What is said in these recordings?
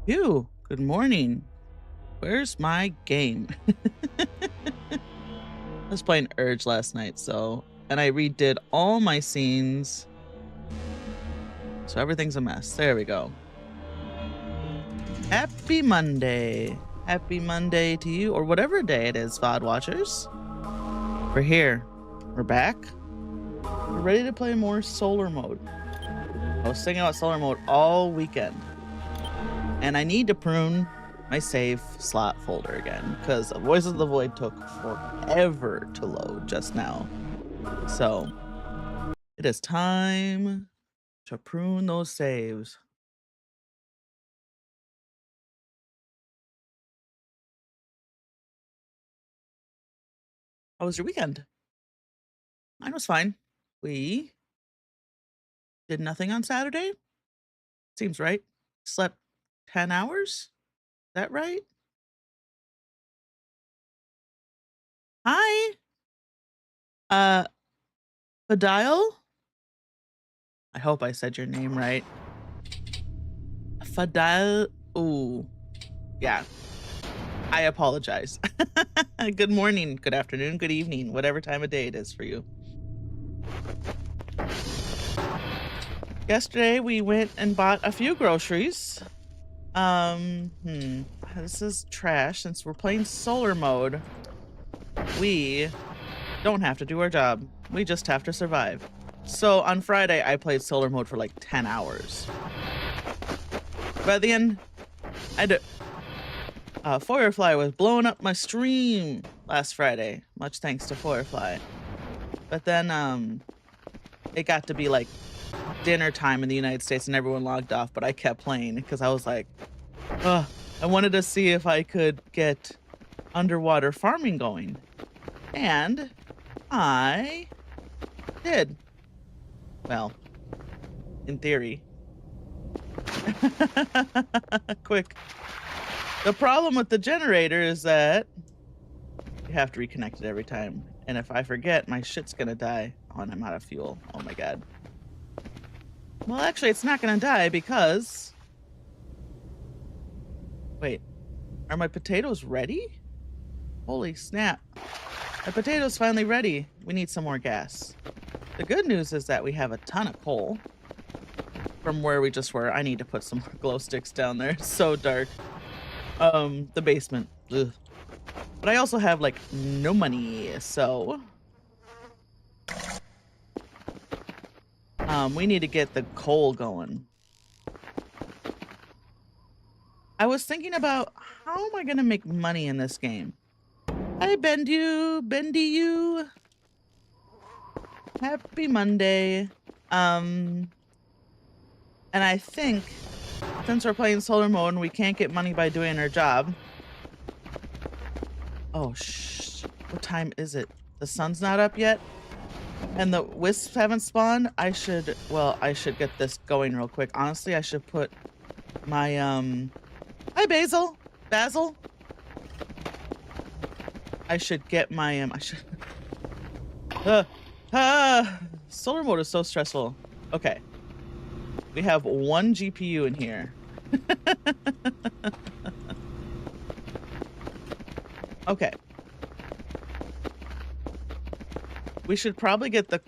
You, good morning. Where's my game? I was playing Urge last night, and I redid all my scenes. So everything's a mess. There we go. Happy Monday. Happy Monday to you, or whatever day it is, VOD watchers. We're here. We're back. We're ready to play more solar mode. I was thinking about solar mode all weekend. And I need to prune my save slot folder again because Voices of the Void took forever to load just now. So it is time to prune those saves. How was your weekend? Mine was fine. We did nothing on Saturday. Seems right. Slept 10 hours. Is that right? Hi. Fadile? I hope I said your name right. Fadile. Ooh. Yeah. I apologize. Good morning, good afternoon, good evening, whatever time of day it is for you. Yesterday we went and bought a few groceries. This is trash. Since we're playing solar mode, we don't have to do our job. We just have to survive. So on Friday, I played solar mode for like 10 hours. By the end, Firefly was blowing up my stream last Friday. Much thanks to Firefly. But then, it got to be like dinner time in the United States and everyone logged off, but I kept playing because I was like, I wanted to see if I could get underwater farming going. And I did. Well, in theory. Quick. The problem with the generator is that you have to reconnect it every time. And if I forget, my shit's gonna die. Oh, and I'm out of fuel. Oh my god. Well, actually, it's not gonna die because... Wait. Are my potatoes ready? Holy snap. My potatoes finally ready. We need some more gas. The good news is that we have a ton of coal from where we just were. I need to put some more glow sticks down there. It's so dark. The basement. Ugh. But I also have like no money, so we need to get the coal going. I was thinking about how am I gonna make money in this game? Hi, Bendy you. Happy Monday. And I think since we're playing solar mode and we can't get money by doing our job. Oh, what time is it? The sun's not up yet? And the wisps haven't spawned? I should get this going real quick. Honestly, I should put my, hi, Basil. I should get my, solar mode is so stressful. Okay. We have one GPU in here. Okay. We should probably get the...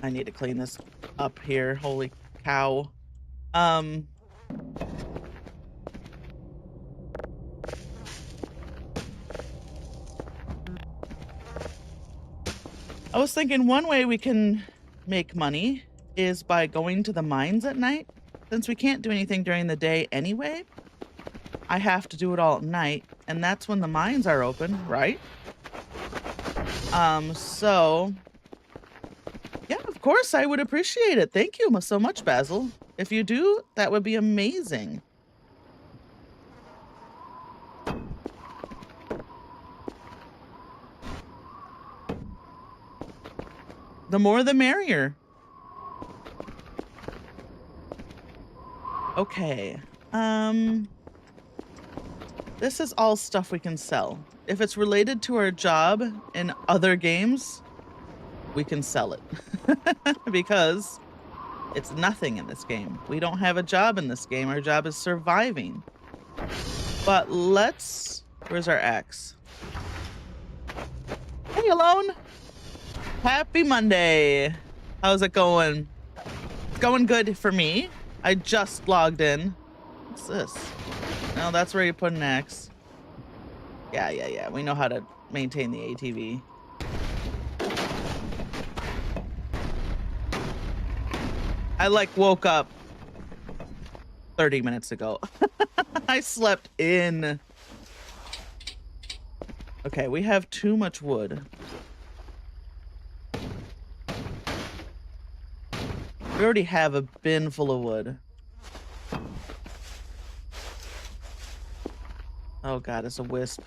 I need to clean this up here. Holy cow. I was thinking one way we can make money is by going to the mines at night. Since we can't do anything during the day anyway, I have to do it all at night, and that's when the mines are open, right? So yeah, of course I would appreciate it. Thank you so much, Basil. If you do, that would be amazing. The more the merrier. Okay. This is all stuff we can sell. If it's related to our job in other games, we can sell it. Because it's nothing in this game. We don't have a job in this game. Our job is surviving. But let's... Where's our axe? Hey, Alone. Happy Monday. How's it going? It's going good for me. I just logged in. What's this? No, that's where you put an axe. Yeah. We know how to maintain the ATV. I like woke up 30 minutes ago. I slept in. Okay, we have too much wood. We already have a bin full of wood. Oh god, it's a wisp.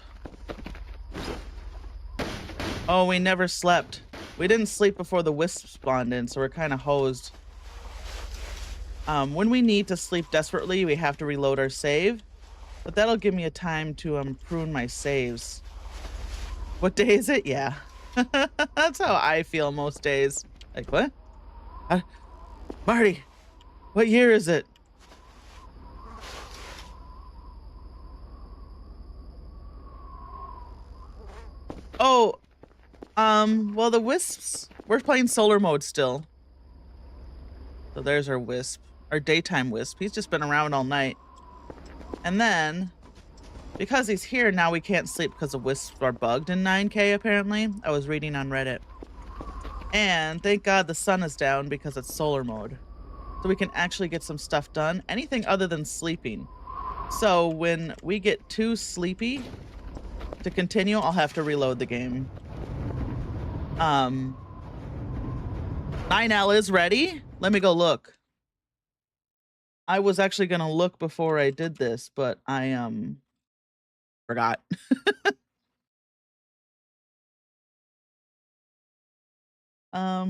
Oh, we never slept. We didn't sleep before the wisp spawned in, so we're kind of hosed. When we need to sleep desperately, we have to reload our save. But that'll give me a time to prune my saves. What day is it? Yeah. That's how I feel most days. Like, what? Marty, what year is it? Oh, well, the wisps, we're playing solar mode still. So there's our wisp, our daytime wisp. He's just been around all night. And then, because he's here, now we can't sleep because the wisps are bugged in 9K, apparently. I was reading on Reddit. And thank God the sun is down because it's solar mode. So we can actually get some stuff done. Anything other than sleeping. So when we get too sleepy to continue, I'll have to reload the game. 9L is ready. Let me go look. I was actually gonna look before I did this, but I forgot.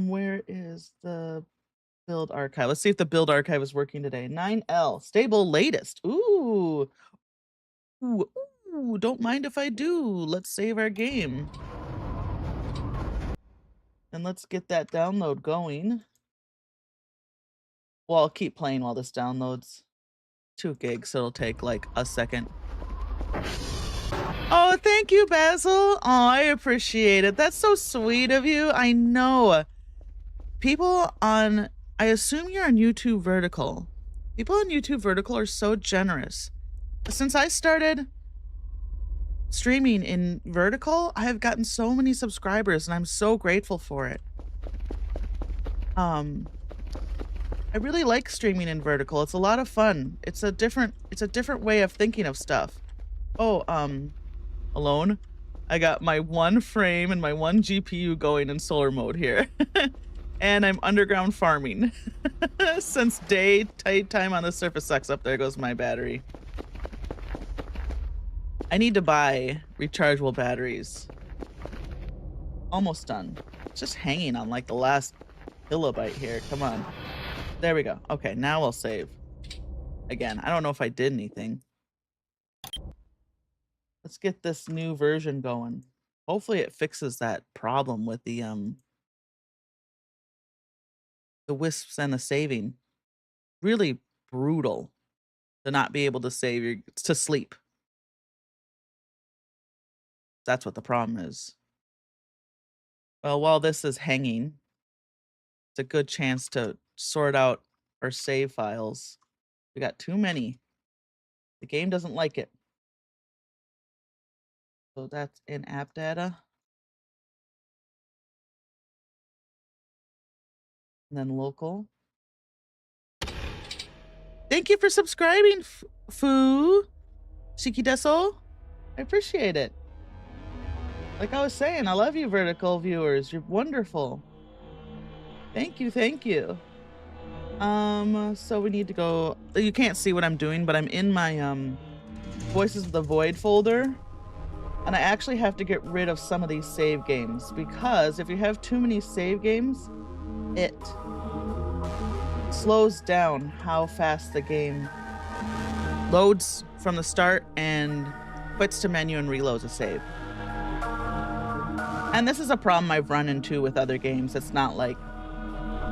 Where is the build archive? Let's see if the build archive is working today. 9L stable latest. Ooh. Ooh, don't mind if I do. Let's save our game. And let's get that download going. Well, I'll keep playing while this downloads. 2 gigs, so it'll take like a second. Oh, thank you, Basil. Oh, I appreciate it. That's so sweet of you. I know. People on, I assume you're on YouTube Vertical. People on YouTube Vertical are so generous. Since I started streaming in Vertical, I have gotten so many subscribers and I'm so grateful for it. I really like streaming in Vertical. It's a lot of fun. It's a different way of thinking of stuff. Oh, Alone. I got my 1 frame and my 1 GPU going in solar mode here. And I'm underground farming. Since daytime on the surface sucks up, there goes my battery. I need to buy rechargeable batteries. Almost done. It's just hanging on like the last kilobyte here. Come on. There we go. Okay, now I'll save. Again, I don't know if I did anything. Let's get this new version going. Hopefully it fixes that problem with the wisps and the saving. Really brutal to not be able to save to sleep. That's what the problem is. Well, while this is hanging, it's a good chance to sort out our save files. We got too many. The game doesn't like it. So that's in app data. And then local. Thank you for subscribing, Fu Shiki Deso. I appreciate it. Like I was saying, I love you, Vertical viewers. You're wonderful. Thank you, thank you. So we need to go. You can't see what I'm doing, but I'm in my Voices of the Void folder. And I actually have to get rid of some of these save games because if you have too many save games, it slows down how fast the game loads from the start and quits to menu and reloads a save. And this is a problem I've run into with other games. It's not like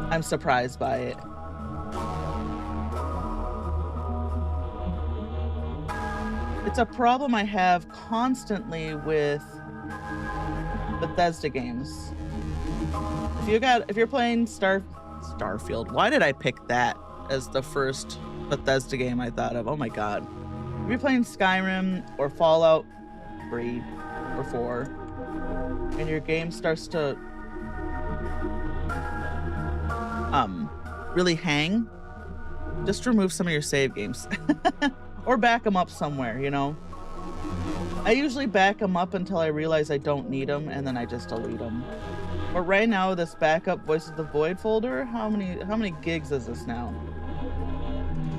I'm surprised by it. It's a problem I have constantly with Bethesda games. If you're playing Starfield, why did I pick that as the first Bethesda game I thought of? Oh my god. If you're playing Skyrim or Fallout 3 or 4 and your game starts to really hang, just remove some of your save games or back them up somewhere, you know. I usually back them up until I realize I don't need them, and then I just delete them. But right now, this backup Voice of the Void folder, how many gigs is this now?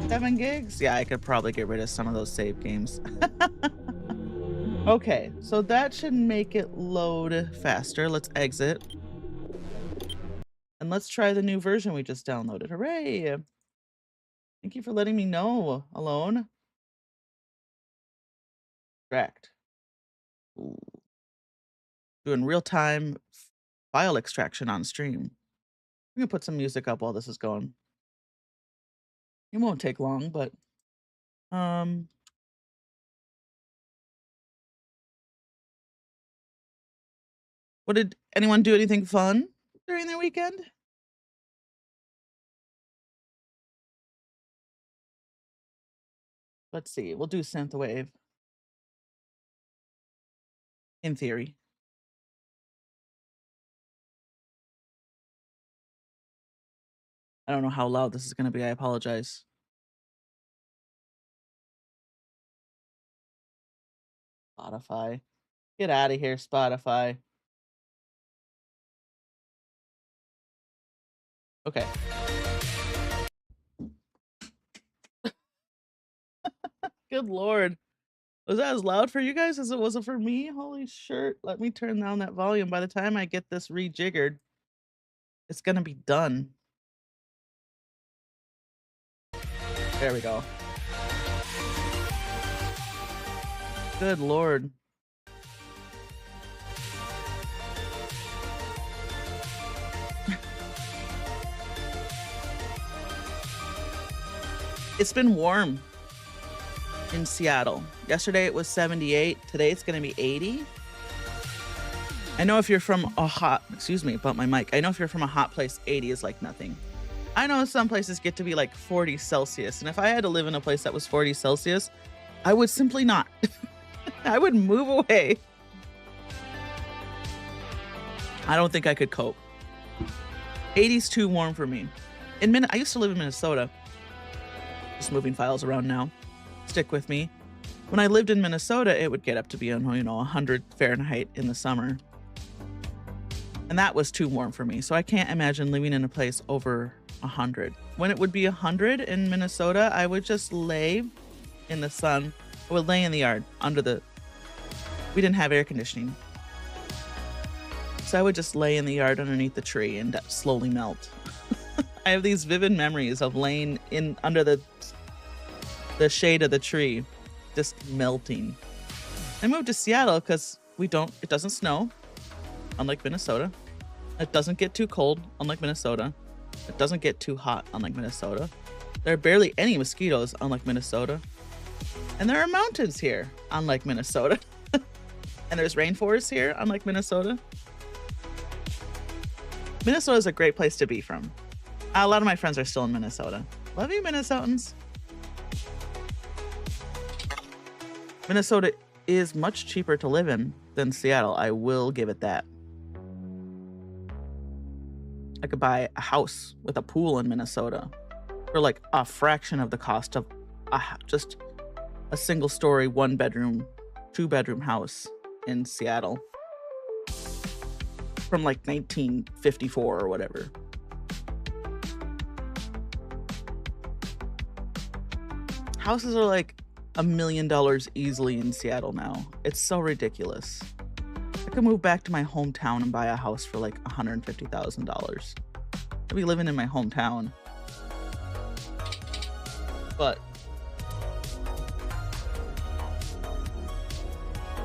7 gigs? Yeah, I could probably get rid of some of those save games. Okay, so that should make it load faster. Let's exit. And let's try the new version we just downloaded. Hooray! Thank you for letting me know, Alone. Extract. Ooh. Doing real-time file extraction on stream. I'm gonna put some music up while this is going. It won't take long, but did anyone do anything fun during their weekend? Let's see. We'll do synthwave. In theory. I don't know how loud this is going to be. I apologize. Spotify. Get out of here, Spotify. Okay. Good Lord. Was that as loud for you guys as it was for me? Holy shirt. Let me turn down that volume. By the time I get this rejiggered, it's going to be done. There we go. Good Lord. It's been warm in Seattle. Yesterday it was 78. Today it's going to be 80. I know if you're from a hot, excuse me about my mic. I know if you're from a hot place, 80 is like nothing. I know some places get to be like 40 Celsius. And if I had to live in a place that was 40 Celsius, I would simply not. I would move away. I don't think I could cope. 80's too warm for me. I used to live in Minnesota. Just moving files around now. Stick with me. When I lived in Minnesota, it would get up to be, 100 Fahrenheit in the summer. And that was too warm for me. So I can't imagine living in a place over 100. When it would be 100 in Minnesota, I would just lay in the sun. I would lay in the yard we didn't have air conditioning. So I would just lay in the yard underneath the tree and slowly melt. I have these vivid memories of laying under the shade of the tree, just melting. I moved to Seattle because it doesn't snow, unlike Minnesota. It doesn't get too cold, unlike Minnesota. It doesn't get too hot, unlike Minnesota. There are barely any mosquitoes, unlike Minnesota. And there are mountains here, unlike Minnesota. And there's rainforests here, unlike Minnesota. Minnesota is a great place to be from. A lot of my friends are still in Minnesota. Love you, Minnesotans. Minnesota is much cheaper to live in than Seattle. I will give it that. I could buy a house with a pool in Minnesota for like a fraction of the cost of just a single story, 1-bedroom, 2-bedroom house in Seattle from like 1954 or whatever. Houses are like $1 million easily in Seattle now. It's so ridiculous. I could move back to my hometown and buy a house for like $150,000. I'd be living in my hometown. But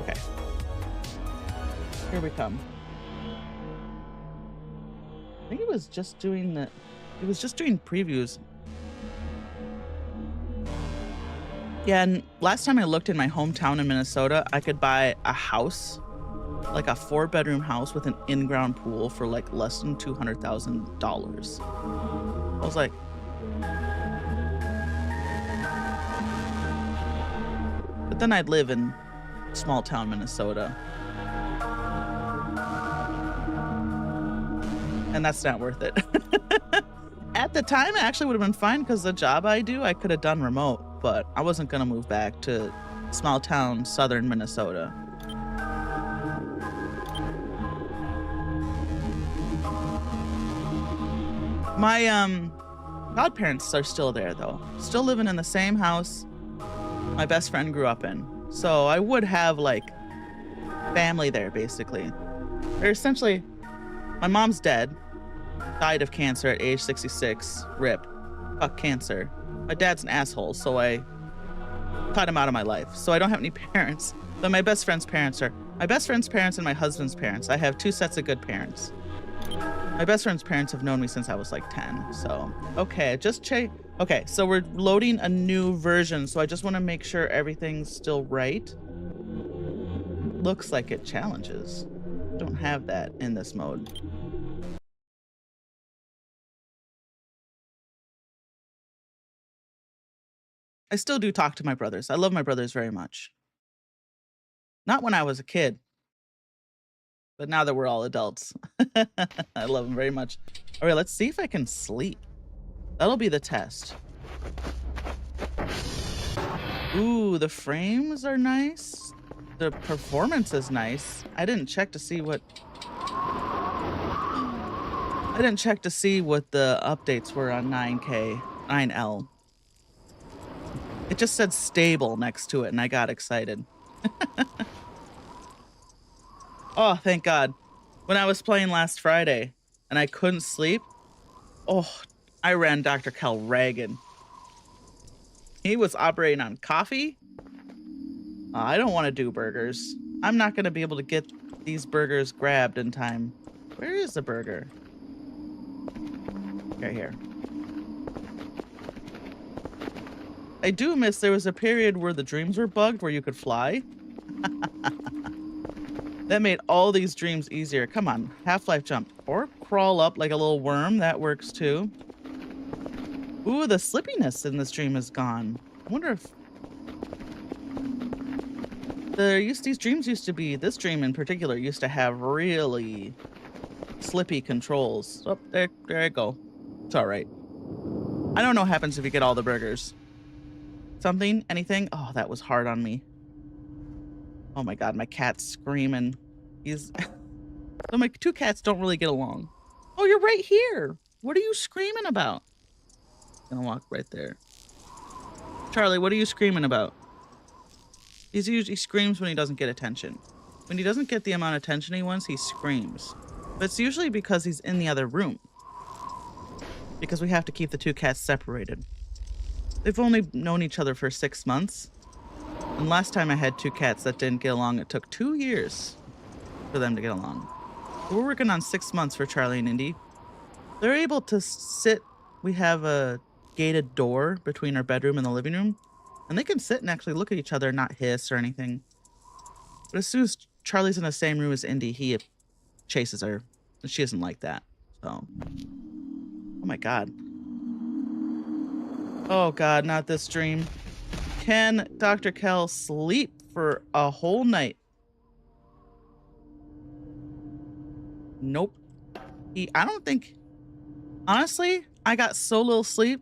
okay. Here we come. I think it was just doing previews. Yeah, and last time I looked in my hometown in Minnesota, I could buy a house, like a 4-bedroom house with an in-ground pool for like less than $200,000. I was like, but then I'd live in small town Minnesota. And that's not worth it. At the time, it actually would have been fine because the job I do, I could have done remote, but I wasn't going to move back to small town southern Minnesota. My godparents are still there though, still living in the same house my best friend grew up in. So I would have like family there basically. They're essentially, my mom's dead, died of cancer at age 66, rip, fuck cancer. My dad's an asshole, so I cut him out of my life. So I don't have any parents, but my best friend's parents are, my best friend's parents and my husband's parents. I have 2 sets of good parents. My best friend's parents have known me since I was like 10. So, okay, just check. Okay, so we're loading a new version. So I just want to make sure everything's still right. Looks like it challenges. Don't have that in this mode. I still do talk to my brothers. I love my brothers very much. Not when I was a kid, but now that we're all adults, I love them very much. All right, let's see if I can sleep. That'll be the test. Ooh, the frames are nice. The performance is nice. I didn't check to see what the updates were on 9K, 9L. It just said stable next to it and I got excited. Oh, thank God. When I was playing last Friday and I couldn't sleep, oh, I ran Dr. Cal ragged. He was operating on coffee. I don't want to do burgers. I'm not going to be able to get these burgers grabbed in time. Where is the burger? Right here. I do miss there was a period where the dreams were bugged where you could fly. That made all these dreams easier. Come on, Half-Life jump. Or crawl up like a little worm. That works too. Ooh, the slippiness in this dream is gone. I wonder if... these dreams used to be... This dream in particular used to have really slippy controls. Oh, there I go. It's alright. I don't know what happens if you get all the burgers. Something? Anything? Oh, that was hard on me. Oh my God, my cat's screaming. He's... So my 2 cats don't really get along. Oh, you're right here. What are you screaming about? I'm gonna walk right there. Charlie, what are you screaming about? He usually screams when he doesn't get attention. When he doesn't get the amount of attention he wants, he screams. But it's usually because he's in the other room. Because we have to keep the 2 cats separated. They've only known each other for 6 months. And last time I had 2 cats that didn't get along, it took 2 years for them to get along. We're working on 6 months for Charlie and Indy. They're able to sit. We have a gated door between our bedroom and the living room. And they can sit and actually look at each other and not hiss or anything. But as soon as Charlie's in the same room as Indy, he chases her. And she doesn't like that. So. Oh my God. Oh God, not this dream. Can Dr. Kell sleep for a whole night? Nope. I don't think... Honestly, I got so little sleep.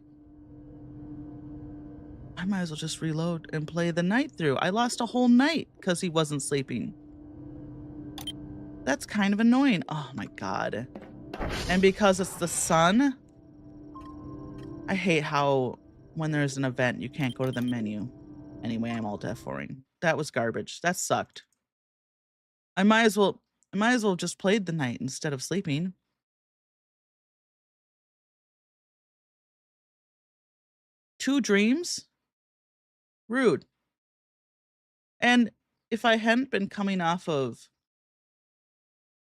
I might as well just reload and play the night through. I lost a whole night because he wasn't sleeping. That's kind of annoying. Oh my God. And because it's the sun, I hate how when there's an event, you can't go to the menu. Anyway, I'm all F4ing. That was garbage. That sucked. I might as well just played the night instead of sleeping. Two dreams? Rude. And if I hadn't been coming off of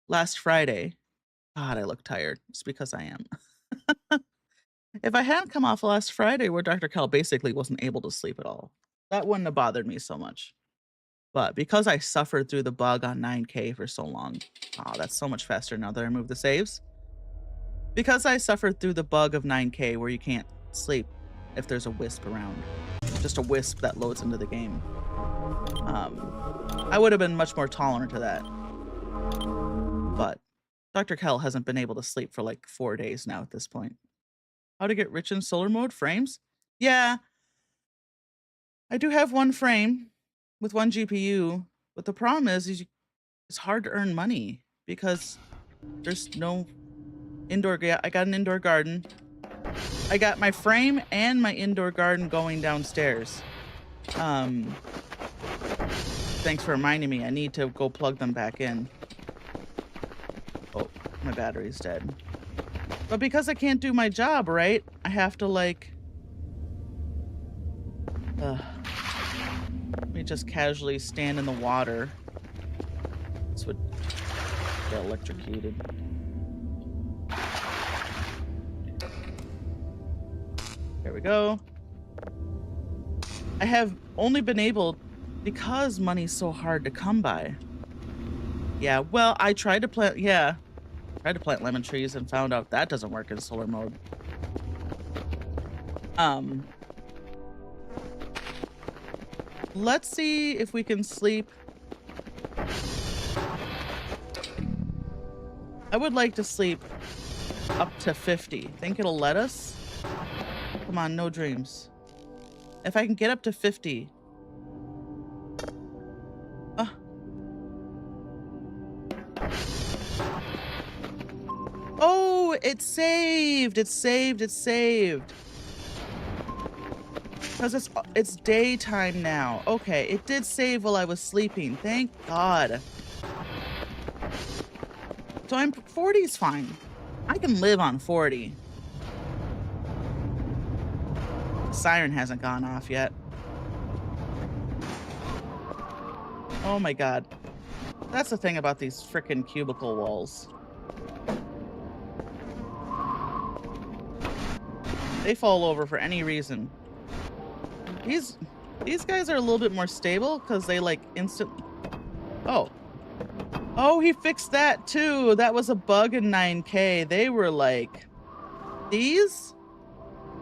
last Friday, God, I look tired. It's because I am. If I hadn't come off last Friday where Dr. Cal basically wasn't able to sleep at all, that wouldn't have bothered me so much. But because I suffered through the bug on 9K for so long, oh, that's so much faster now that I remove the saves. Because I suffered through the bug of 9K where you can't sleep if there's a wisp around. Just a wisp that loads into the game. I would have been much more tolerant to that. But Dr. Kell hasn't been able to sleep for like 4 days now at this point. How to get rich in solar mode? Frames? Yeah. I do have one frame with one GPU, but the problem is it's hard to earn money because there's no indoor. I got an indoor garden. I got my frame and my indoor garden going downstairs. Thanks for reminding me. I need to go plug them back in. Oh, my battery's dead. But because I can't do my job right, I have to like... let me just casually stand in the water. This would get electrocuted. There we go. I have only been able, because money's so hard to come by. Yeah, well, I tried to plant, tried to plant lemon trees and found out that doesn't work in solar mode. Let's see if we can sleep. I would like to sleep up to 50. Think it'll let us? Come on, no dreams. If I can get up to 50. Oh, it saved. It saved. It saved. Because it's daytime now. Okay, it did save while I was sleeping. Thank God. So 40's fine. I can live on 40. Siren hasn't gone off yet. Oh my God. That's the thing about these frickin' cubicle walls. They fall over for any reason. These guys are a little bit more stable because they like instantly... Oh, he fixed that too. That was a bug in 9K. They were like... These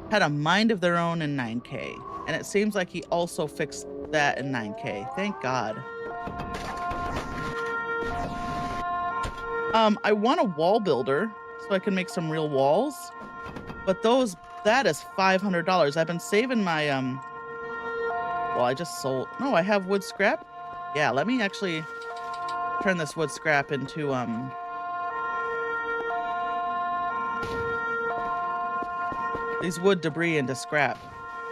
had a mind of their own in 9K. And it seems like he also fixed that in 9K. Thank God. I want a wall builder so I can make some real walls. But that is $500. I've been saving my, well, I just sold, no, I have wood scrap. Yeah, let me actually turn this wood scrap into, these wood debris into scrap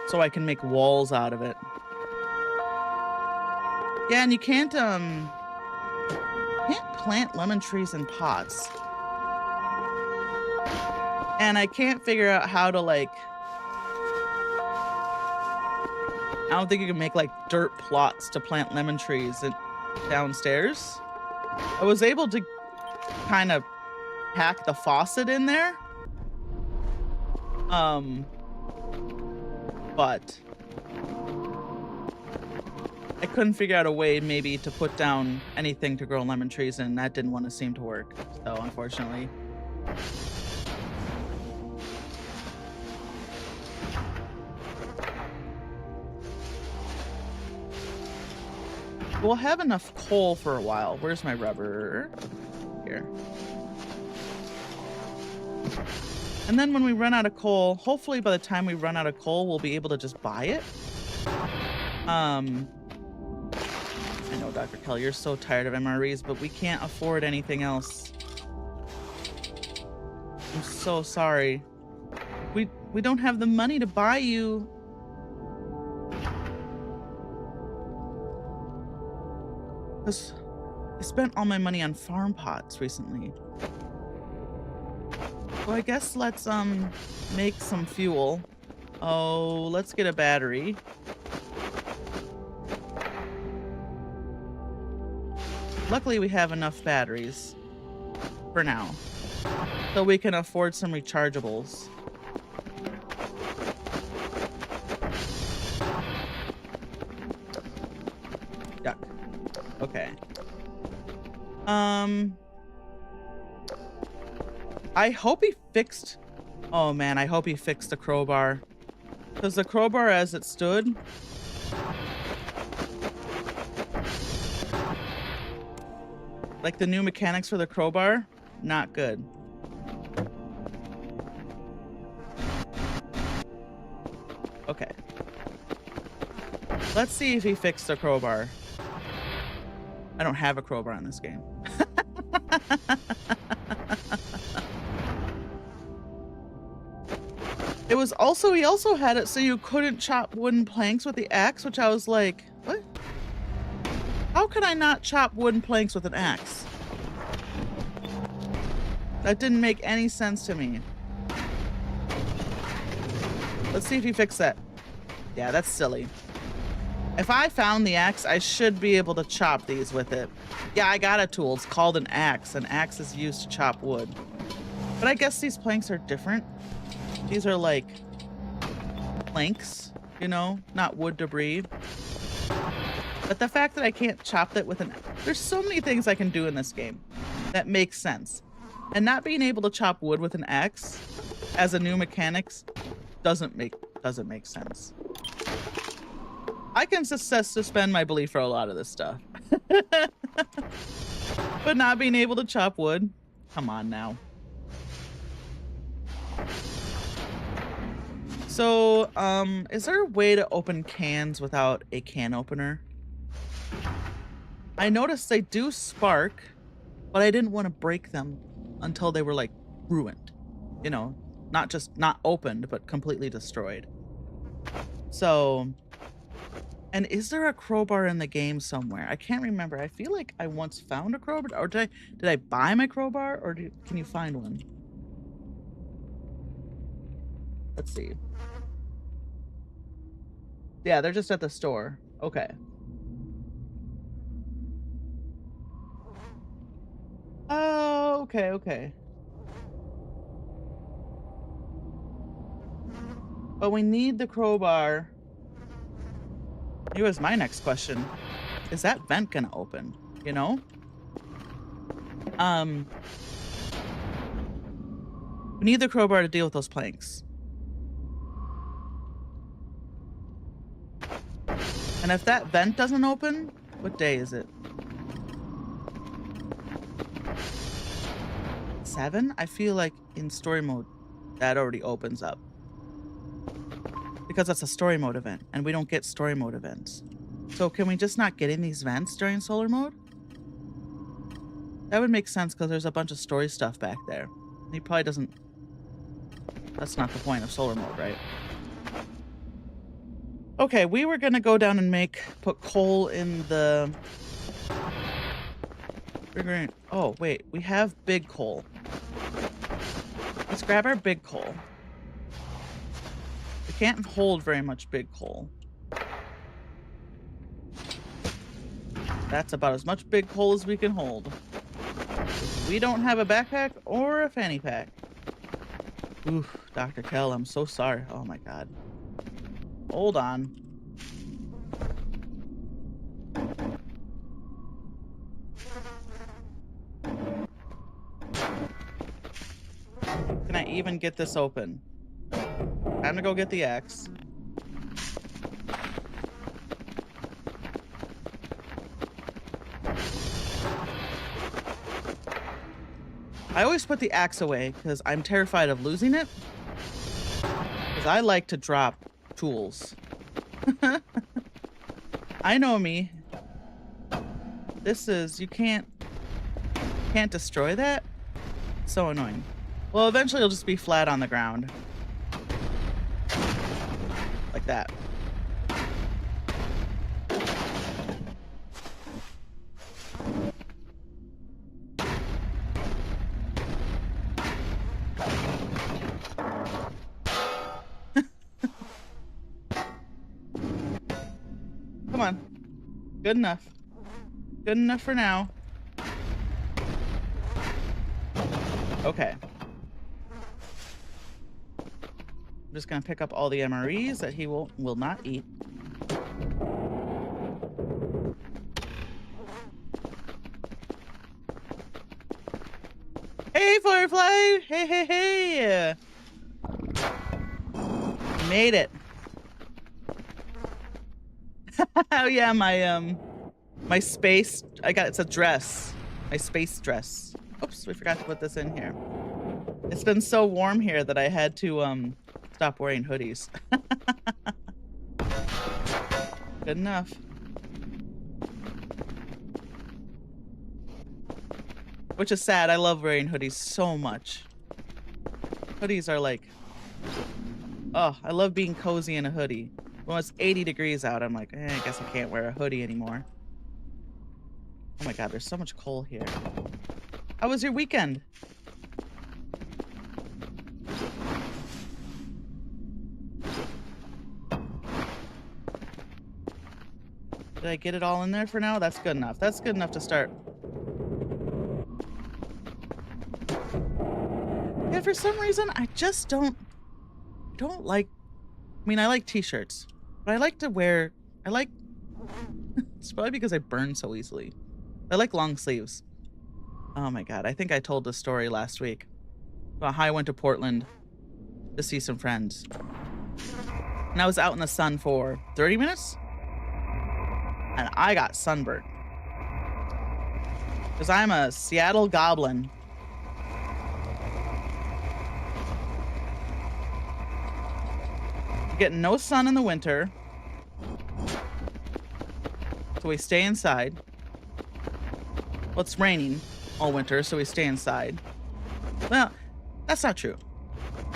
so I can make walls out of it. Yeah, and you can't plant lemon trees in pots. And I can't figure out how to like... I don't think you can make like dirt plots to plant lemon trees downstairs. I was able to kind of hack the faucet in there. But I couldn't figure out a way maybe to put down anything to grow lemon trees, and that didn't want to seem to work. So unfortunately. We'll have enough coal for a while. Where's my rubber? Here. And then when we run out of coal, hopefully by the time we run out of coal, we'll be able to just buy it. I know, Dr. Kell, you're so tired of MREs, but we can't afford anything else. I'm so sorry. We don't have the money to buy you. Because I spent all my money on farm pots recently. So I guess let's make some fuel. Oh, let's get a battery. Luckily we have enough batteries for now, so we can afford some rechargeables. Yuck. Okay. I hope he fixed... Oh man, I hope he fixed the crowbar. Because the crowbar as it stood... Like the new mechanics for the crowbar, not good. Okay. Let's see if he fixed the crowbar. I don't have a crowbar in this game. It was also, he also had it so you couldn't chop wooden planks with the axe, which I was like, what? How could I not chop wooden planks with an axe? That didn't make any sense to me. Let's see if he fixed that. Yeah, that's silly. If I found the axe, I should be able to chop these with it. Yeah, I got a tool. It's called an axe. An axe is used to chop wood. But I guess these planks are different. These are like planks, you know, not wood debris. But the fact that I can't chop that with an... There's so many things I can do in this game that makes sense. And not being able to chop wood with an axe as a new mechanics doesn't make sense. I can suspend my belief for a lot of this stuff. But not being able to chop wood? Come on now. So, is there a way to open cans without a can opener? I noticed they do spark, but I didn't want to break them until they were like ruined. You know, not just not opened, but completely destroyed. So, and is there a crowbar in the game somewhere? I can't remember. I feel like I once found a crowbar, or did I buy my crowbar, or can you find one? Let's see. Yeah, they're just at the store. Okay. Oh, okay, okay. But we need the crowbar. Here's my next question. Is that vent gonna open? You know? We need the crowbar to deal with those planks. And if that vent doesn't open, what day is it? 7? I feel like in story mode, that already opens up. Because that's a story mode event, and we don't get story mode events. So can we just not get in these vents during solar mode? That would make sense because there's a bunch of story stuff back there. He probably doesn't... That's not the point of solar mode, right? Okay, we were gonna go down and put coal in the... Oh, wait, we have big coal. Let's grab our big coal. We can't hold very much big coal. That's about as much big coal as we can hold. We don't have a backpack or a fanny pack. Oof, Dr. Kell, I'm so sorry. Oh my god. Hold on. Can I even get this open? Time to go get the axe. I always put the axe away because I'm terrified of losing it. Because I like to drop tools. I know me. This is, you can't destroy that. So annoying. Well, eventually it'll just be flat on the ground. Like that. Come on. Good enough. Good enough for now. Okay. I'm just gonna pick up all the MREs that he will not eat. Hey, Firefly! Hey, hey, hey! Made it. Oh yeah, my space. It's a dress. My space dress. Oops, we forgot to put this in here. It's been so warm here that I had to stop wearing hoodies. Good enough. Which is sad. I love wearing hoodies so much. Hoodies are like, oh, I love being cozy in a hoodie. When it's 80 degrees out, I'm like, I guess I can't wear a hoodie anymore. Oh my god, there's so much coal here. How was your weekend? Did I get it all in there for now? That's good enough. That's good enough to start. Yeah, for some reason, I just don't like, I mean, I like t-shirts, but I like to wear, it's probably because I burn so easily. I like long sleeves. Oh my god, I think I told this story last week about how I went to Portland to see some friends. And I was out in the sun for 30 minutes, and I got sunburned. Because I'm a Seattle goblin. You get no sun in the winter, so we stay inside. Well, it's raining all winter, so we stay inside. Well, that's not true.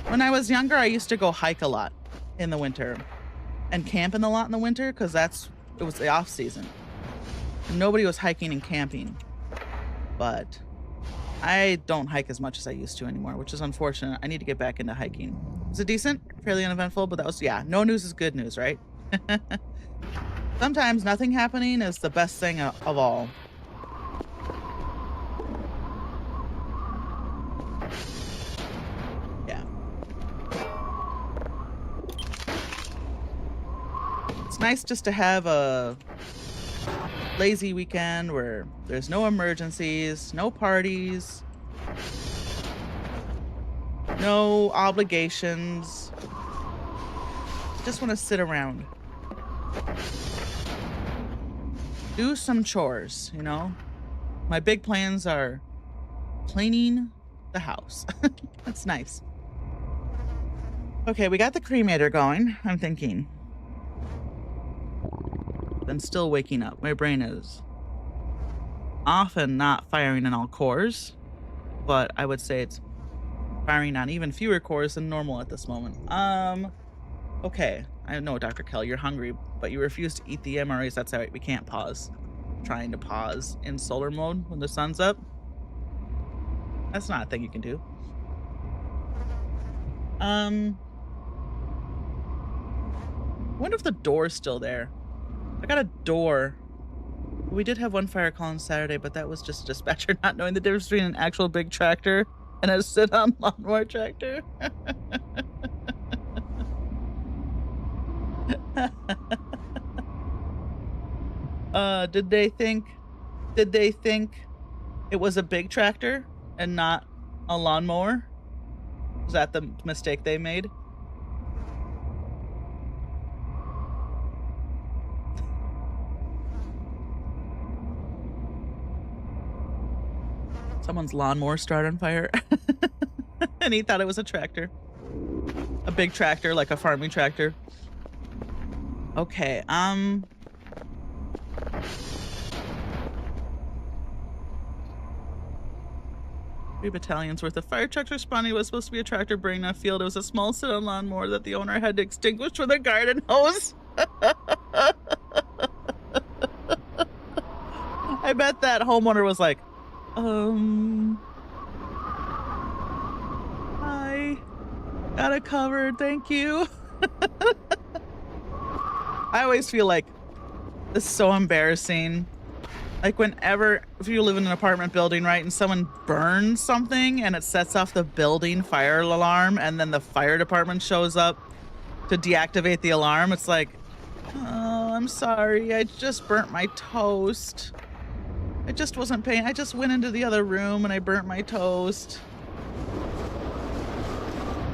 When I was younger, I used to go hike a lot in the winter and camp in a lot in the winter because it was the off season. Nobody was hiking and camping, but I don't hike as much as I used to anymore, which is unfortunate. I need to get back into hiking. Was it decent? Fairly uneventful, but that was, yeah, no news is good news, right? Sometimes nothing happening is the best thing of all. Yeah. It's nice just to have a lazy weekend where there's no emergencies, no parties, no obligations. Just want to sit around. Do some chores, you know? My big plans are cleaning the house. That's nice. Okay, we got the cremator going, I'm thinking. Then still waking up. My brain is often not firing on all cores, but I would say it's firing on even fewer cores than normal at this moment. Okay. I know, Dr. Kell, you're hungry, but you refuse to eat the MREs. That's all right. We can't pause. I'm trying to pause in solar mode when the sun's up. That's not a thing you can do. I wonder if the door's still there. I got a door. We did have one fire call on Saturday, but that was just a dispatcher not knowing the difference between an actual big tractor and a sit-on lawnmower tractor. Did they think it was a big tractor and not a lawnmower? Was that the mistake they made? Someone's lawnmower started on fire and he thought it was a tractor. A big tractor, like a farming tractor. Okay, 3 battalions worth of fire trucks responding. It was supposed to be a tractor bringing a field. It was a small sit-on lawnmower that the owner had to extinguish with a garden hose. I bet that homeowner was like, I got it covered, thank you. I always feel like this is so embarrassing. Like if you live in an apartment building, right, and someone burns something and it sets off the building fire alarm and then the fire department shows up to deactivate the alarm, it's like, oh, I'm sorry, I just burnt my toast. I just wasn't paying. I just went into the other room and I burnt my toast.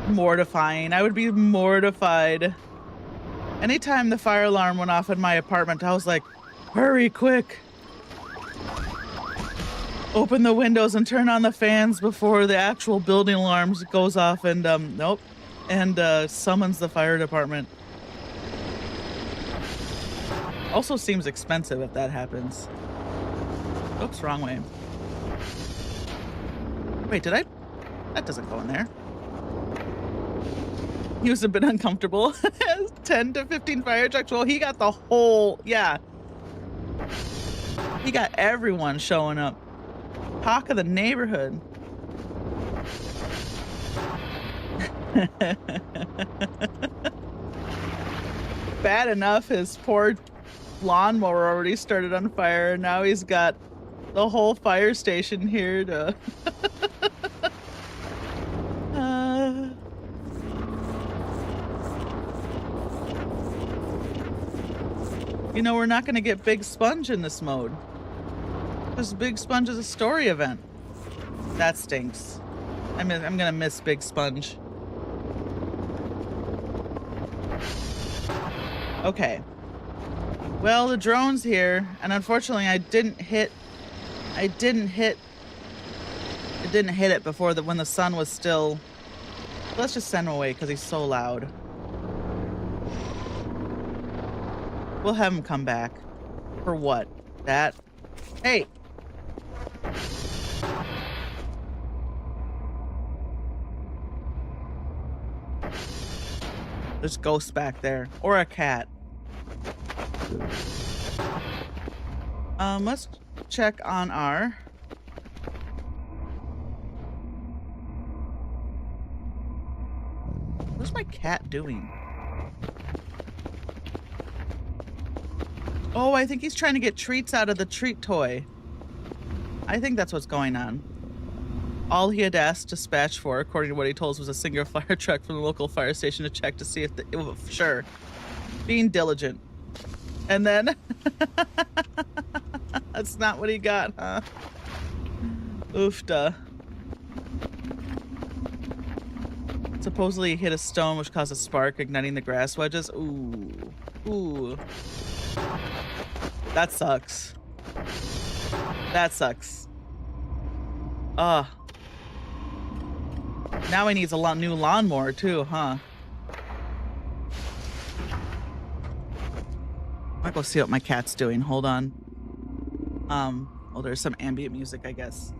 Mortifying. I would be mortified. Anytime the fire alarm went off in my apartment, I was like, hurry, quick. Open the windows and turn on the fans before the actual building alarms goes off, and nope. And summons the fire department. Also seems expensive if that happens. Oops, wrong way. Wait, did I? That doesn't go in there. He was a bit uncomfortable. 10 to 15 fire trucks. Well, he got the whole, yeah. He got everyone showing up. Talk of the neighborhood. Bad enough his poor lawnmower already started on fire, and now he's got the whole fire station here to you know, we're not going to get Big Sponge in this mode. Because Big Sponge is a story event. That stinks. I'm going to miss Big Sponge. Okay. Well, the drone's here, and unfortunately I didn't hit it before when the sun was still. Let's just send him away because he's so loud. We'll have him come back. For what? That? Hey! There's ghosts back there. Or a cat. Let's check on our... What's my cat doing? Oh, I think he's trying to get treats out of the treat toy. I think that's what's going on. All he had asked dispatch for, according to what he told us, was a single fire truck from the local fire station to check to see if sure. Being diligent. And then... That's not what he got, huh? Oofda. Supposedly he hit a stone which caused a spark, igniting the grass wedges. Ooh. Ooh. That sucks. That sucks. Ugh. Now he needs a new lawnmower too, huh? I'll go see what my cat's doing. Hold on. Oh, there's some ambient music, I guess.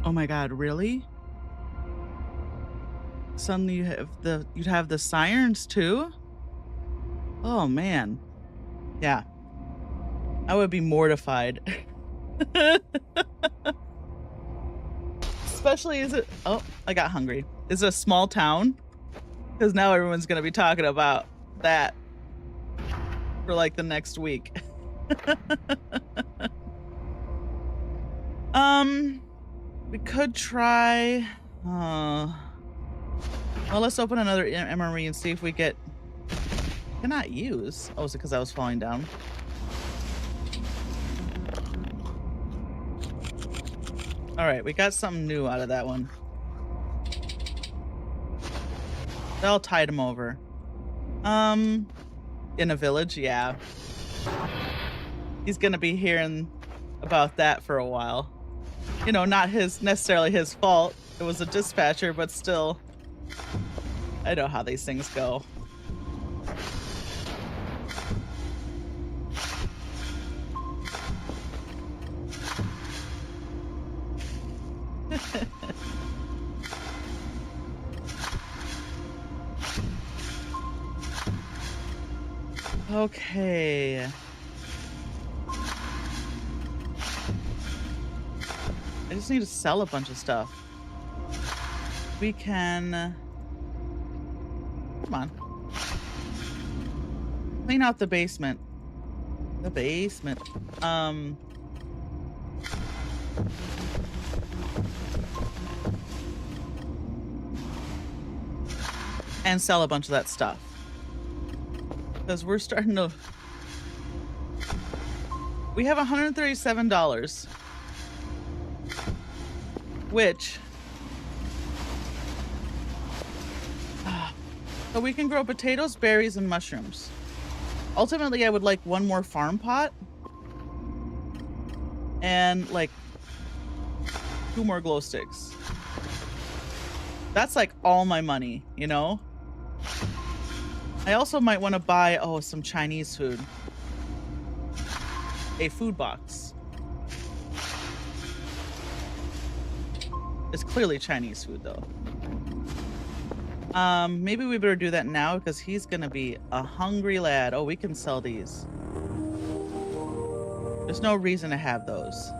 Oh my god, really? Suddenly you'd have the sirens too? Oh man. Yeah. I would be mortified. Especially oh, I got hungry. Is it a small town? Because now everyone's gonna be talking about that for like the next week. We could try Well, let's open another MRE and see if we get... Cannot use. Oh, is it because I was falling down? All right, we got something new out of that one. They'll tide him over. In a village, yeah. He's gonna be hearing about that for a while. You know, not necessarily his fault. It was a dispatcher, but still. I know how these things go. Okay. I just need to sell a bunch of stuff. We can... Come on. Clean out the basement. The basement. And sell a bunch of that stuff. Because we're starting to... We have $137. Which... So we can grow potatoes, berries, and mushrooms. Ultimately, I would like one more farm pot. And, like, 2 more glow sticks. That's, like, all my money, you know? I also might want to buy, some Chinese food. A food box. It's clearly Chinese food, though. Maybe we better do that now because he's gonna be a hungry lad. Oh, we can sell these. There's no reason to have those.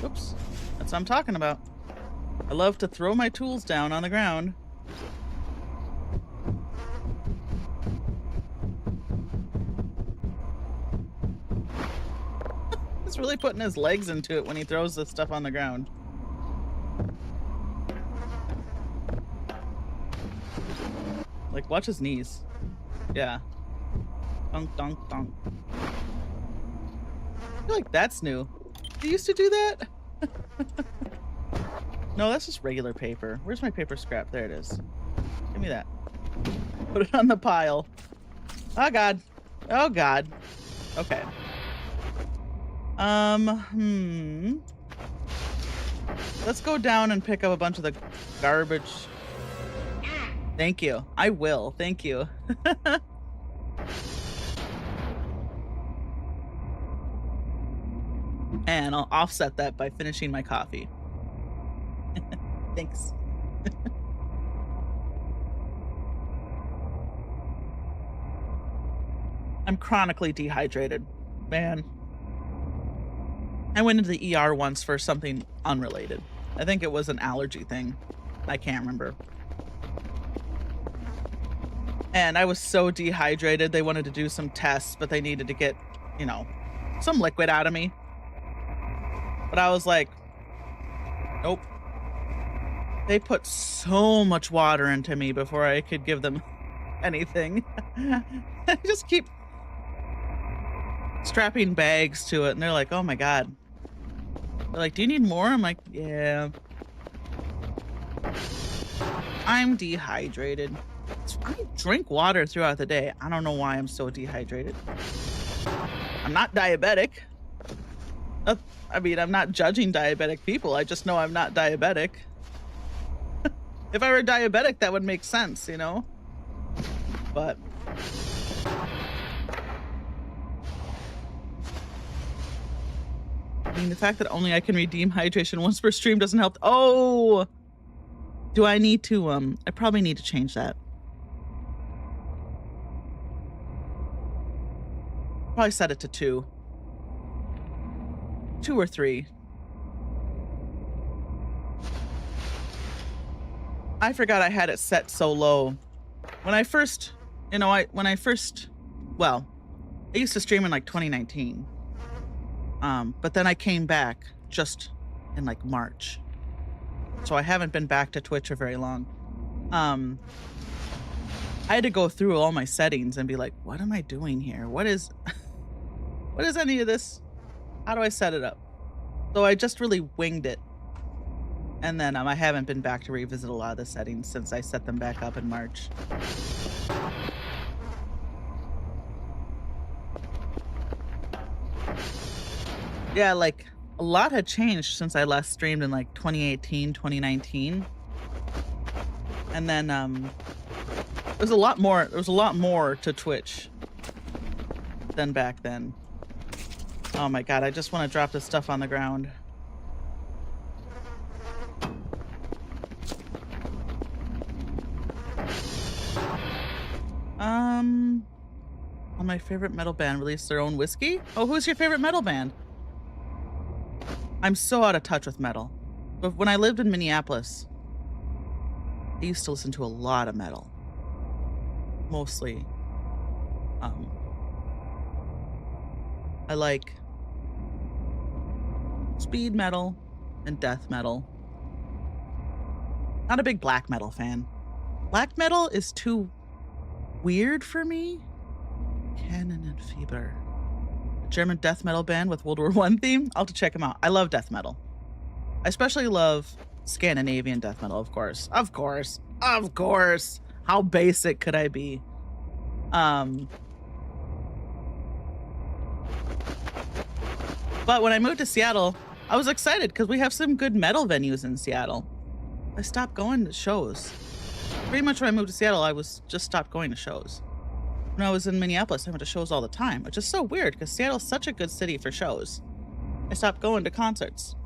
Oops. That's what I'm talking about. I love to throw my tools down on the ground. He's really putting his legs into it when he throws this stuff on the ground. Like, watch his knees. Yeah. Dunk, dunk, dunk. I feel like that's new. He used to do that? No, that's just regular paper. Where's my paper scrap? There it is. Give me that. Put it on the pile. Oh, God. Oh, God. Okay. Let's go down and pick up a bunch of the garbage. Thank you. I will. Thank you. And I'll offset that by finishing my coffee. Thanks. I'm chronically dehydrated. Man. I went into the ER once for something unrelated. I think it was an allergy thing. I can't remember. And I was so dehydrated, they wanted to do some tests, but they needed to get, you know, some liquid out of me. But I was like, nope. They put so much water into me before I could give them anything. I just keep strapping bags to it, and they're like, oh my God. They're like, do you need more? I'm like, yeah. I'm dehydrated. I drink water throughout the day. I don't know why I'm so dehydrated. I'm not diabetic. I mean, I'm not judging diabetic people. I just know I'm not diabetic. If I were diabetic, that would make sense, you know? But... I mean, the fact that only I can redeem hydration once per stream doesn't help. Oh! Do I need to, I probably need to change that. Probably set it to 2. 2 or 3. I forgot I had it set so low. When I first, well, I used to stream in like 2019. But then I came back just in like March. So I haven't been back to Twitch for very long. I had to go through all my settings and be like, what am I doing here? What is any of this? How do I set it up? So I just really winged it. And then I haven't been back to revisit a lot of the settings since I set them back up in March. Yeah, like a lot had changed since I last streamed in like 2018, 2019. And then there's a lot more to Twitch than back then. Oh my god, I just want to drop this stuff on the ground. My favorite metal band released their own whiskey? Oh, who's your favorite metal band? I'm so out of touch with metal. But when I lived in Minneapolis, I used to listen to a lot of metal. Mostly. I like speed metal and death metal. Not a big black metal fan. Black metal is too weird for me. Cannon and Fieber. A German death metal band with World War I theme. I'll have to check them out. I love death metal. I especially love Scandinavian death metal, of course. Of course. Of course. How basic could I be? But when I moved to Seattle, I was excited because we have some good metal venues in Seattle. I stopped going to shows. Pretty much when I moved to Seattle, I was just stopped going to shows. When I was in Minneapolis, I went to shows all the time, which is so weird because Seattle's such a good city for shows. I stopped going to concerts.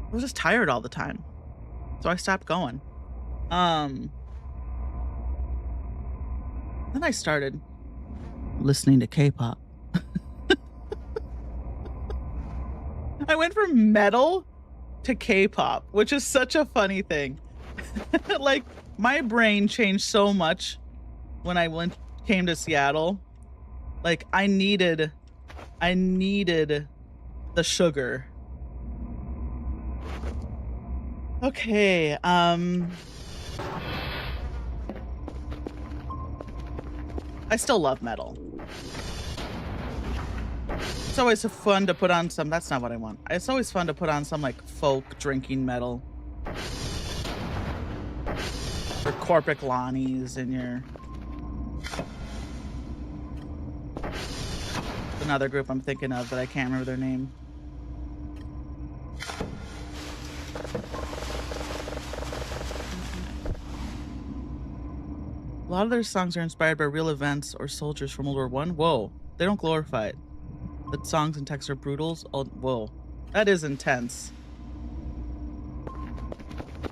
I was just tired all the time. So I stopped going. Then I started listening to K-pop. I went from metal to K-pop, which is such a funny thing. Like, my brain changed so much when I came to Seattle. Like, I needed the sugar. Okay, I still love metal. It's always fun to put on some, that's not what I want. It's always fun to put on some like folk drinking metal. Your Corporate Lonnies and your... Another group I'm thinking of that I can't remember their name. A lot of their songs are inspired by real events or soldiers from World War I. Whoa, they don't glorify it. The songs and texts are brutals. Oh, whoa, that is intense.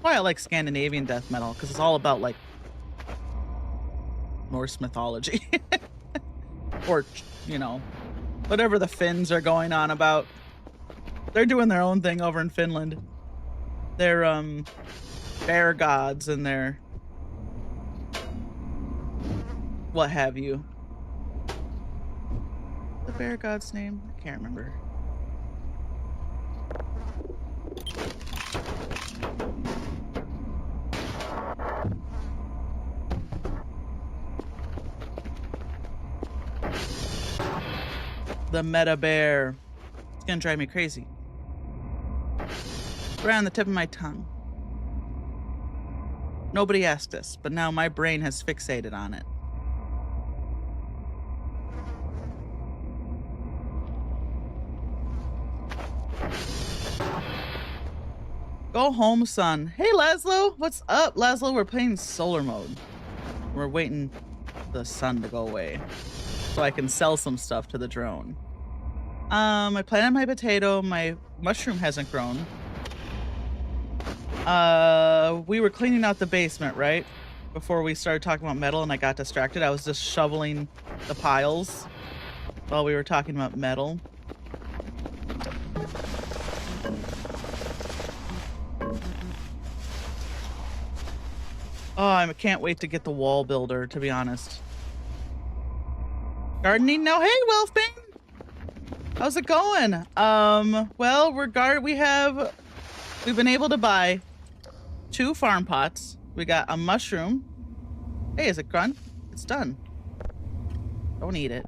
Why I like Scandinavian death metal, because it's all about like Norse mythology. Or, you know, whatever the Finns are going on about. They're doing their own thing over in Finland. They're bear gods and their what have you. The bear god's name? I can't remember. The meta bear. It's gonna drive me crazy. Right on the tip of my tongue. Nobody asked us, but now my brain has fixated on it. Go home, son. Hey, Laszlo. What's up, Laszlo? We're playing solar mode. We're waiting for the sun to go away so I can sell some stuff to the drone. I planted my potato. My mushroom hasn't grown. We were cleaning out the basement, right? Before we started talking about metal and I got distracted. I was just shoveling the piles while we were talking about metal. Oh, I can't wait to get the wall builder, to be honest. Gardening now? Hey, Wolfbane! How's it going? Well, we've been able to buy 2 farm pots. We got a mushroom. Hey, is it done? It's done. Don't eat it.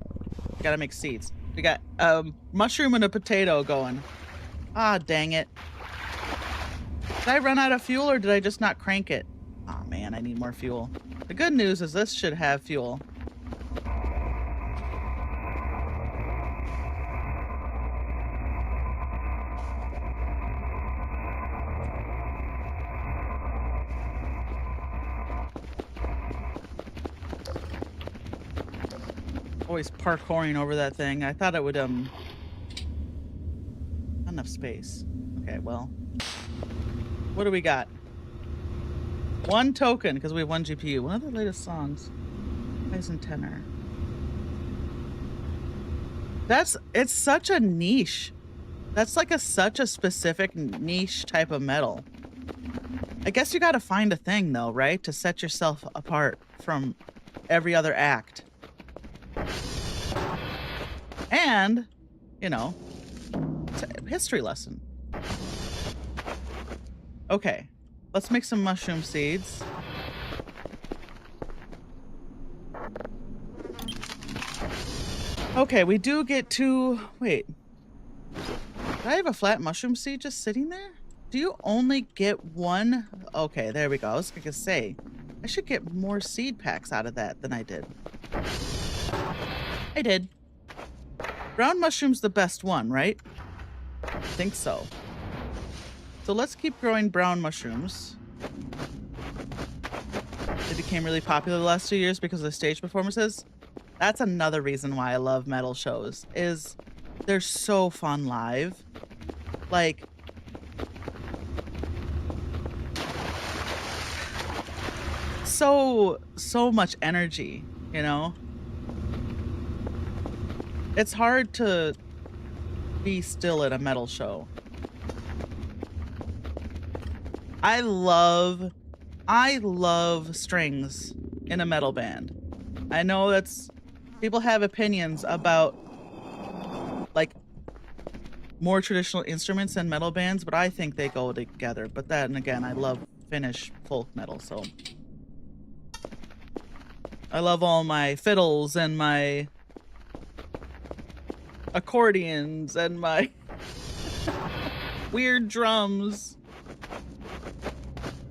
We gotta make seeds. We got a mushroom and a potato going. Ah, dang it. Did I run out of fuel or did I just not crank it? Oh man, I need more fuel. The good news is this should have fuel. Always parkouring over that thing. I thought it would, not enough space. Okay, well. What do we got? 1 token, because we have 1 GPU. One of the latest songs. Bass and tenor. It's such a niche. That's like such a specific niche type of metal. I guess you gotta find a thing though, right? To set yourself apart from every other act. And, you know, it's a history lesson. Okay, let's make some mushroom seeds. Okay, we do get to... Wait. Do I have a flat mushroom seed just sitting there? Do you only get 1? Okay, there we go. I was gonna say, I should get more seed packs out of that than I did. I did. Brown mushroom's the best one, right? I think so. So let's keep growing brown mushrooms. They became really popular the last 2 years because of the stage performances. That's another reason why I love metal shows, is they're so fun live. Like, so much energy, you know? It's hard to be still at a metal show. I love strings in a metal band. I know people have opinions about like more traditional instruments in metal bands, but I think they go together. But then again, I love Finnish folk metal, so I love all my fiddles and my accordions and my weird drums.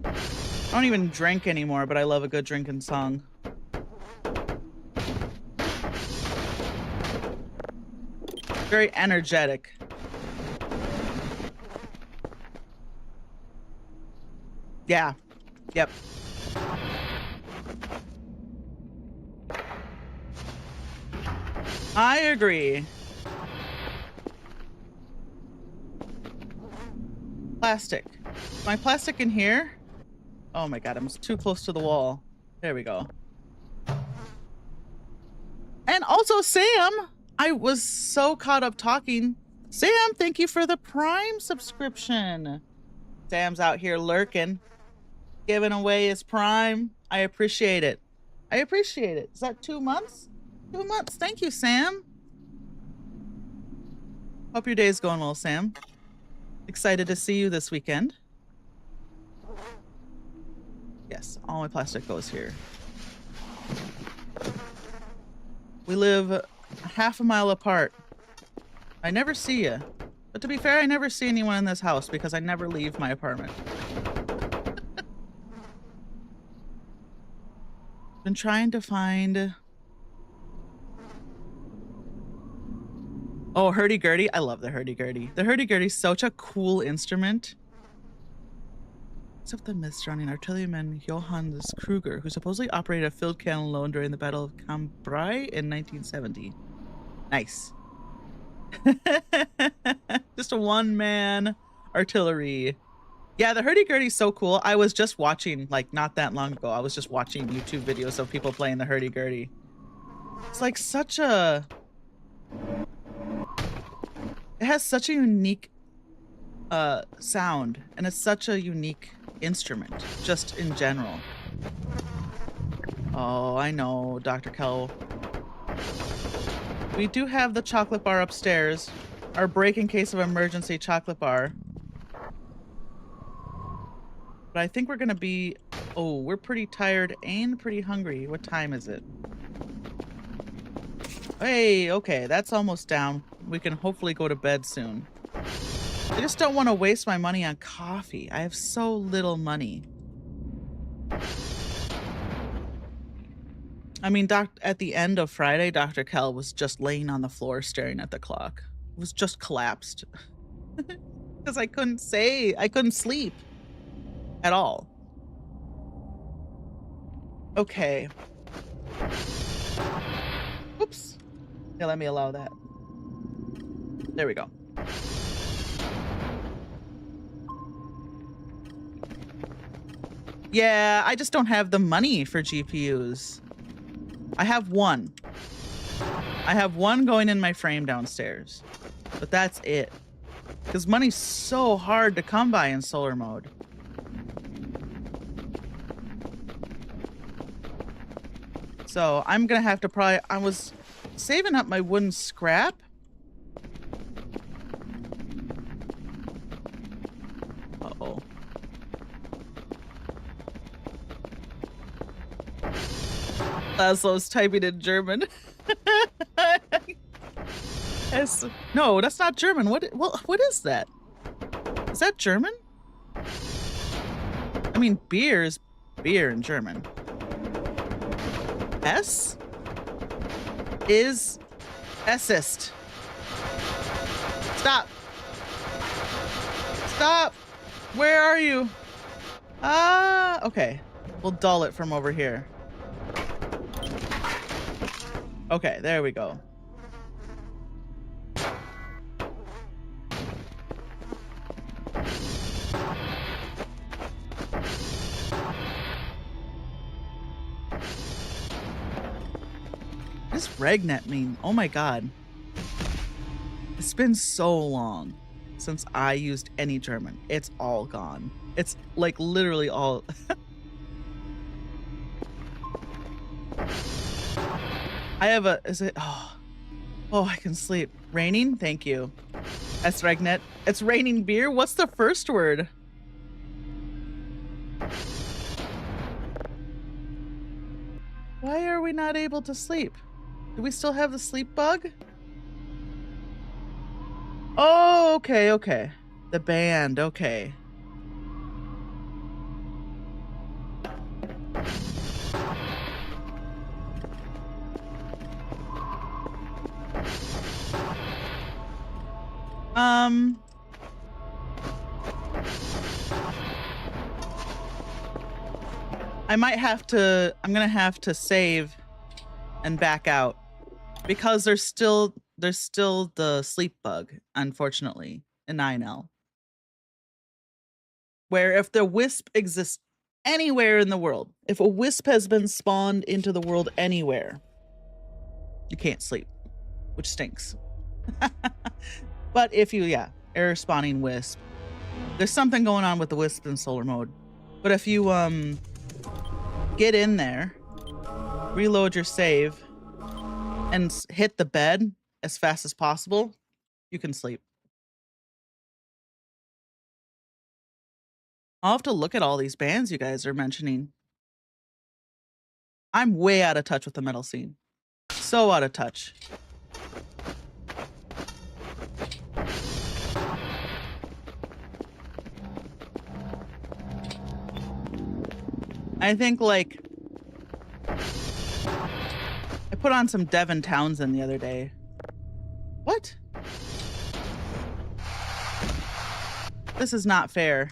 I don't even drink anymore, but I love a good drinking song. Very energetic. Yeah. Yep. I agree. Plastic. My plastic in here? Oh my god, I'm too close to the wall. There we go. And also, Sam, I was so caught up talking. Sam, thank you for the Prime subscription. Sam's out here lurking, giving away his Prime. I appreciate it. I appreciate it. Is that 2 months? 2 months. Thank you, Sam. Hope your day's going well, Sam. Excited to see you this weekend. Yes, all my plastic goes here. We live half a mile apart. I never see you. But to be fair, I never see anyone in this house because I never leave my apartment. Been trying to find... Oh, hurdy-gurdy. I love the hurdy-gurdy. The hurdy-gurdy's such a cool instrument. Except the myth surrounding artilleryman Johannes Kruger, who supposedly operated a filled cannon alone during the Battle of Cambrai in 1970. Nice. Just a one-man artillery. Yeah, the hurdy-gurdy's so cool. I was just watching, like, not that long ago, I was just watching YouTube videos of people playing the hurdy-gurdy. It's like such a... It has such a unique sound, and it's such a unique instrument, just in general. Oh, I know, Dr. Kell. We do have the chocolate bar upstairs. Our break in case of emergency chocolate bar. But I think we're gonna be... Oh, we're pretty tired and pretty hungry. What time is it? Hey, okay, that's almost down. We can hopefully go to bed soon. I just don't want to waste my money on coffee. I have so little money. I mean, at the end of Friday, Dr. Kell was just laying on the floor staring at the clock. It was just collapsed. Because I couldn't sleep at all. Okay. Oops. Yeah, let me allow that. There we go. Yeah, I just don't have the money for GPUs. I have one. I have one going in my frame downstairs. But that's it. Because money's so hard to come by in solar mode. So I'm gonna have to probably... I was saving up my wooden scrap. Uh-oh. Laszlo's typing in German. No, that's not German. What is that? Is that German? I mean, beer is beer in German. S is Essist. Stop. Stop. Where are you? Okay. We'll dull it from over here. Okay, there we go. What does Regnet mean? Oh my god. It's been so long since I used any German. It's all gone. It's like literally all... I have a... Is it... Oh, I can sleep. Raining? Thank you. That's Regnet. It's raining beer? What's the first word? Why are we not able to sleep? Do we still have the sleep bug? Oh, okay, okay. The band, okay. I might have to... I'm gonna have to save and back out. Because there's still the sleep bug, unfortunately, in 9L. Where if the wisp exists anywhere in the world, if a wisp has been spawned into the world anywhere, you can't sleep, which stinks. But if you, error spawning wisp, there's something going on with the wisp in solar mode. But if you get in there, reload your save, and hit the bed as fast as possible, you can sleep. I'll have to look at all these bands you guys are mentioning. I'm way out of touch with the metal scene. So out of touch. I think, like... I put on some Devin Townsend the other day. What? This is not fair.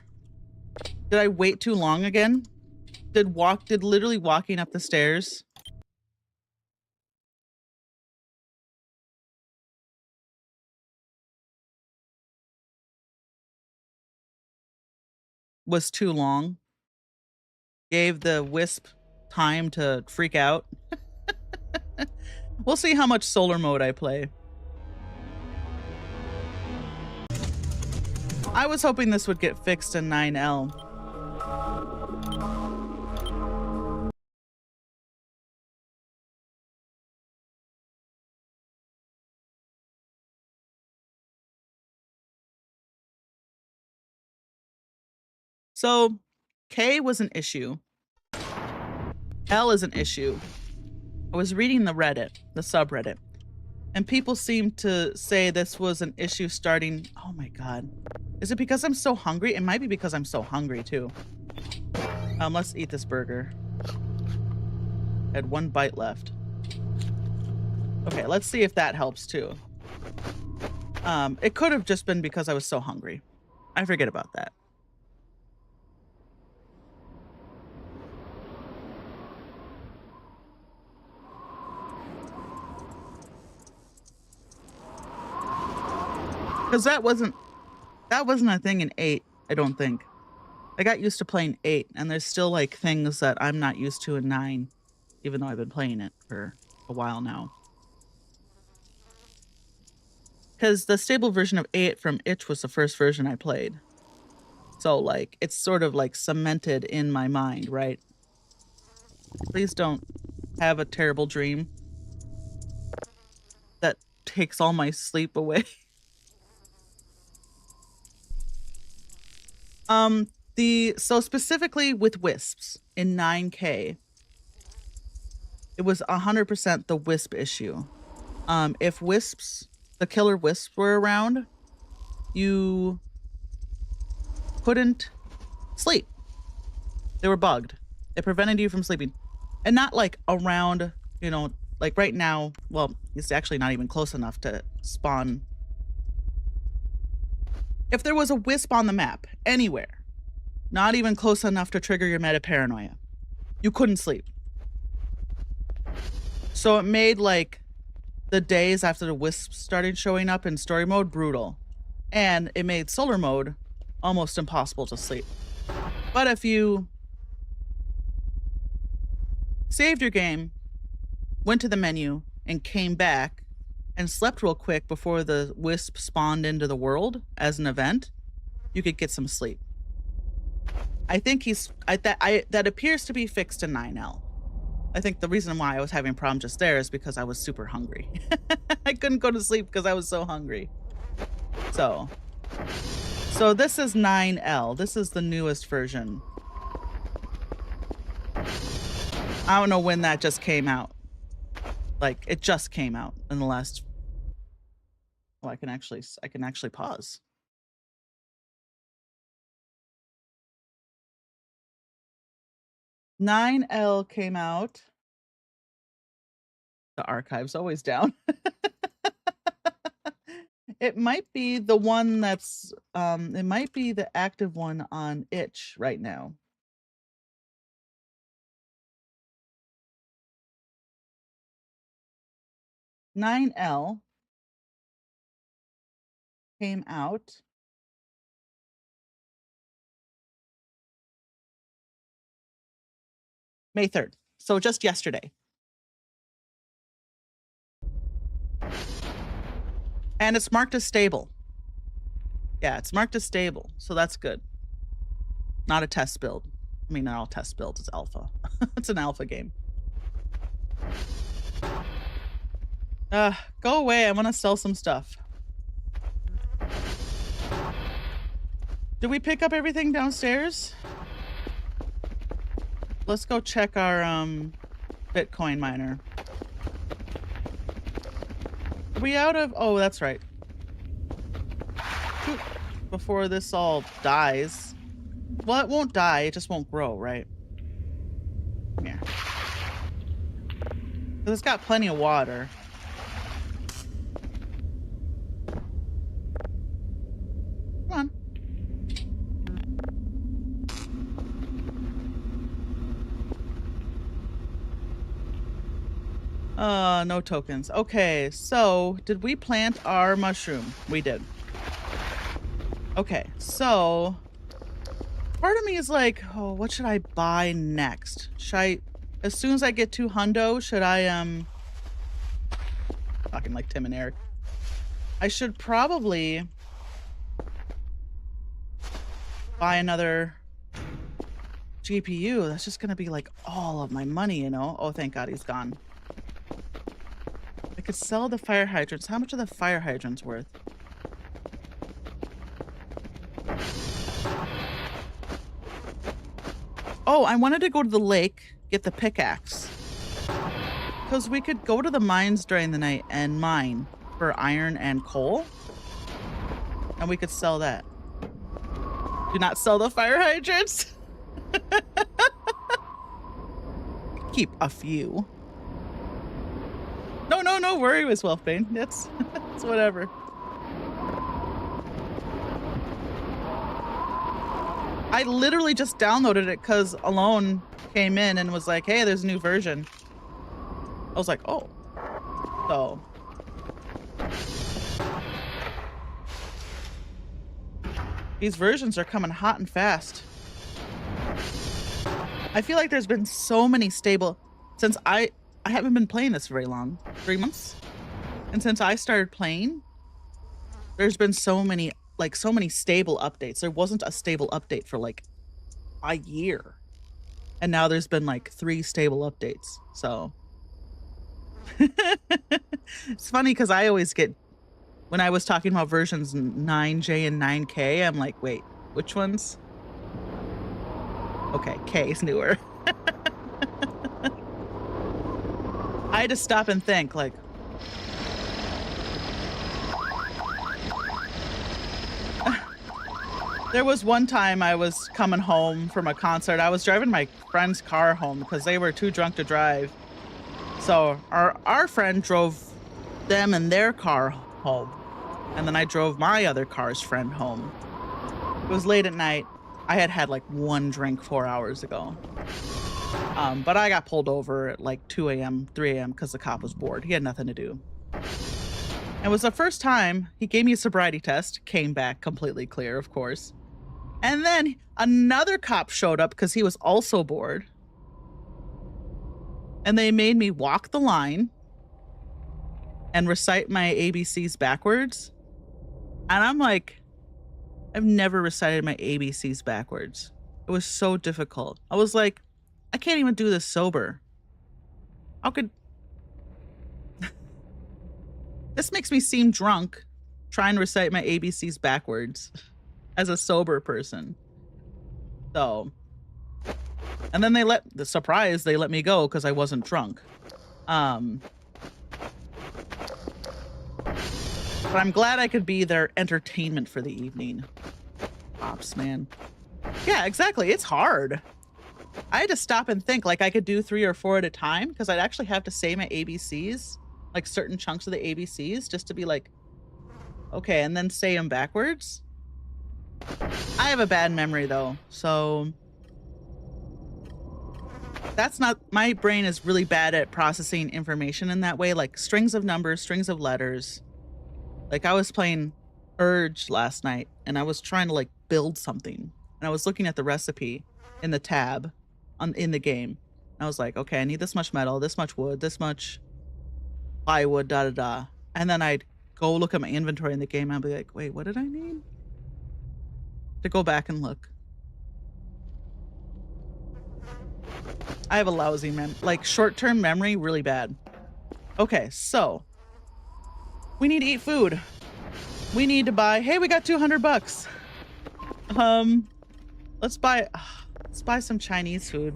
Did I wait too long again? Did literally walking up the stairs was too long? Gave the wisp time to freak out? We'll see how much solar mode I play. I was hoping this would get fixed in 9L. So K was an issue. L is an issue. I was reading the Reddit, the subreddit, and people seem to say this was an issue starting. Oh my God. Is it because I'm so hungry? It might be because I'm so hungry too. Let's eat this burger. I had one bite left. Okay, let's see if that helps too. It could have just been because I was so hungry. I forget about that. Because that wasn't a thing in 8, I don't think. I got used to playing 8, and there's still like things that I'm not used to in 9, even though I've been playing it for a while now. Because the stable version of 8 from Itch was the first version I played. So like it's sort of like cemented in my mind, right? Please don't have a terrible dream that takes all my sleep away. So specifically with wisps in 9K, it was 100% the wisp issue. If wisps, the killer wisps were around, you couldn't sleep. They were bugged. It prevented you from sleeping. And not like around, you know, like right now, well, it's actually not even close enough to spawn. If there was a wisp on the map, anywhere, not even close enough to trigger your meta paranoia, you couldn't sleep. So it made like the days after the wisps started showing up in story mode brutal. And it made solar mode almost impossible to sleep. But if you saved your game, went to the menu, and came back and slept real quick before the wisp spawned into the world as an event, you could get some sleep. I think that appears to be fixed in 9L. I think the reason why I was having a problem just there is because I was super hungry. I couldn't go to sleep because I was so hungry. So this is 9L. This is the newest version. I don't know when that just came out. Like it just came out in the last. Oh, I can actually pause. 9L came out. The archive's always down. It might be the one that's it might be the active one on Itch right now. "9L" came out May 3rd, so just yesterday. And it's marked as stable. Yeah, it's marked as stable, so that's good. Not a test build. I mean, not all test builds, it's alpha. It's an alpha game. Go away, I want to sell some stuff. Did we pick up everything downstairs? Let's go check our Bitcoin miner. Are we out of... Oh, that's right. Before this all dies. Well, it won't die, it just won't grow, right? Come here. 'Cause it's got plenty of water. Come on. No tokens. Okay, so did we plant our mushroom? We did. Okay, so part of me is like, oh, what should I buy next? Should I, as soon as I get to hundo, should I, talking like Tim and Eric. I should probably buy another GPU. That's just gonna be like all of my money, you know? Oh, thank God he's gone. I could sell the fire hydrants. How much are the fire hydrants worth? Oh, I wanted to go to the lake, get the pickaxe. Because we could go to the mines during the night and mine for iron and coal. And we could sell that. Do not sell the fire hydrants. Keep a few. No worry, Miss Wealthbane. It's whatever. I literally just downloaded it because Alone came in and was like, hey, there's a new version. I was like, oh. So. These versions are coming hot and fast. I feel like there's been so many stable... Since I haven't been playing this very long. 3 months? And since I started playing, there's been so many stable updates. There wasn't a stable update for like a year. And now there's been like 3 stable updates. So it's funny because I always get, when I was talking about versions 9J and 9K, I'm like, wait, which ones? Okay, K is newer. I had to stop and think, like, there was one time I was coming home from a concert. I was driving my friend's car home because they were too drunk to drive. So our friend drove them in their car home. And then I drove my other car's friend home. It was late at night. I had like 1 drink 4 hours ago. But I got pulled over at like 2 a.m., 3 a.m. because the cop was bored. He had nothing to do. It was the first time he gave me a sobriety test, came back completely clear, of course. And then another cop showed up because he was also bored. And they made me walk the line and recite my ABCs backwards. And I'm like, I've never recited my ABCs backwards. It was so difficult. I was like, I can't even do this sober. How could... This makes me seem drunk trying to recite my ABCs backwards as a sober person. So, and then they let me go because I wasn't drunk. But I'm glad I could be their entertainment for the evening. Ops, man. Yeah, exactly. It's hard. I had to stop and think, like I could do 3 or 4 at a time because I'd actually have to say my ABCs, like certain chunks of the ABCs, just to be like, okay, and then say them backwards. I have a bad memory though, so that's not, my brain is really bad at processing information in that way, like strings of numbers, strings of letters. Like I was playing Urge last night and I was trying to like build something and I was looking at the recipe in the tab in the game. And I was like, okay, I need this much metal, this much wood, this much plywood, da da da. And then I'd go look at my inventory in the game and I'd be like, wait, what did I need? To go back and look. I have a lousy short-term memory, really bad. Okay, so we need to eat food. We need to buy, hey, we got $200. Let's buy some Chinese food.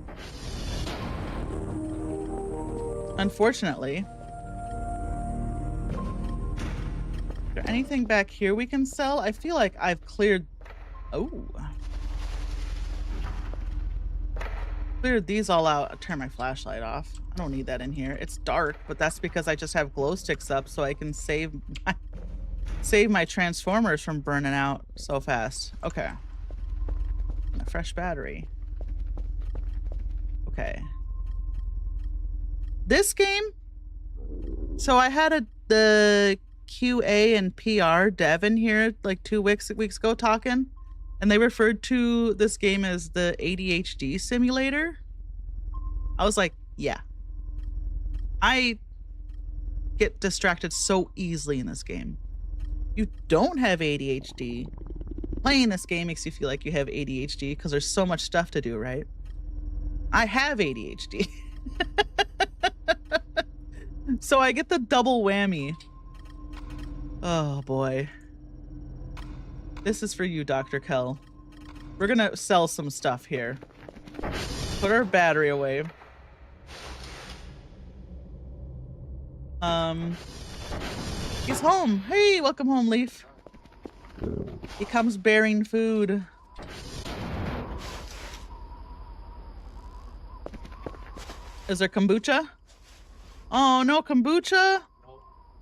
Unfortunately. Is there anything back here we can sell? I feel like I've cleared... Oh. Cleared these all out. I'll turn my flashlight off. I don't need that in here. It's dark, but that's because I just have glow sticks up so I can save my transformers from burning out so fast. Okay. And a fresh battery. Okay. This game, so I had the QA and PR dev in here like 2 weeks ago talking, and they referred to this game as the ADHD simulator. I was like, yeah. I get distracted so easily in this game. You don't have ADHD. Playing this game makes you feel like you have ADHD because there's so much stuff to do, right? I have ADHD. So I get the double whammy. Oh boy. This is for you, Dr. Kell. We're gonna sell some stuff here. Put our battery away. He's home. Hey, welcome home, Leaf. He comes bearing food. Is there kombucha? Oh, no kombucha?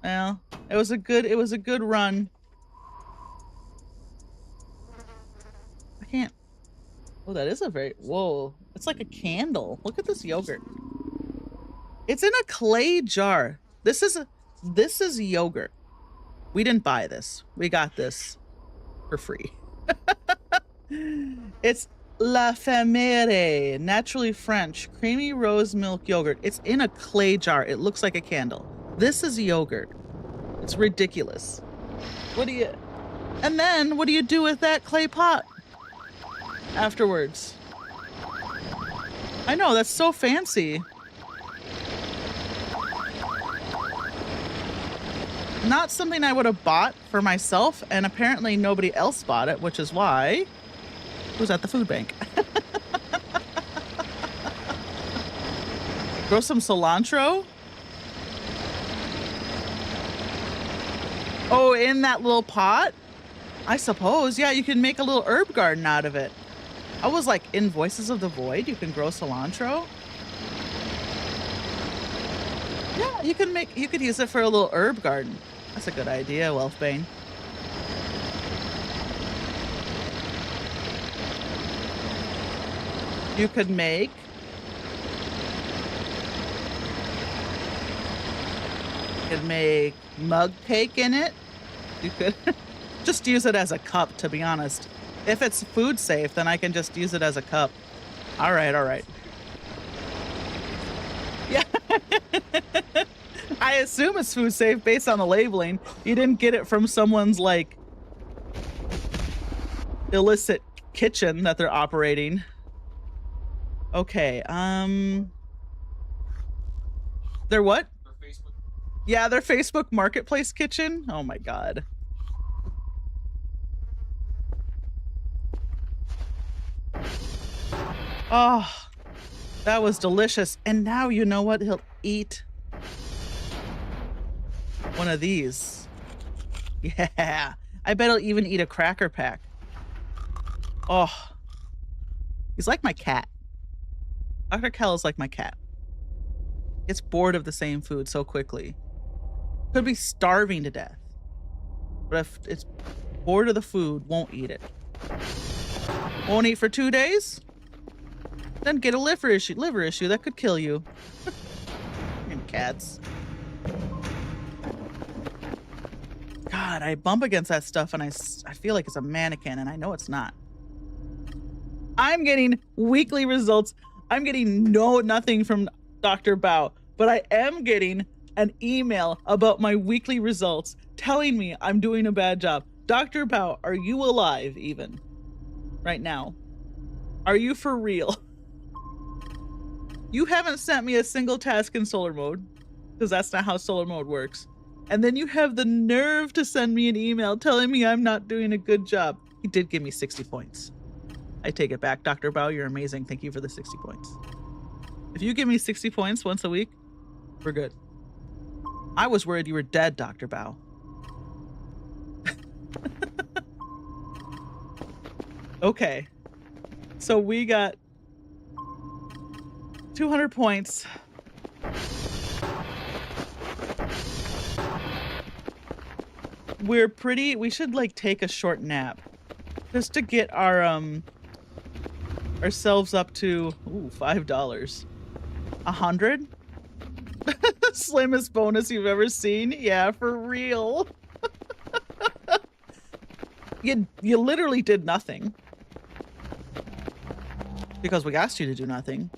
Well, it was a good run. I can't. Oh, that is a very, whoa. It's like a candle. Look at this yogurt. It's in a clay jar. This is yogurt. We didn't buy this. We got this for free. It's La Famere, naturally French, creamy rose milk yogurt. It's in a clay jar. It looks like a candle. This is yogurt. It's ridiculous. And then what do you do with that clay pot afterwards? I know, that's so fancy. Not something I would have bought for myself, and apparently nobody else bought it, which is why it was at the food bank. Grow some cilantro. Oh, in that little pot? I suppose. Yeah, you can make a little herb garden out of it. I was like, in Voices of the Void, you can grow cilantro. Yeah, you could use it for a little herb garden. That's a good idea, Wealthbane. You could make mug cake in it. You could just use it as a cup, to be honest. If it's food safe, then I can just use it as a cup. All right. Yeah. I assume it's food safe based on the labeling. You didn't get it from someone's like illicit kitchen that they're operating. Okay, they're what? Their Facebook. Yeah, their Facebook Marketplace kitchen. Oh my God. Oh, that was delicious. And now you know what? He'll eat one of these. Yeah, I bet he'll even eat a cracker pack. Oh, he's like my cat. Dr. Kell is like my cat. Gets bored of the same food so quickly. Could be starving to death. But if it's bored of the food, won't eat it. Won't eat for 2 days? Then get a liver issue that could kill you. And cats. God, I bump against that stuff and I feel like it's a mannequin, and I know it's not. I'm getting weekly results. I'm getting nothing from Dr. Bao, but I am getting an email about my weekly results telling me I'm doing a bad job. Dr. Bao, are you alive even right now? Are you for real? You haven't sent me a single task in solar mode, because that's not how solar mode works. And then you have the nerve to send me an email telling me I'm not doing a good job. He did give me 60 points. I take it back. Dr. Bao, you're amazing. Thank you for the 60 points. If you give me 60 points once a week, we're good. I was worried you were dead, Dr. Bao. Okay. So we got 200 points. We should like take a short nap just to get our ourselves up to $5. 100? Slimmest bonus you've ever seen? Yeah, for real. You literally did nothing. Because we asked you to do nothing.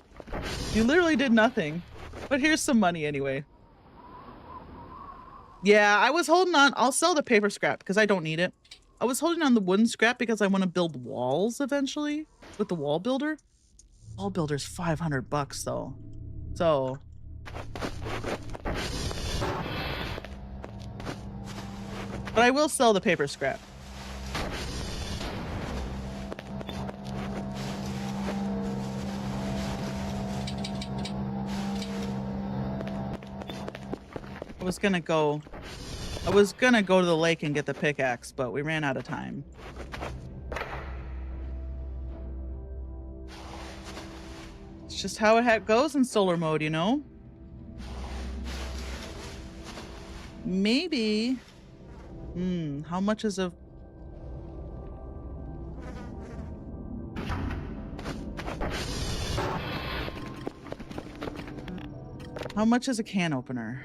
You literally did nothing. But here's some money anyway. Yeah, I was holding on. I'll sell the paper scrap because I don't need it. I was holding on the wooden scrap because I want to build walls eventually with the wall builder. Wall builder's $500 though. So. But I will sell the paper scrap. was gonna go to the lake and get the pickaxe, but we ran out of time. It's just how it goes in solar mode, you know? Maybe. How much is a... How much is a can opener?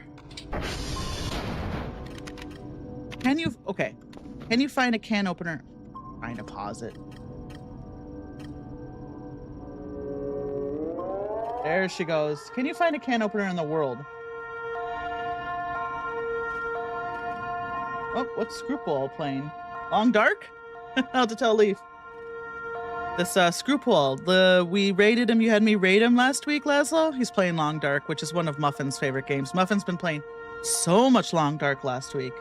Can you... Okay. Can you find a can opener? Trying to pause it. There she goes. Can you find a can opener in the world? Oh, what's Screwball playing? Long Dark? I'll have to tell Leaf. This Screwball, we raided him. You had me raid him last week, Laszlo. He's playing Long Dark, which is one of Muffin's favorite games. Muffin's been playing so much Long Dark last week.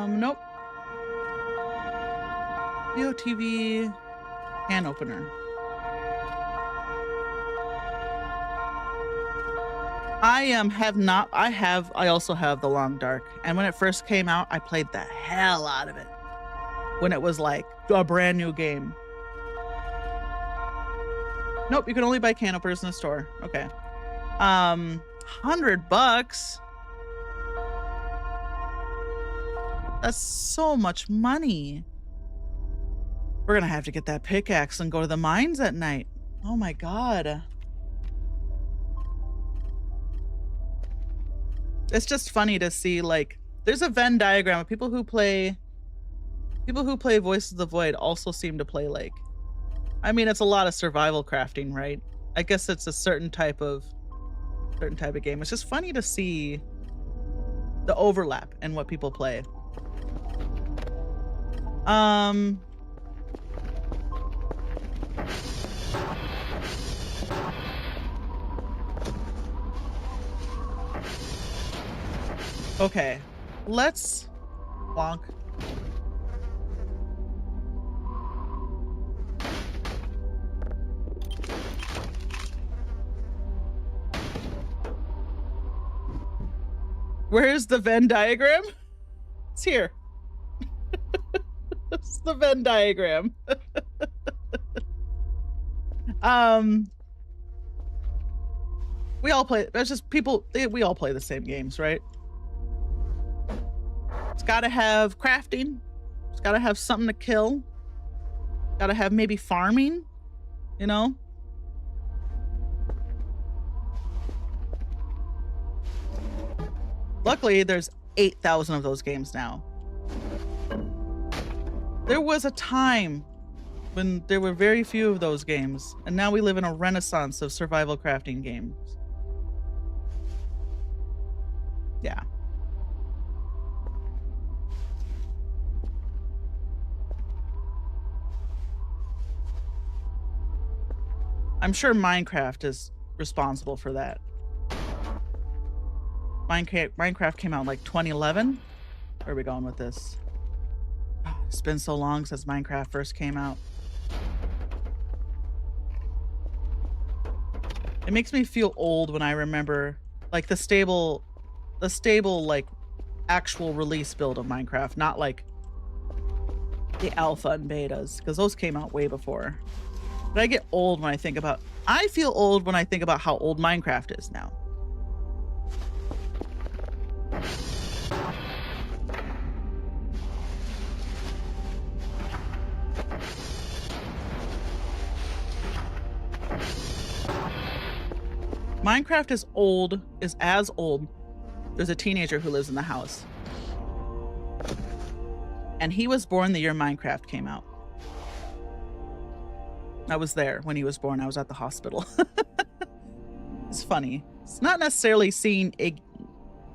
Nope. VOTV can opener. I also have the Long Dark. And when it first came out, I played the hell out of it. When it was like a brand new game. Nope, you can only buy can openers in the store. Okay. $100? That's so much money. We're gonna have to get that pickaxe and go to the mines at night. Oh my god. It's just funny to see, like, there's a Venn diagram of people who play Voice of the Void also seem to play, like, I mean, it's a lot of survival crafting, right? I guess it's a certain type of game. It's just funny to see the overlap in what people play. Okay, let's bonk. Where's the Venn diagram? It's here. It's the Venn diagram. We all play, that's just people, we all play the same games, right? It's gotta have crafting. It's gotta have something to kill. Gotta have maybe farming, you know? Luckily, there's 8,000 of those games now. There was a time when there were very few of those games, and now we live in a renaissance of survival crafting games. Yeah. I'm sure Minecraft is responsible for that. Minecraft came out in like 2011. Where are we going with this? It's been so long since Minecraft first came out. It makes me feel old when I remember like the stable like actual release build of Minecraft, not like the alpha and betas, because those came out way before. But I get old when I think about, I feel old when I think about how old Minecraft is now. Minecraft is as old. There's a teenager who lives in the house. And he was born the year Minecraft came out. I was there when he was born. I was at the hospital. It's funny. It's not necessarily seeing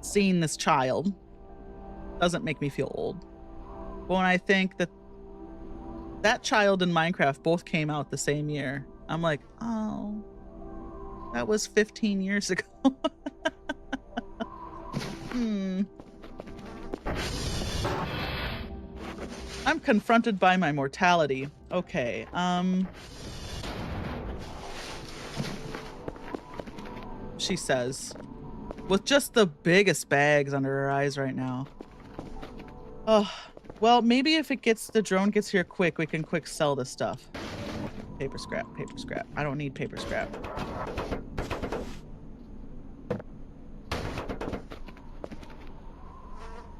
this child doesn't make me feel old. But when I think that child and Minecraft both came out the same year, I'm like, oh, that was 15 years ago. I'm confronted by my mortality. Okay, she says. With just the biggest bags under her eyes right now. Oh, well, maybe if the drone gets here quick, we can quick sell this stuff. Paper scrap, paper scrap. I don't need paper scrap.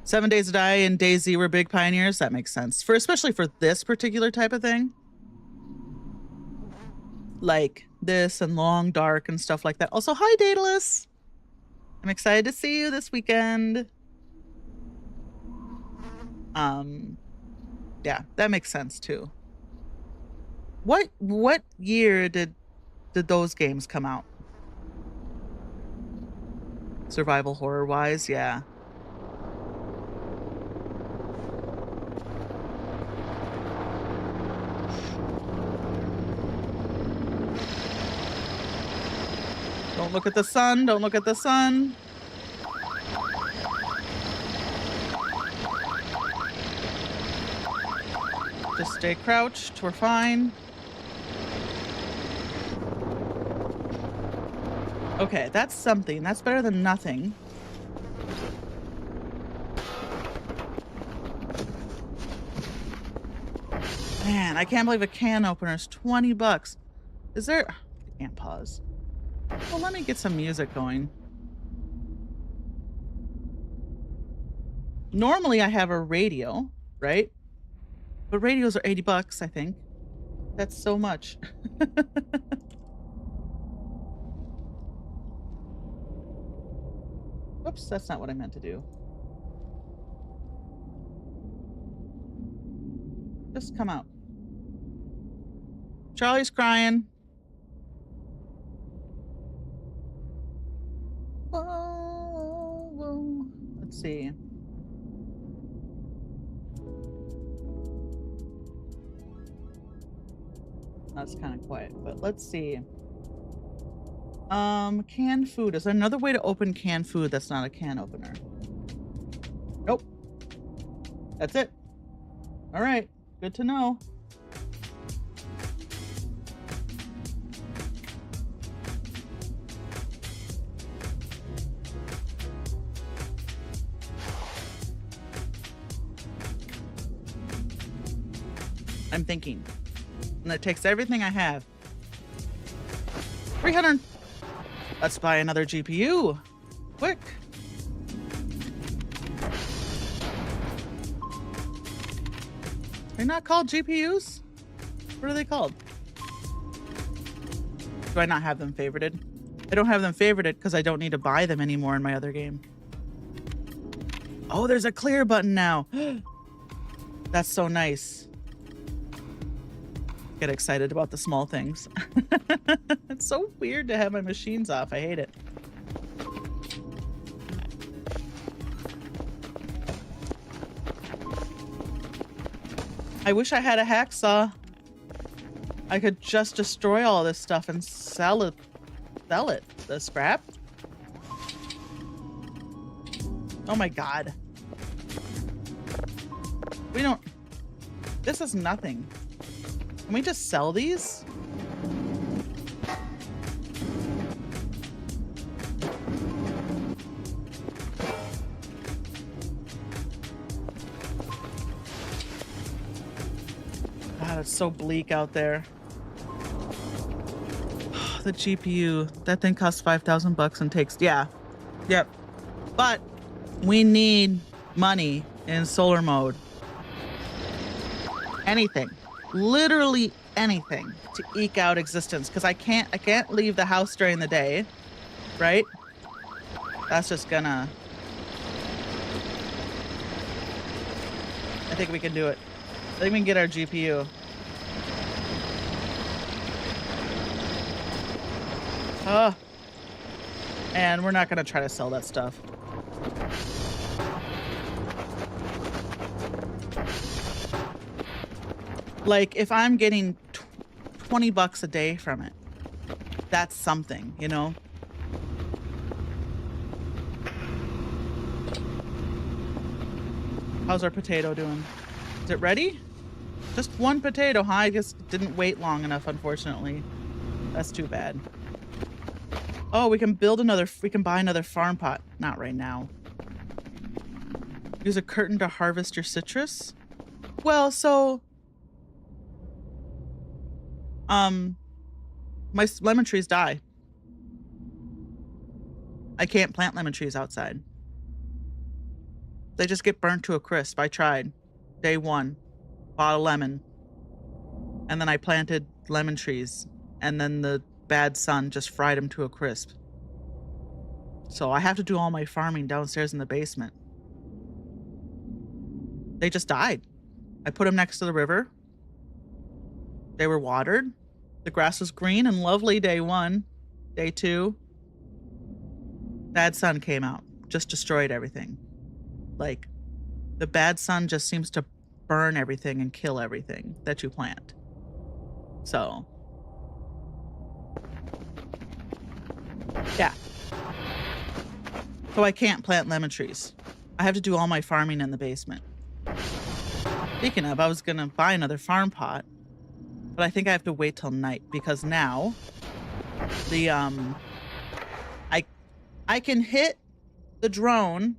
Seven Days to Die and DayZ were big pioneers. That makes sense. Especially for this particular type of thing. Like this and Long Dark and stuff like that. Also, hi, Daedalus. I'm excited to see you this weekend. Yeah, that makes sense too. What year did those games come out? Survival horror wise, yeah. Don't look at the sun. Don't look at the sun. Just stay crouched. We're fine. Okay, that's something. That's better than nothing. Man, I can't believe a can opener is 20 bucks. Is there... I can't pause. Well, let me get some music going. Normally, I have a radio, right? But radios are 80 bucks, I think. That's so much. Oops, that's not what I meant to do. Just come out. Charlie's crying. Whoa, whoa. Let's see. That's kind of quiet, but let's see. Canned food. Is there another way to open canned food that's not a can opener? Nope. That's it. All right. Good to know. I'm thinking. And it takes everything I have. 300. Let's buy another GPU. Quick. They're not called GPUs? What are they called? Do I not have them favorited? I don't have them favorited because I don't need to buy them anymore in my other game. Oh, there's a clear button now. That's so nice. Get excited about the small things. It's so weird to have my machines off. I hate it. I wish I had a hacksaw. I could just destroy all this stuff and sell it. Sell it. The scrap. Oh my god. We don't... This is nothing. Can we just sell these? God, it's so bleak out there. The GPU, that thing costs 5,000 bucks and takes, yeah. Yep. But we need money in solar mode. Anything. Literally anything to eke out existence, because I can't leave the house during the day, right? That's just gonna... I think we can do it. I think we can get our GPU. And we're not gonna try to sell that stuff. Like, if I'm getting 20 bucks a day from it, that's something, you know? How's our potato doing? Is it ready? Just one potato, huh? I just didn't wait long enough, unfortunately. That's too bad. Oh, we can buy another farm pot. Not right now. Use a curtain to harvest your citrus. Well, so my lemon trees die. I can't plant lemon trees outside. They just get burnt to a crisp. I tried. Day 1, bought a lemon. And then I planted lemon trees. And then the bad sun just fried them to a crisp. So I have to do all my farming downstairs in the basement. They just died. I put them next to the river. They were watered. The grass was green and lovely day 1. Day 2, bad sun came out. Just destroyed everything. Like, the bad sun just seems to burn everything and kill everything that you plant. So, yeah. So I can't plant lemon trees. I have to do all my farming in the basement. Speaking of, I was gonna buy another farm pot, but I think I have to wait till night because now the I can hit the drone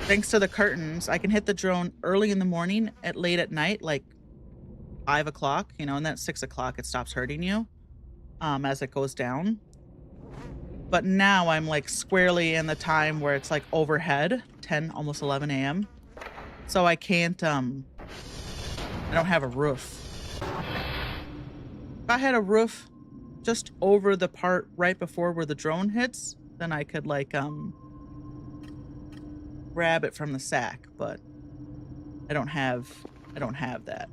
thanks to the curtains. I can hit the drone early in the morning, late at night, like 5 o'clock, you know, and then at 6 o'clock it stops hurting you as it goes down. But now I'm like squarely in the time where it's like overhead, 10, almost 11 a.m. So I can't, I don't have a roof. If I had a roof just over the part right before where the drone hits, then I could like, grab it from the sack, but I don't have that.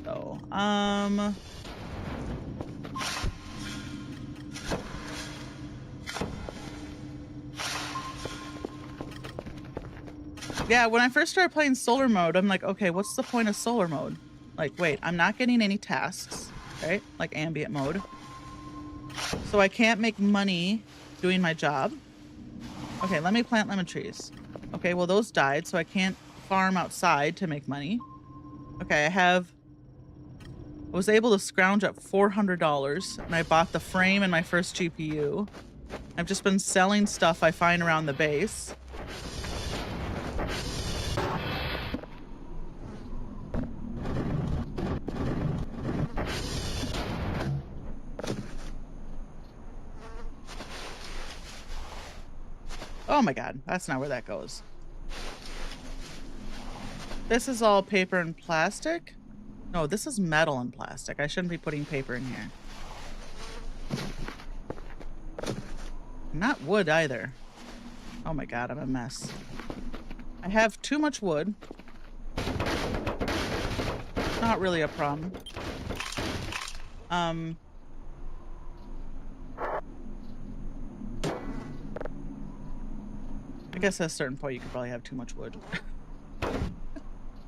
So, yeah, when I first started playing solar mode, I'm like, okay, what's the point of solar mode? Like, wait, I'm not getting any tasks, right? Like ambient mode. So I can't make money doing my job. Okay, let me plant lemon trees. Okay, well, those died, so I can't farm outside to make money. Okay, I was able to scrounge up $400, and I bought the frame and my first GPU. I've just been selling stuff I find around the base. Oh my god, that's not where that goes. This is all paper and plastic? No, this is metal and plastic. I shouldn't be putting paper in here. Not wood either. Oh my god, I'm a mess. I have too much wood. Not really a problem. I guess at a certain point you could probably have too much wood.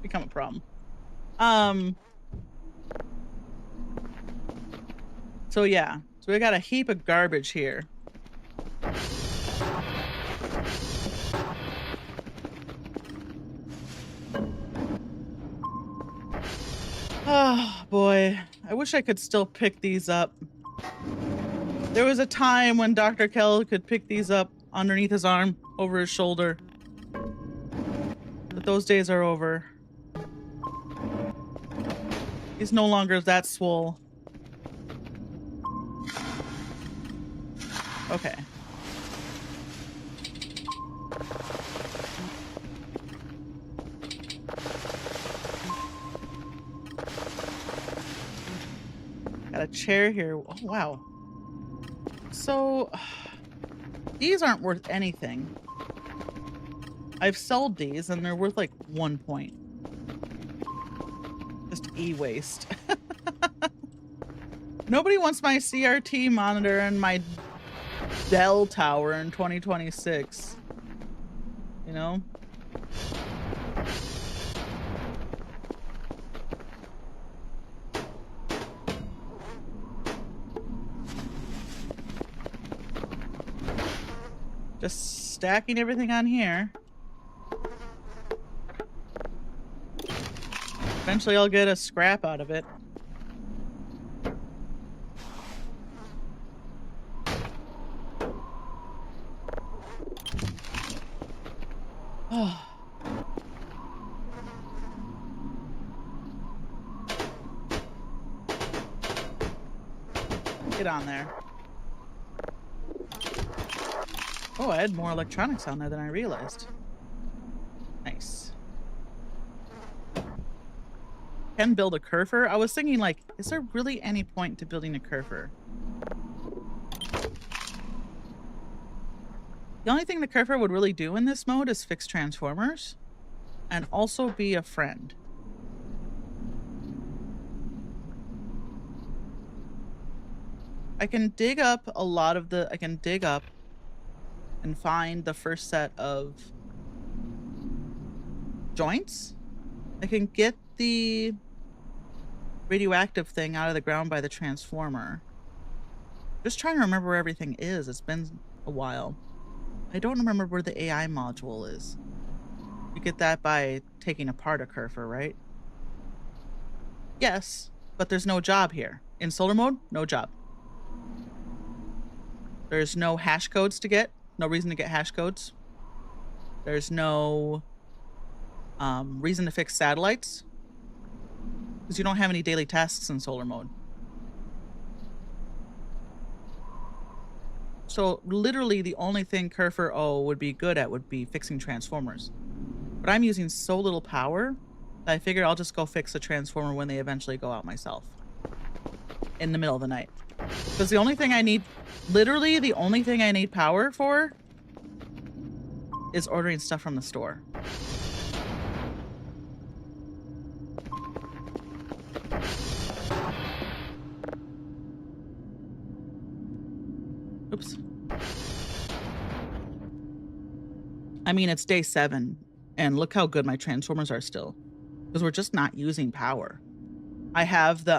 Become a problem. So yeah. So we got a heap of garbage here. Oh boy. I wish I could still pick these up. There was a time when Dr. Kell could pick these up underneath his arm, over his shoulder. But those days are over. He's no longer that swole. Okay. Got a chair here. Oh, wow. So, these aren't worth anything. I've sold these and they're worth like 1 point. Just e-waste. Nobody wants my CRT monitor and my Dell tower in 2026. You know? Just stacking everything on here. Eventually I'll get a scrap out of it. Oh. Get on there. Oh, I had more electronics on there than I realized. Nice. Can build a curfer? I was thinking, like, is there really any point to building a curfer? The only thing the curfer would really do in this mode is fix transformers and also be a friend. I can dig up a lot of the... I can dig up and find the first set of joints. I can get the radioactive thing out of the ground by the transformer. Just trying to remember where everything is. It's been a while. I don't remember where the AI module is. You get that by taking apart a curfer, right? Yes, but there's no job here. In solar mode, no job. There's no hash codes to get. No reason to get hash codes. There's no reason to fix satellites. Because you don't have any daily tasks in solar mode. So literally the only thing Curfer O would be good at would be fixing transformers. But I'm using so little power that I figured I'll just go fix a transformer when they eventually go out myself. In the middle of the night. Because the only thing I need, literally the only thing I need power for is ordering stuff from the store. Oops. I mean, it's day 7, and look how good my transformers are still. Because we're just not using power. I have the,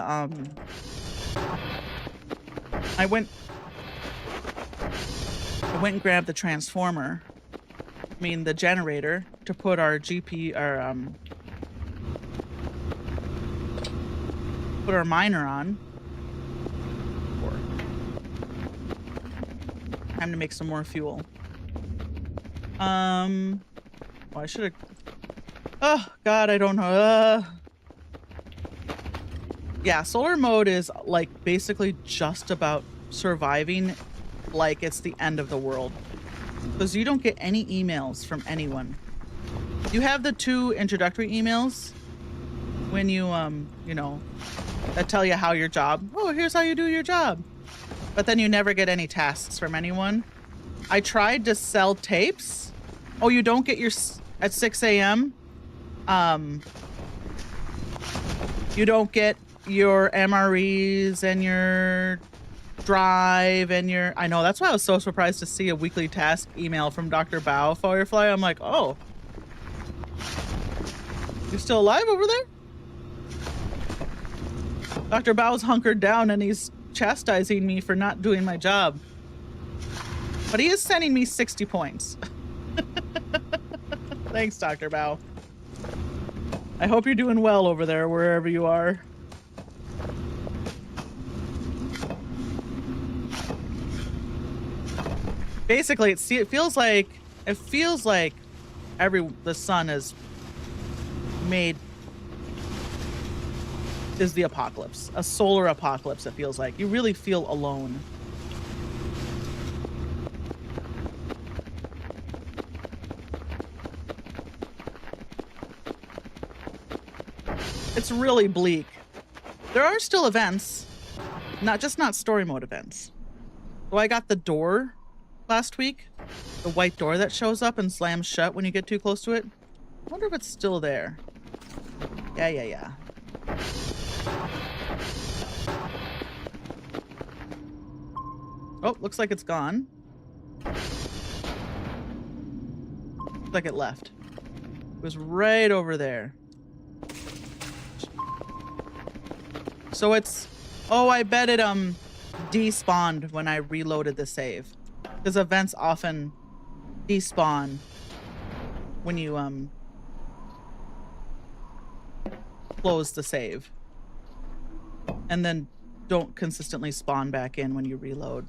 I went and grabbed the transformer. I mean, the generator to put our put our miner on. Time to make some more fuel. Well, I should have... Oh, God, I don't know. Yeah, solar mode is, like, basically just about surviving like it's the end of the world. Because you don't get any emails from anyone. You have the 2 introductory emails when you, you know, that tell you how your job... Oh, here's how you do your job. But then you never get any tasks from anyone. I tried to sell tapes. Oh, you don't get your... At 6 a.m. You don't get your MREs and your drive and your... I know, that's why I was so surprised to see a weekly task email from Dr. Bao Firefly. I'm like, oh. You're still alive over there? Dr. Bao's hunkered down and he's chastising me for not doing my job. But he is sending me 60 points. Thanks, Dr. Bao. I hope you're doing well over there, wherever you are. Basically, it feels like the sun is the apocalypse. A solar apocalypse, it feels like. You really feel alone. It's really bleak. There are still events, not story mode events. So I got the door last week, the white door that shows up and slams shut when you get too close to it. I wonder if it's still there. Yeah. Oh, looks like it's gone. Looks like it left. It was right over there. So it's... Oh, I bet it despawned when I reloaded the save. Because events often despawn when you close the save. And then don't consistently spawn back in when you reload.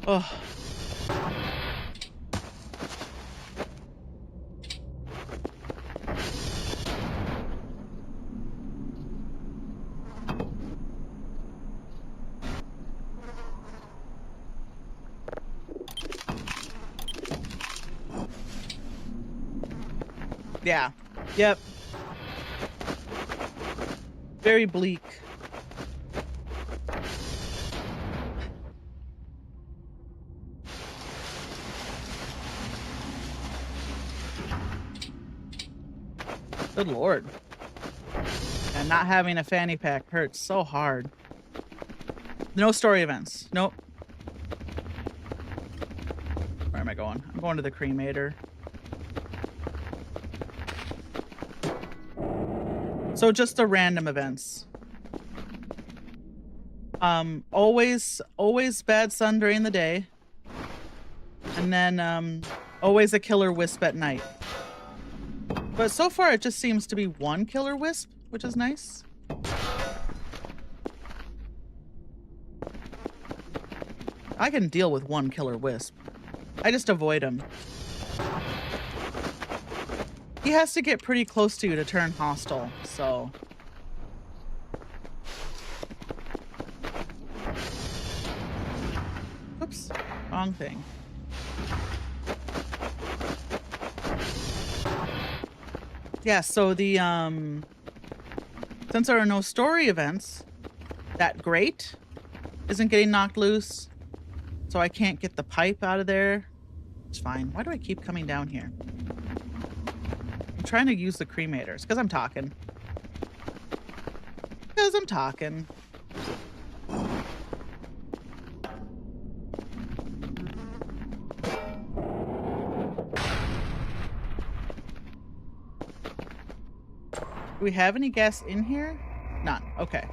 Oh. Yeah. Yep. Very bleak. Good Lord. And not having a fanny pack hurts so hard. No story events. Nope. Where am I going? I'm going to the cremator. So just the random events. Always bad sun during the day. And then always a killer wisp at night. But so far it just seems to be one killer wisp, which is nice. I can deal with one killer wisp. I just avoid him. He has to get pretty close to you to turn hostile, so... Oops, wrong thing. Yeah, so the, since there are no story events, that grate isn't getting knocked loose, so I can't get the pipe out of there. It's fine. Why do I keep coming down here? I'm trying to use the cremators, because I'm talking. Because I'm talking. Do we have any gas in here? None. Okay.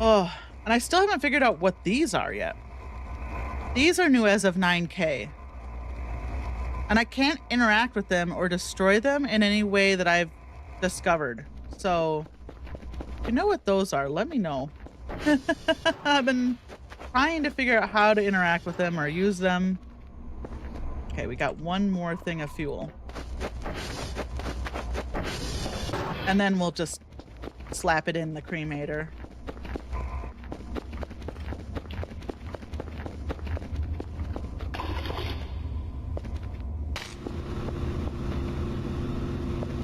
Oh, and I still haven't figured out what these are yet. These are new as of 9K. And I can't interact with them or destroy them in any way that I've discovered. So, if you know what those are, let me know. I've been trying to figure out how to interact with them or use them. Okay, we got one more thing of fuel. And then we'll just slap it in the cremator.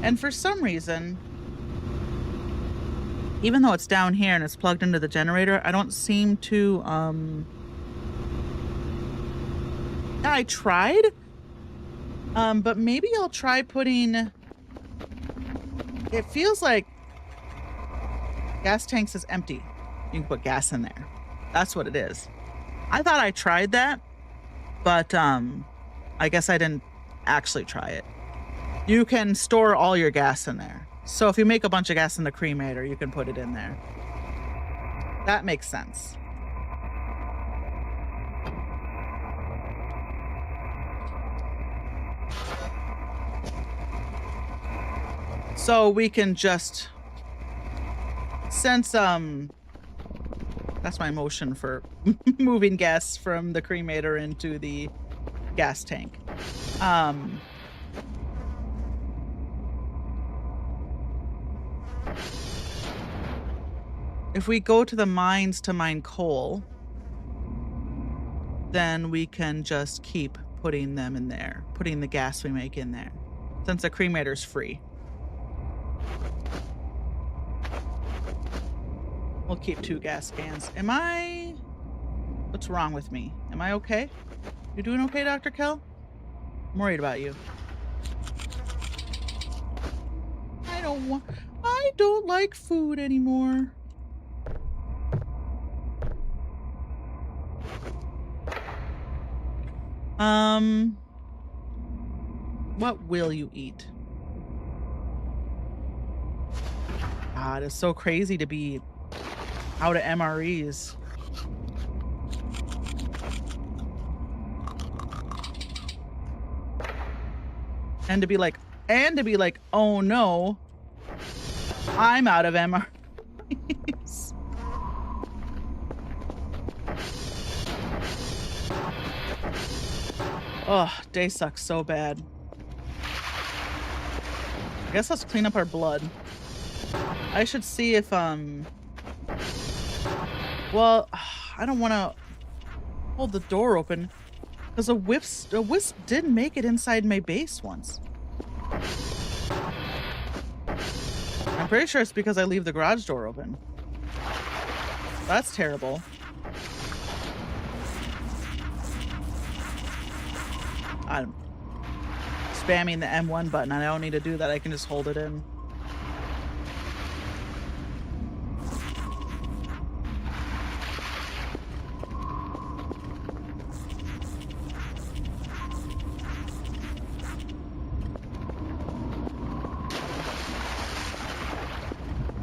And for some reason, even though it's down here and it's plugged into the generator, I don't seem to, I tried, but maybe I'll try putting, it feels like gas tanks is empty. You can put gas in there. That's what it is. I thought I tried that, but, I guess I didn't actually try it. You can store all your gas in there. So if you make a bunch of gas in the cremator, you can put it in there. That makes sense. So we can just, since that's my motion for moving gas from the cremator into the gas tank. If we go to the mines to mine coal, then we can just keep putting them in there, putting the gas we make in there, since the cremator's free. We'll keep 2 gas cans. What's wrong with me? Am I okay? You doing okay, Dr. Kell? I'm worried about you. I don't like food anymore. What will you eat? God, it's so crazy to be out of MREs. And to be like, oh no, I'm out of MREs. Oh, day sucks so bad. I guess let's clean up our blood. I should see if, well, I don't want to hold the door open because a wisp did make it inside my base once. I'm pretty sure it's because I leave the garage door open. That's terrible. I'm spamming the M1 button. I don't need to do that. I can just hold it in.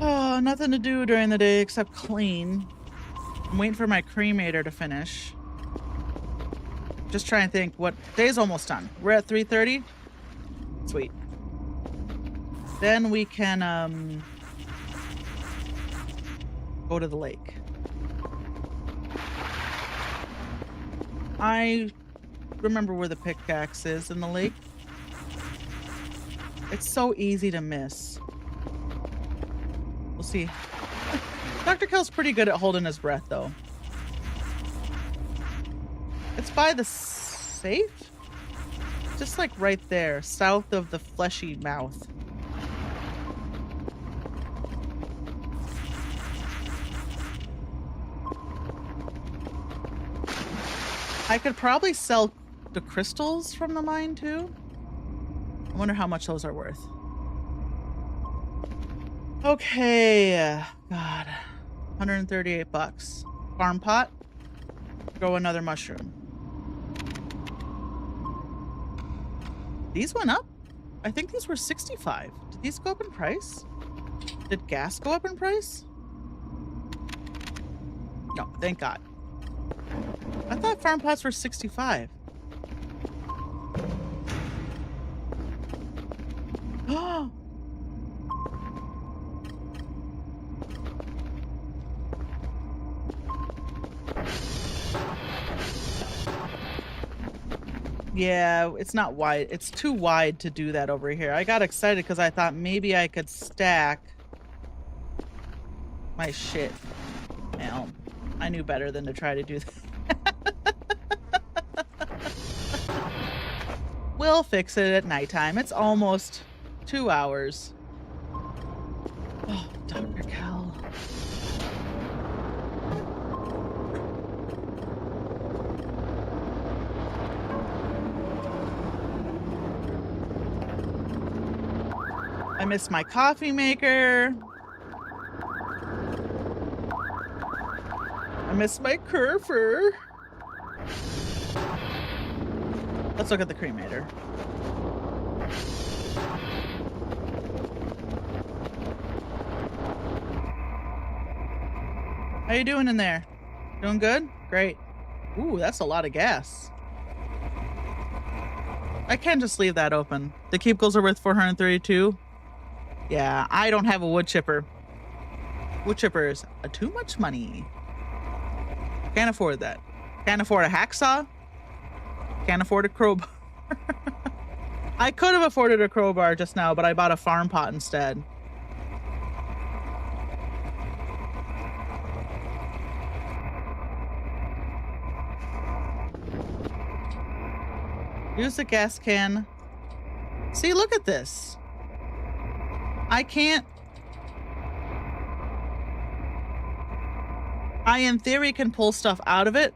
Oh, nothing to do during the day except clean. I'm waiting for my cremator to finish. Just try and think what day's almost done. We're at 3:30. Sweet. Then we can go to the lake. I remember where the pickaxe is in the lake. It's so easy to miss. We'll see. Dr. Kill's pretty good at holding his breath, though. It's by the safe? Just like right there, south of the fleshy mouth. I could probably sell the crystals from the mine, too. I wonder how much those are worth. Okay, God, 138 bucks. Farm pot, grow another mushroom. These went up? I think these were 65. Did these go up in price? Did gas go up in price? No, thank God. I thought farm pots were 65. Oh. Yeah, it's not wide. It's too wide to do that over here. I got excited because I thought maybe I could stack my shit. Well, I knew better than to try to do that. We'll fix it at nighttime. It's almost 2 hours. Oh, Dr. Cal. I miss my coffee maker. I miss my curfer. Let's look at the cremator. How you doing in there? Doing good? Great. Ooh, that's a lot of gas. I can't just leave that open. The cubicles are worth 432. Yeah, I don't have a wood chipper. Wood chippers are too much money. Can't afford that. Can't afford a hacksaw. Can't afford a crowbar. I could have afforded a crowbar just now, but I bought a farm pot instead. Use the gas can. See, look at this. I can't. I, in theory, can pull stuff out of it.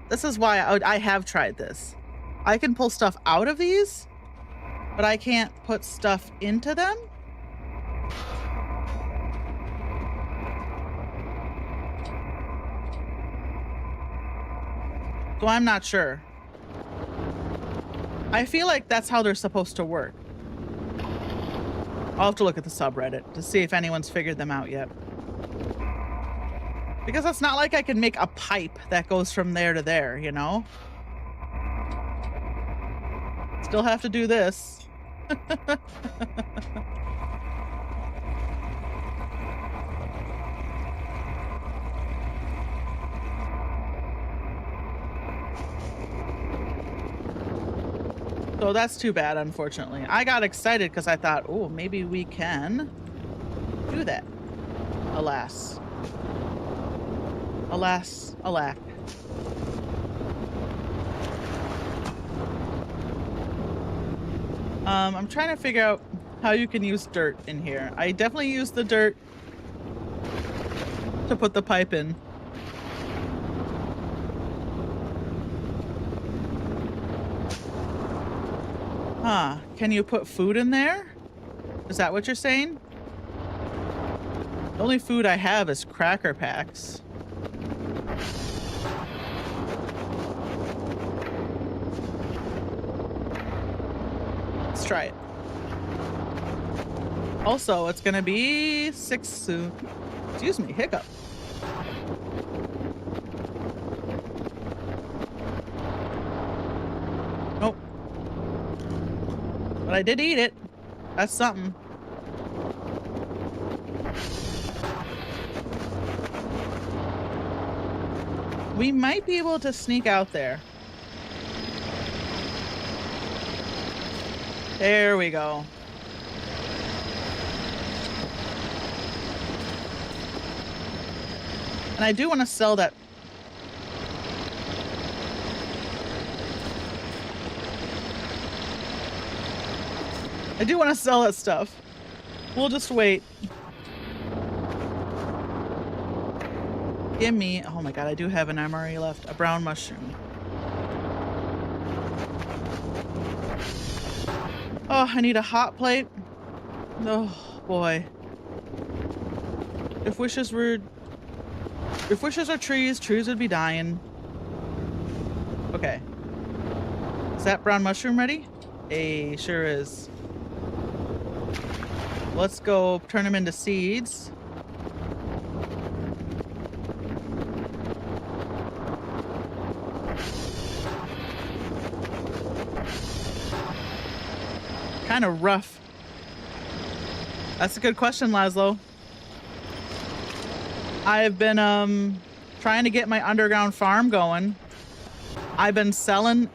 This is why I have tried this. I can pull stuff out of these, but I can't put stuff into them. So I'm not sure. I feel like that's how they're supposed to work. I'll have to look at the subreddit to see if anyone's figured them out yet. Because it's not like I can make a pipe that goes from there to there, you know? Still have to do this. So that's too bad, unfortunately. I got excited because I thought, oh, maybe we can do that. Alas. Alas, alack. I'm trying to figure out how you can use dirt in here. I definitely use the dirt to put the pipe in. Huh. Can you put food in there? Is that what you're saying? The only food I have is cracker packs. Let's try it. Also, it's gonna be 6 soon. Excuse me, hiccup. Nope. But I did eat it. That's something. We might be able to sneak out there. There we go. And I do want to sell that. I do want to sell that stuff. We'll just wait. Give me, oh my god, I do have an MRE left. A brown mushroom. Oh, I need a hot plate. Oh boy. If wishes are trees, trees would be dying. Okay. Is that brown mushroom ready? Hey, sure is. Let's go turn them into seeds. Kind of rough. That's a good question, Laszlo. I've been trying to get my underground farm going. I've been selling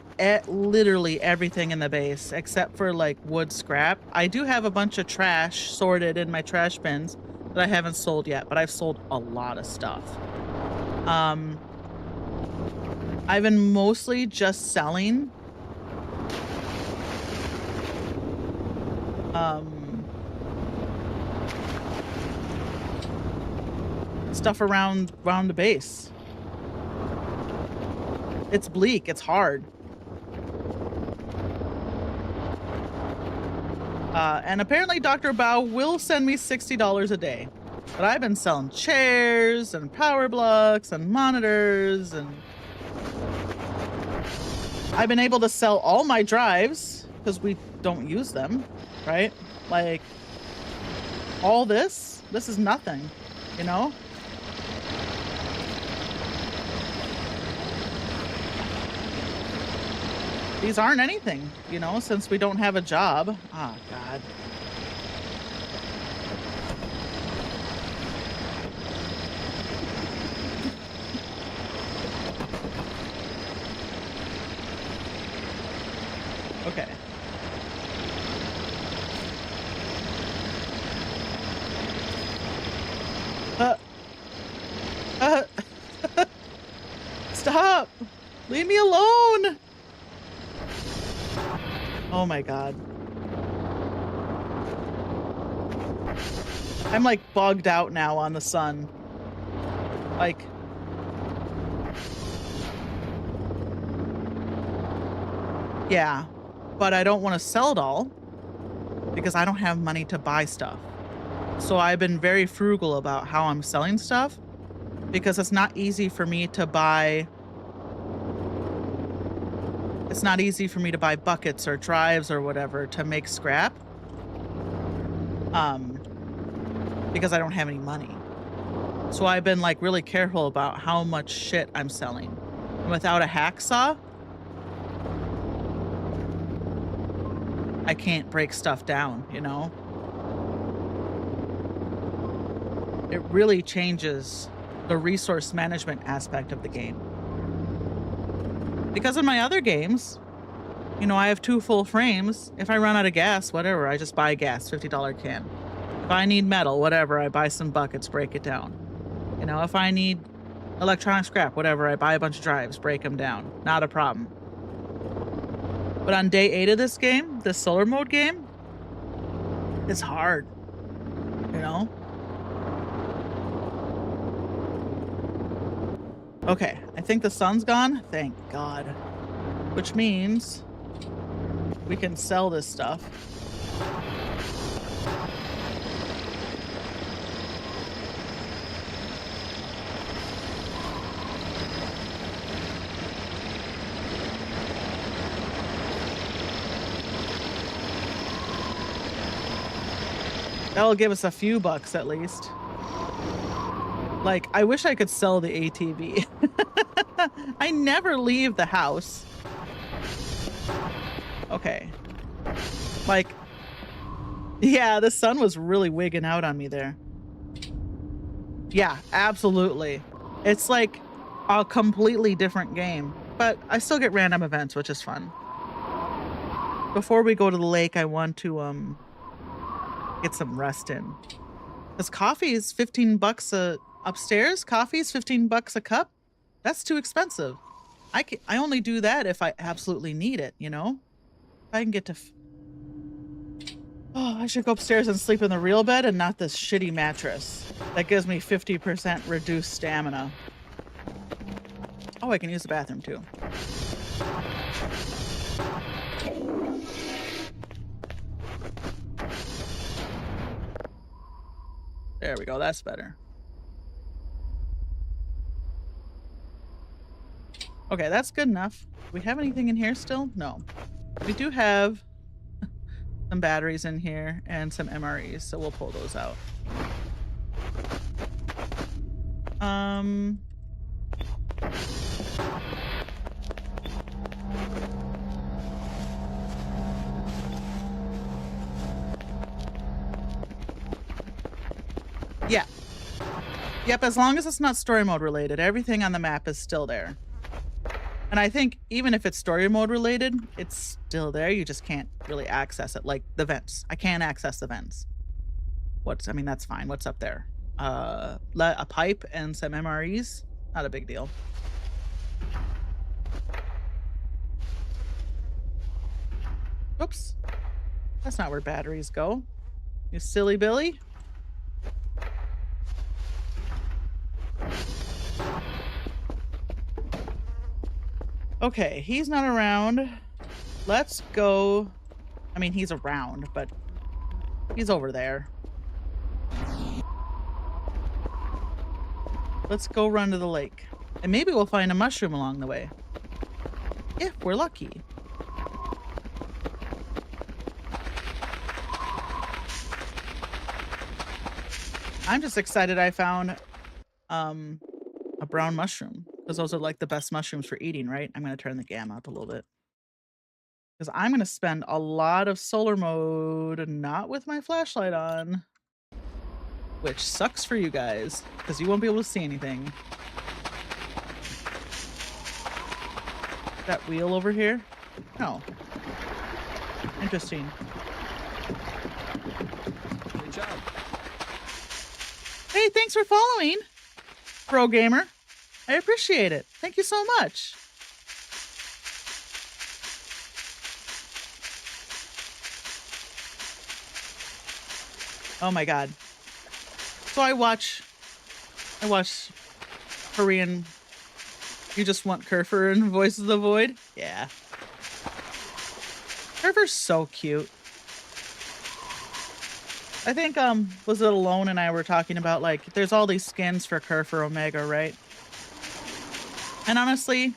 literally everything in the base except for like wood scrap. I do have a bunch of trash sorted in my trash bins that I haven't sold yet, but I've sold a lot of stuff. I've been mostly just selling stuff around the base. It's bleak, it's hard. And apparently Dr. Bao will send me $60 a day. But I've been selling chairs and power blocks and monitors, and I've been able to sell all my drives because we don't use them, right? Like, all this is nothing, you know? These aren't anything, you know, since we don't have a job. Oh, God. Okay. Stop! Leave me alone! Oh my god. I'm like bogged out now on the sun. Like, yeah, but I don't want to sell it all because I don't have money to buy stuff. So I've been very frugal about how I'm selling stuff because it's not easy for me to buy. It's not easy for me to buy buckets or drives or whatever to make scrap. Because I don't have any money. So I've been like really careful about how much shit I'm selling. And without a hacksaw, I can't break stuff down, you know? It really changes the resource management aspect of the game. Because in my other games, You know, I have 2 full frames. If I run out of gas, whatever, I just buy gas, $50 can. If I need metal, whatever, I buy some buckets, break it down. You know, if I need electronic scrap, whatever, I buy a bunch of drives, break them down. Not a problem. But on day 8 of this game, this solar mode game, it's hard, you know? Okay, I think the sun's gone. Thank God. Which means we can sell this stuff. That'll give us a few bucks at least. Like, I wish I could sell the ATV. I never leave the house. Okay. Like, yeah, the sun was really wigging out on me there. Yeah, absolutely. It's like a completely different game, but I still get random events, which is fun. Before we go to the lake, I want to get some rest in. Because coffee is 15 bucks upstairs. Coffee is 15 bucks a cup. That's too expensive. I only do that if I absolutely need it, you know? If I can get to... Oh, I should go upstairs and sleep in the real bed and not this shitty mattress. That gives me 50% reduced stamina. Oh, I can use the bathroom too. There we go, that's better. Okay, that's good enough. Do we have anything in here still? No. We do have some batteries in here and some MREs, so we'll pull those out. Yeah. Yep, as long as it's not story mode related, everything on the map is still there. And I think even if it's story mode related, it's still there. You just can't really access it, like the vents. I can't access the vents. I mean, that's fine. What's up there? A pipe and some MREs. Not a big deal. Oops. That's not where batteries go. You silly Billy. Okay, he's not around. Let's go. I mean, he's around, but he's over there. Let's go run to the lake. And maybe we'll find a mushroom along the way. If we're lucky. I'm just excited I found a brown mushroom. Because those are like the best mushrooms for eating, right? I'm going to turn the gamma up a little bit. Because I'm going to spend a lot of solar mode not with my flashlight on. Which sucks for you guys. Because you won't be able to see anything. That wheel over here? No. Interesting. Good job. Hey, thanks for following, Pro Gamer. I appreciate it. Thank you so much. Oh my God. So I watch Korean. You just want Kerfer in Voice of the Void? Yeah. Kerfer's so cute. I think, was it Alone and I were talking about, like, there's all these skins for Kerfer Omega, right? And honestly,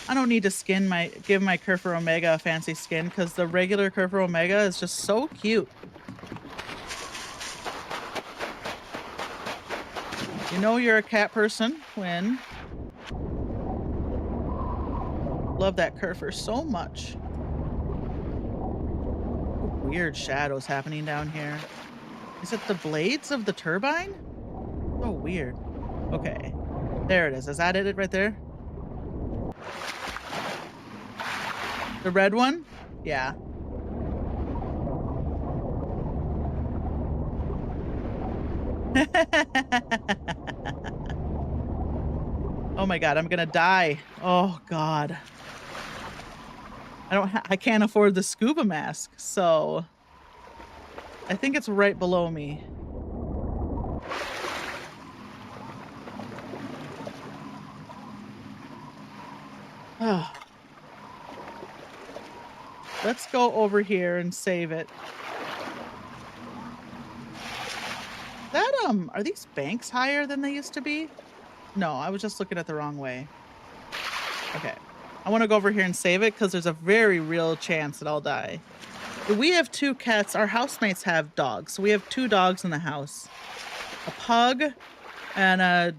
I don't need to give my Kerfer Omega a fancy skin, because the regular Kerfer Omega is just so cute. You know you're a cat person when... Love that Kerfer so much. Weird shadows happening down here. Is it the blades of the turbine? Oh, weird. Okay. There it is. Is that it right there? The red one? Yeah. Oh my God, I'm gonna die. Oh God. I can't afford the scuba mask, so I think it's right below me. Let's go over here and save it. Are these banks higher than they used to be? No, I was just looking at the wrong way. Okay. I want to go over here and save it because there's a very real chance that I'll die. We have 2 cats. Our housemates have dogs. So we have 2 dogs in the house. A pug and a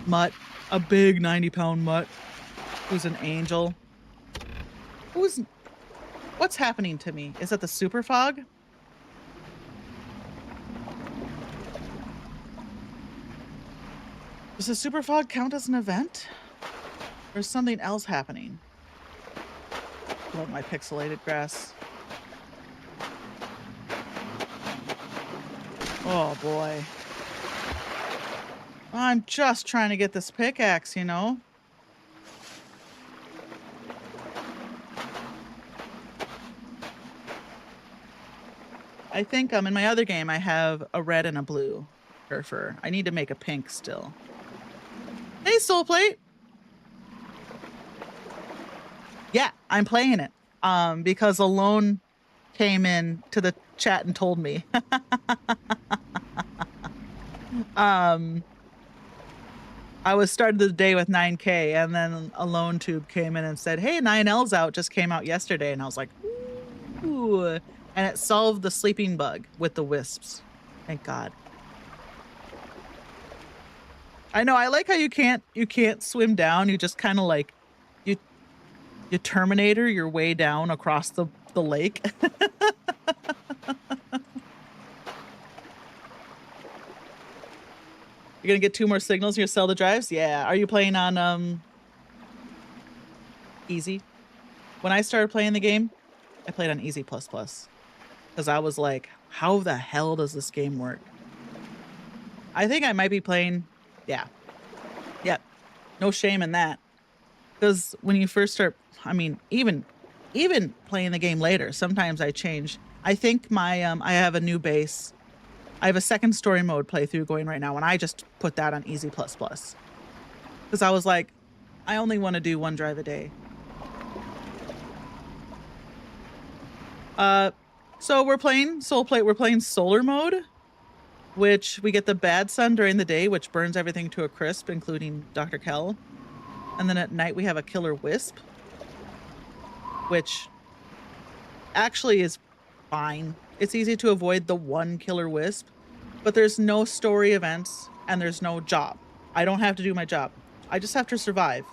mutt. A big 90-pound mutt who's an angel. What's happening to me? Is that the super fog? Does the super fog count as an event? Or is something else happening? Love my pixelated grass. Oh boy. I'm just trying to get this pickaxe, you know? I think in my other game I have a red and a blue surfer. I need to make a pink still. Hey, Soul Plate! Yeah, I'm playing it. Because Alone came in to the chat and told me. I was started the day with 9K, and then Alone Tube came in and said, hey, 9L's out, just came out yesterday. And I was like, ooh. And it solved the sleeping bug with the wisps. Thank God. I know, I like how you can't swim down. You just kind of like, you Terminator your way down across the lake. You're gonna get 2 more signals. You're gonna sell the drives? Yeah. Are you playing on easy? When I started playing the game, I played on easy plus plus. Because I was like, how the hell does this game work? I think I might be playing, yeah. Yep. No shame in that. Because when you first start, I mean, even playing the game later, sometimes I change. I think my I have a new base. I have a second story mode playthrough going right now, and I just put that on easy plus plus. Because I was like, I only want to do 1 drive a day. So we're playing Soul Plate. We're playing solar mode, which we get the bad sun during the day, which burns everything to a crisp, including Dr. Kell. And then at night we have a killer wisp, which actually is fine. It's easy to avoid the 1 killer wisp, but there's no story events and there's no job. I don't have to do my job. I just have to survive.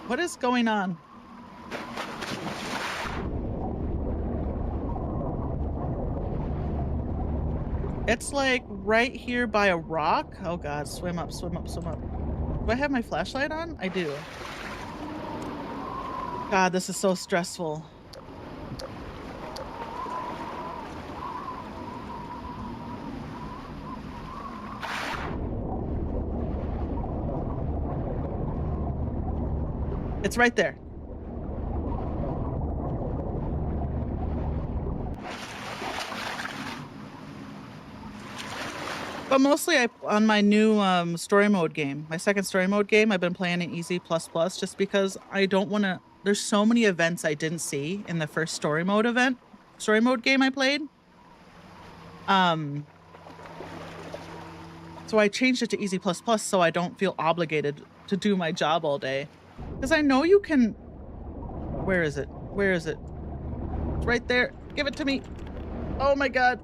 What is going on? It's like right here by a rock. Oh God, swim up, swim up, swim up. Do I have my flashlight on? I do. God, this is so stressful. It's right there. But mostly on my new story mode game, my second story mode game, I've been playing in easy plus plus just because I don't want to, there's so many events I didn't see in the first story mode game I played. So I changed it to easy plus plus so I don't feel obligated to do my job all day. Because I know you can, where is it? Where is it? It's right there. Give it to me. Oh my God.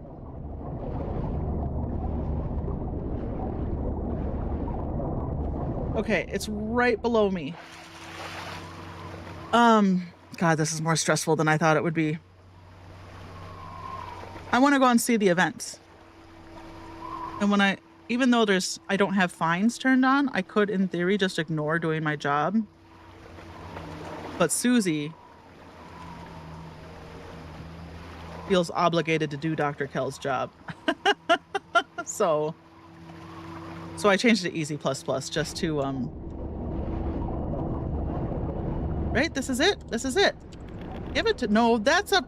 Okay, it's right below me. God, this is more stressful than I thought it would be. I want to go and see the events. And when even though I don't have fines turned on, I could, in theory, just ignore doing my job. But Susie feels obligated to do Dr. Kell's job. So I changed it to easy plus plus just to right? This is it. This is it. Give it to no, that's a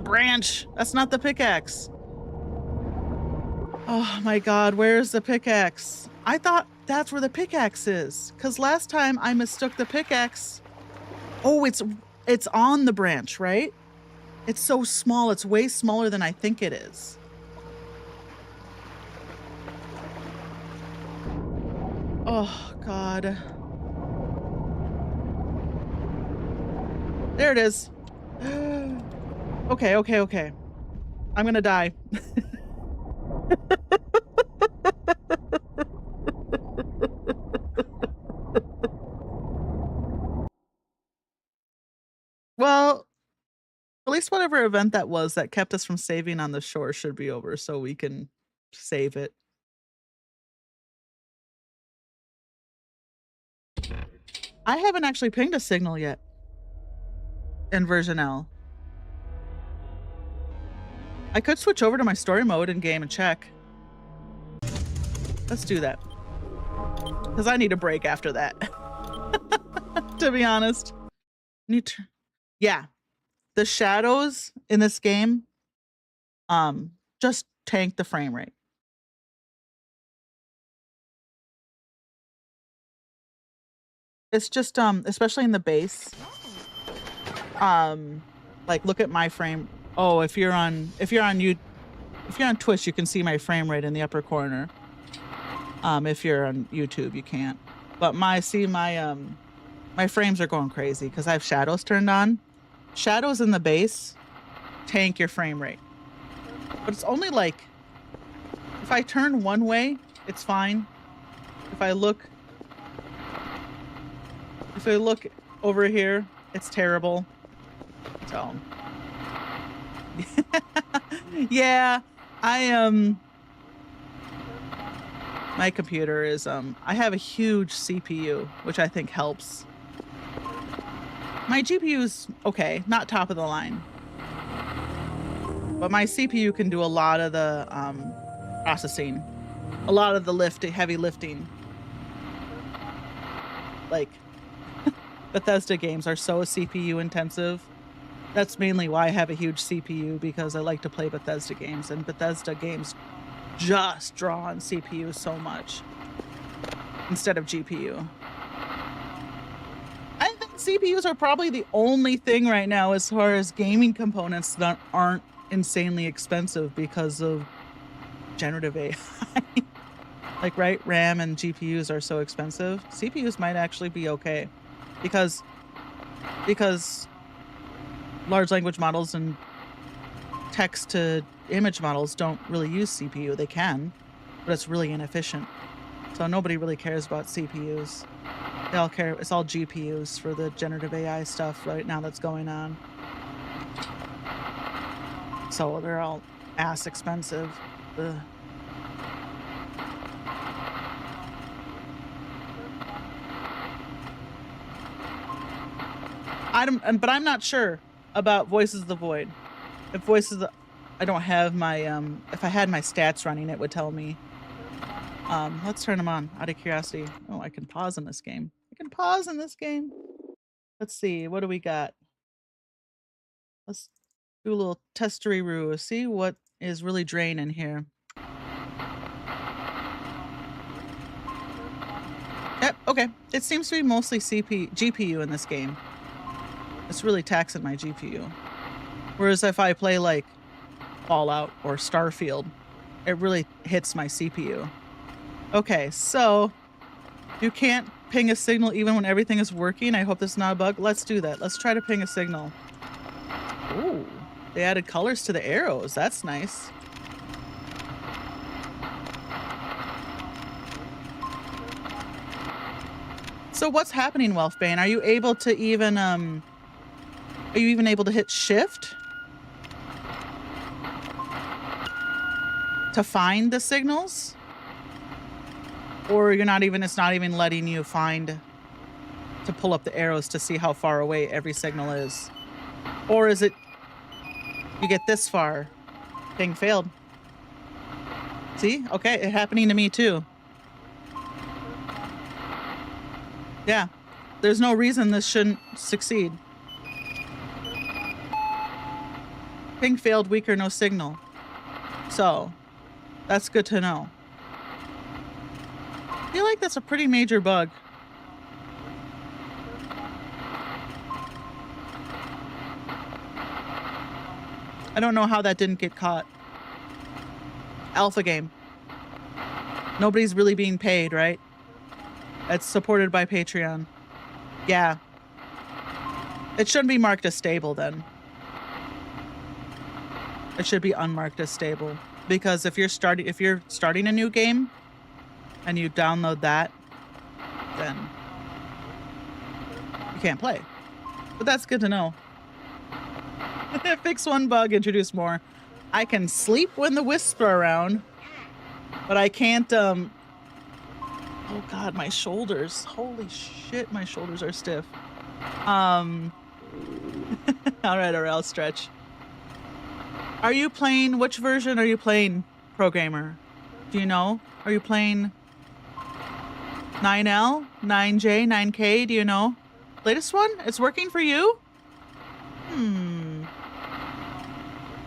branch. That's not the pickaxe. Oh my god, where's the pickaxe? I thought that's where the pickaxe is. Cause last time I mistook the pickaxe. Oh, it's on the branch, right? It's so small. It's way smaller than I think it is. Oh, God. There it is. Okay, okay, okay. I'm gonna die. Well, at least whatever event that was that kept us from saving on the shore should be over so we can save it. I haven't actually pinged a signal yet in version L. I could switch over to my story mode in game and check. Let's do that. Because I need a break after that. To be honest. Yeah. The shadows in this game just tank the frame rate. It's just especially in the base. Like look at my frame. Oh, if you're on Twitch, you can see my frame rate in the upper corner. If you're on YouTube, you can't. But my frames are going crazy because I have shadows turned on. Shadows in the base tank your frame rate. But it's only like if I turn one way, it's fine. If I look over here, it's terrible. So yeah, my computer is I have a huge CPU, which I think helps. My GPU's okay, not top of the line. But my CPU can do a lot of the processing. A lot of the heavy lifting. Like Bethesda games are so CPU intensive. That's mainly why I have a huge CPU, because I like to play Bethesda games, and Bethesda games just draw on CPU so much instead of GPU. I think CPUs are probably the only thing right now as far as gaming components that aren't insanely expensive because of generative AI. Like, right, RAM and GPUs are so expensive. CPUs might actually be okay because large language models and text to image models don't really use CPU. They can, but it's really inefficient. So nobody really cares about CPUs. They all care. It's all GPUs for the generative AI stuff right now that's going on. So they're all ass expensive. Ugh. But I'm not sure about Voices of the Void. If I don't have my if I had my stats running, it would tell me. Let's turn them on out of curiosity. Oh, I can pause in this game. Let's see, what do we got? Let's do a little testeroo. See what is really draining here. Yep, okay. It seems to be mostly GPU in this game. It's really taxing my GPU. Whereas if I play like Fallout or Starfield, it really hits my CPU. Okay, so you can't ping a signal even when everything is working. I hope this is not a bug. Let's do that. Let's try to ping a signal. Ooh, they added colors to the arrows. That's nice. So what's happening, Wealthbane? Are you able to even able to hit shift to find the signals? Or you're not even, it's not even letting you find to pull up the arrows to see how far away every signal is. Or is it you get this far? Ping failed. See? Okay, it's happening to me too. Yeah. There's no reason this shouldn't succeed. Ping failed, weaker, no signal. So, that's good to know. I feel like that's a pretty major bug. I don't know how that didn't get caught. Alpha game. Nobody's really being paid, right? It's supported by Patreon. Yeah. It shouldn't be marked as stable then. It should be unmarked as stable. Because if you're starting a new game and you download that, then you can't play. But that's good to know. Fix one bug, introduce more. I can sleep when the wisps are around, but I can't, oh God, my shoulders. Holy shit, my shoulders are stiff. All right, I'll stretch. Are you playing, which version are you playing, Programmer? Do you know? Are you playing 9L, 9J, 9K? Do you know? Latest one? It's working for you?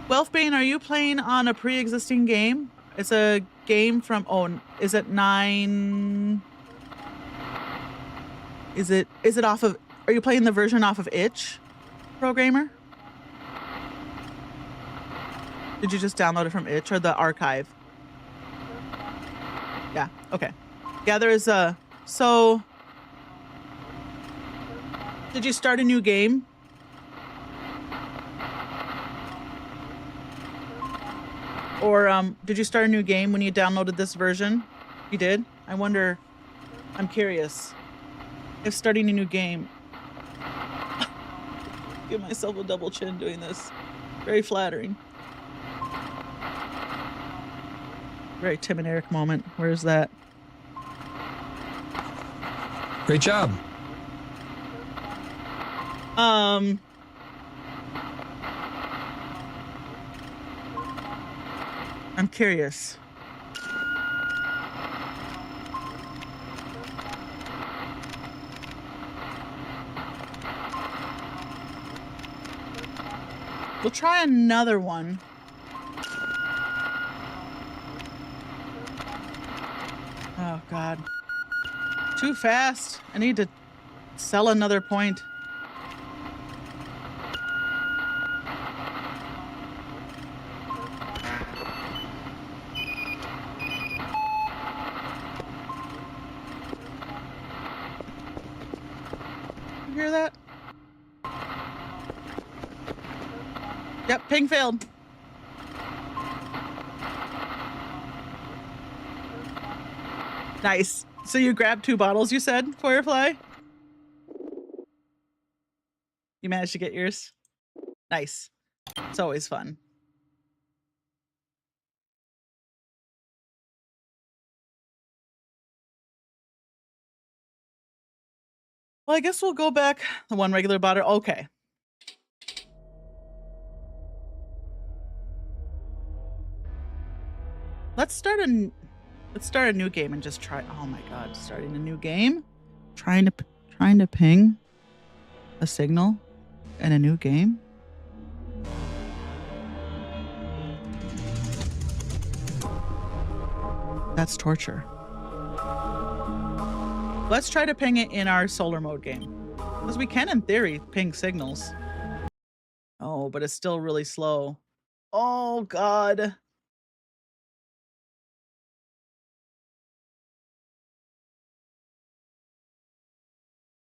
Wealthbane, are you playing on a pre-existing game? It's a game from, oh, is it 9? Is it off of, are you playing the version off of itch, Programmer? Did you just download it from itch or the archive? Yeah, okay. Yeah, there is a, so, did you start a new game? Or did you start a new game when you downloaded this version? You did? I wonder, I'm curious if starting a new game, give myself a double chin doing this. Very flattering. Very Tim and Eric moment. Where's that? Great job. I'm curious. We'll try another one. Oh, God. Too fast. I need to sell another point. You hear that? Yep, ping failed. Nice. So you grabbed 2 bottles, you said, Firefly? You managed to get yours? Nice. It's always fun. Well, I guess we'll go back. The 1 regular bottle. Okay. Let's start a new game and just try. Oh my God, starting a new game? Trying to ping a signal in a new game? That's torture. Let's try to ping it in our solar mode game. Because we can, in theory, ping signals. Oh, but it's still really slow. Oh, God.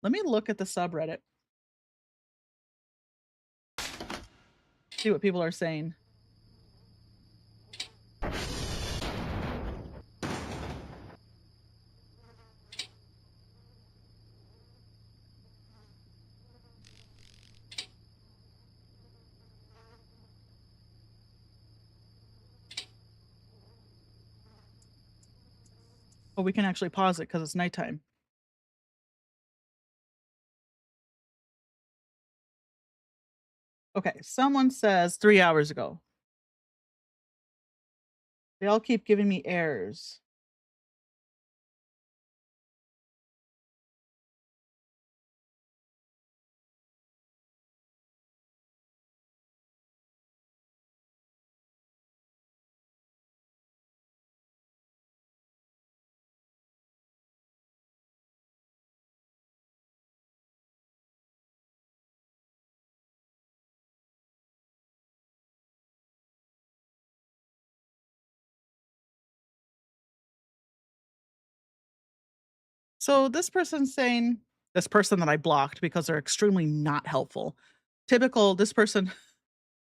Let me look at the subreddit. See what people are saying. But we can actually pause it because it's nighttime. Okay, someone says 3 hours ago. They all keep giving me errors. So this person's saying, this person that I blocked because they're extremely not helpful. Typical, this person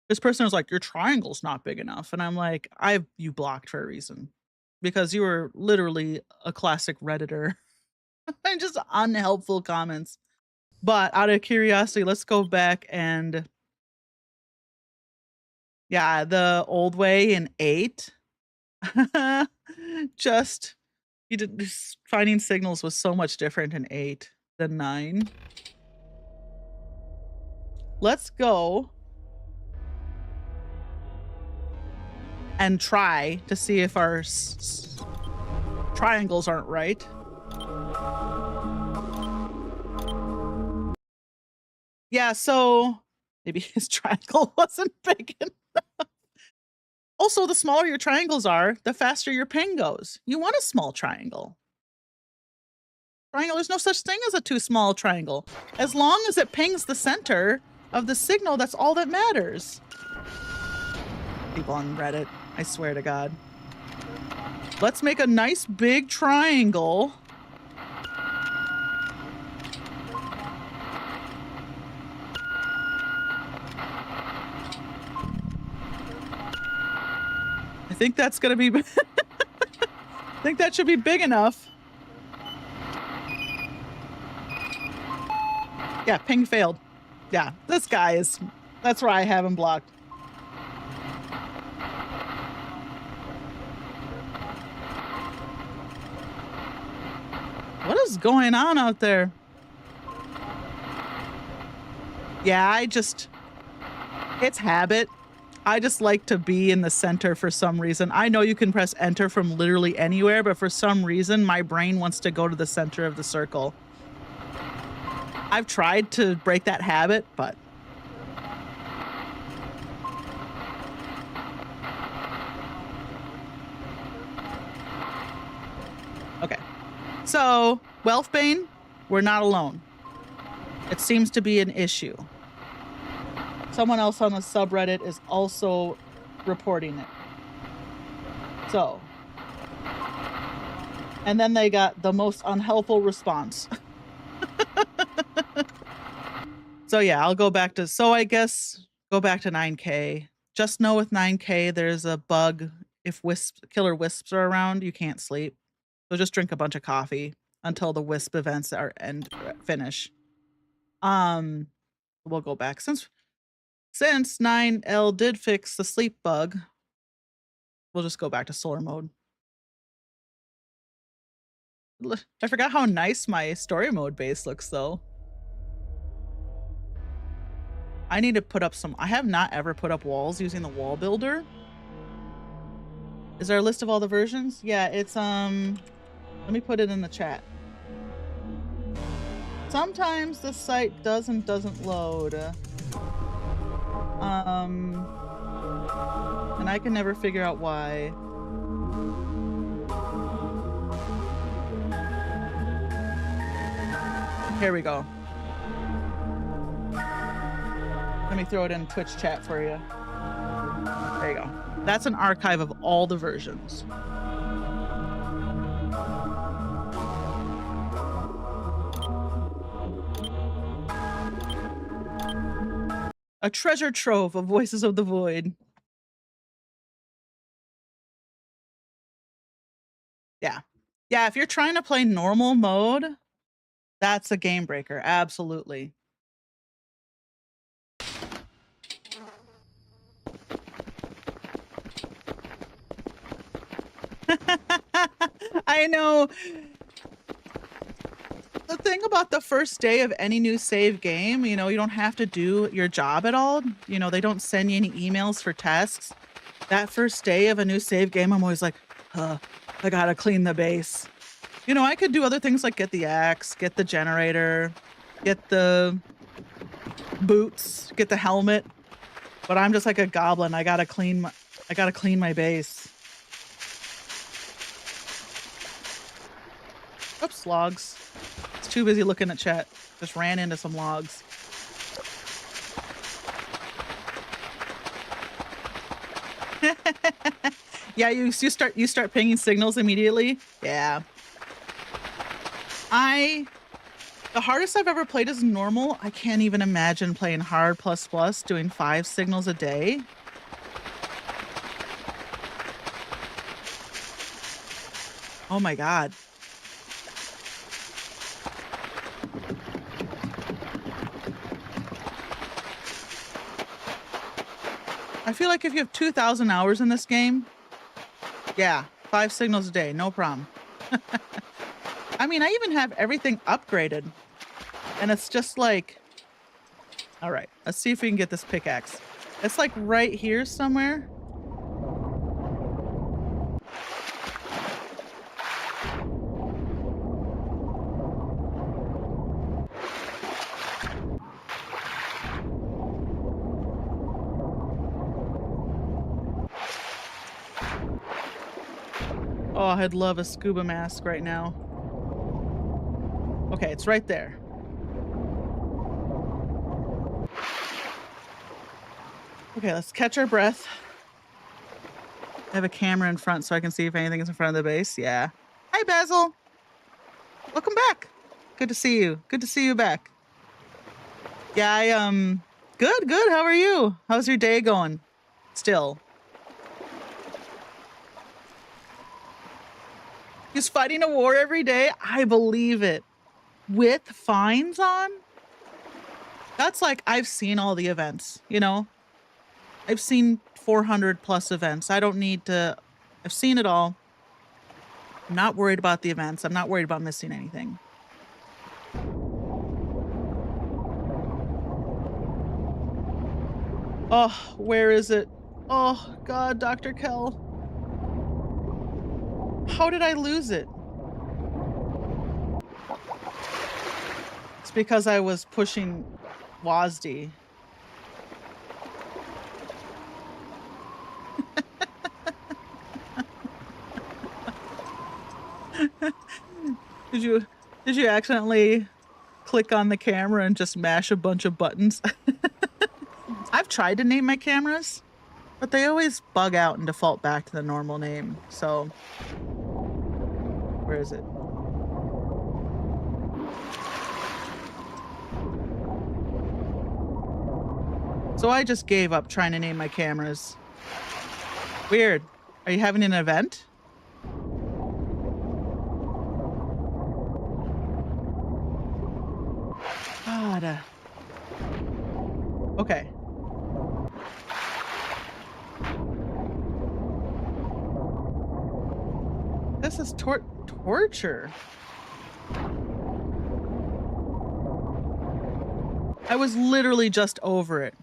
was like, your triangle's not big enough. And I'm like, I've you blocked for a reason. Because you were literally a classic Redditor. And just unhelpful comments. But out of curiosity, let's go back and yeah, the old way in 8. Just you did this finding signals was so much different in 8 than 9. Let's go and try to see if our triangles aren't right. Yeah, so maybe his triangle wasn't big enough. Also, the smaller your triangles are, the faster your ping goes. You want a small triangle. There's no such thing as a too small triangle. As long as it pings the center of the signal, that's all that matters. People on Reddit, I swear to God. Let's make a nice big triangle. I think that's gonna be, I think that should be big enough. Yeah, ping failed. Yeah, this guy is, that's why I have him blocked. What is going on out there? Yeah, it's habit. I just like to be in the center for some reason. I know you can press enter from literally anywhere, but for some reason, my brain wants to go to the center of the circle. I've tried to break that habit, but okay. So, Wealthbane, we're not alone. It seems to be an issue. Someone else on the subreddit is also reporting it. So, and then they got the most unhelpful response. So yeah, I'll go back to, so I guess go back to 9K. Just know with 9K, there's a bug. If killer wisps are around, you can't sleep. So just drink a bunch of coffee until the wisp events are finish. We'll go back since 9L did fix the sleep bug. We'll just go back to solar mode. I forgot how nice my story mode base looks though. I need to put up some, I have not ever put up walls using the wall builder. Is there a list of all the versions? Yeah, it's, let me put it in the chat. Sometimes the site doesn't load. And I can never figure out why. Here we go. Let me throw it in Twitch chat for you. There you go. That's an archive of all the versions. A treasure trove of Voices of the Void. Yeah. Yeah, if you're trying to play normal mode, that's a game breaker. Absolutely. I know. The thing about the first day of any new save game, you know, you don't have to do your job at all. You know, they don't send you any emails for tasks. That first day of a new save game, I'm always like, I gotta clean the base. You know, I could do other things like get the axe, get the generator, get the boots, get the helmet. But I'm just like a goblin. I gotta clean my base. Oops, logs. It's too busy looking at chat. Just ran into some logs. Yeah, you start pinging signals immediately. Yeah. The hardest I've ever played is normal. I can't even imagine playing hard ++, doing 5 signals a day. Oh my God. I feel like if you have 2,000 hours in this game, yeah, 5 signals a day, no problem. I mean, I even have everything upgraded. And it's just like, all right, let's see if we can get this pickaxe. It's like right here somewhere. Oh, I'd love a scuba mask right now. Okay, it's right there. Okay, let's catch our breath. I have a camera in front so I can see if anything is in front of the base. Yeah. Hi, Basil. Welcome back. Good to see you. Good to see you back. Yeah, good. How are you? How's your day going? Still. He's fighting a war every day? I believe it. With fines on? That's like, I've seen all the events, you know? I've seen 400 plus events. I don't need to, I've seen it all. I'm not worried about the events. I'm not worried about missing anything. Oh, where is it? Oh, God, Dr. Kell. How did I lose it? It's because I was pushing WASD. Did you accidentally click on the camera and just mash a bunch of buttons? I've tried to name my cameras, but they always bug out and default back to the normal name. So, where is it? So I just gave up trying to name my cameras. Weird. Are you having an event? God. Okay. This is torture. I was literally just over it.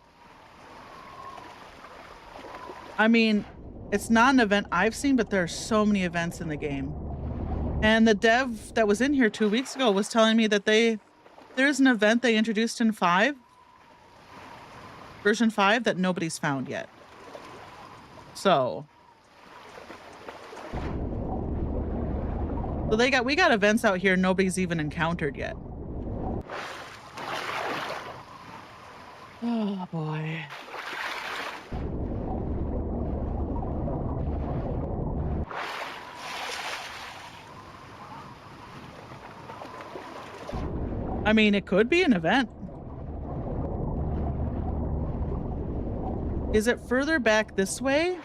I mean, it's not an event I've seen, but there are so many events in the game. And the dev that was in here 2 weeks ago was telling me that there's an event they introduced in version 5 that nobody's found yet. So we got events out here nobody's even encountered yet. Oh boy. I mean, it could be an event. Is it further back this way?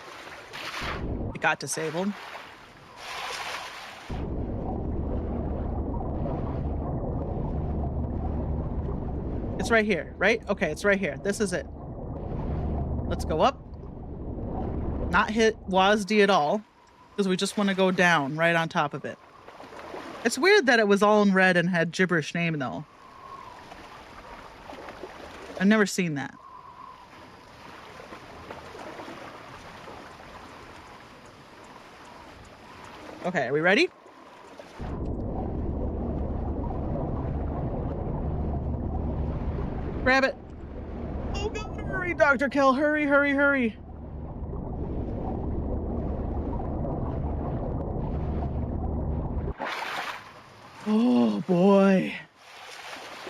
It got disabled. It's right here, right? Okay, it's right here. This is it. Let's go up. Not hit WASD at all. because we just want to go down right on top of it. It's weird that it was all in red and had gibberish name, though. I've never seen that. Okay, are we ready? Grab it. Oh, God, hurry, Dr. Kell. Hurry, hurry, hurry. Oh, boy.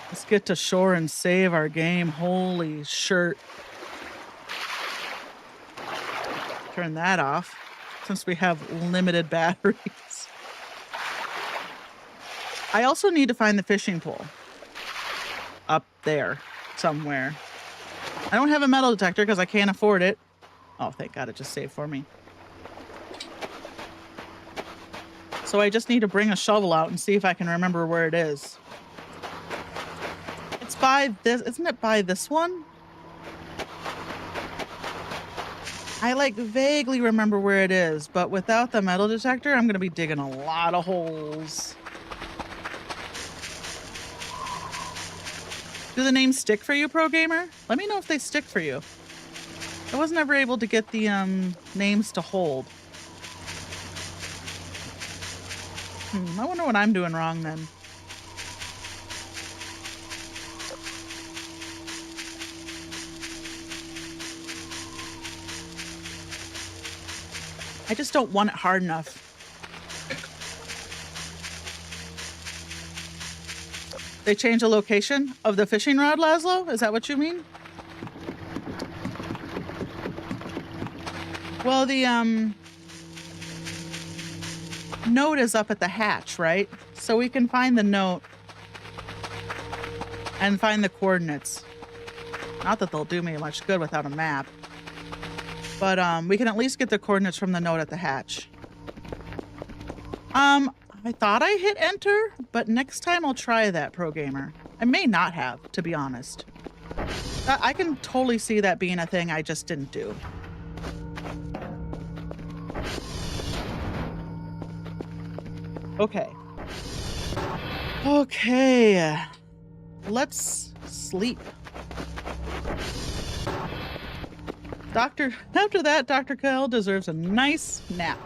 Let's get to shore and save our game. Holy shirt. Turn that off since we have limited batteries. I also need to find the fishing pole. Up there somewhere. I don't have a metal detector because I can't afford it. Oh, thank God it just saved for me. So I just need to bring a shovel out and see if I can remember where it is. It's by this, isn't it by this one? I like vaguely remember where it is, but without the metal detector, I'm going to be digging a lot of holes. Do the names stick for you, Pro Gamer? Let me know if they stick for you. I wasn't ever able to get the names to hold. I wonder what I'm doing wrong then. I just don't want it hard enough. They changed the location of the fishing rod, Laszlo? Is that what you mean? Well, the note is up at the hatch, right? So we can find the note and find the coordinates. Not that they'll do me much good without a map. But we can at least get the coordinates from the note at the hatch. I thought I hit enter, but next time I'll try that, Pro Gamer. I may not have, to be honest. I can totally see that being a thing I just didn't do. Okay. Okay. Let's sleep. After that, Dr. Kell deserves a nice nap.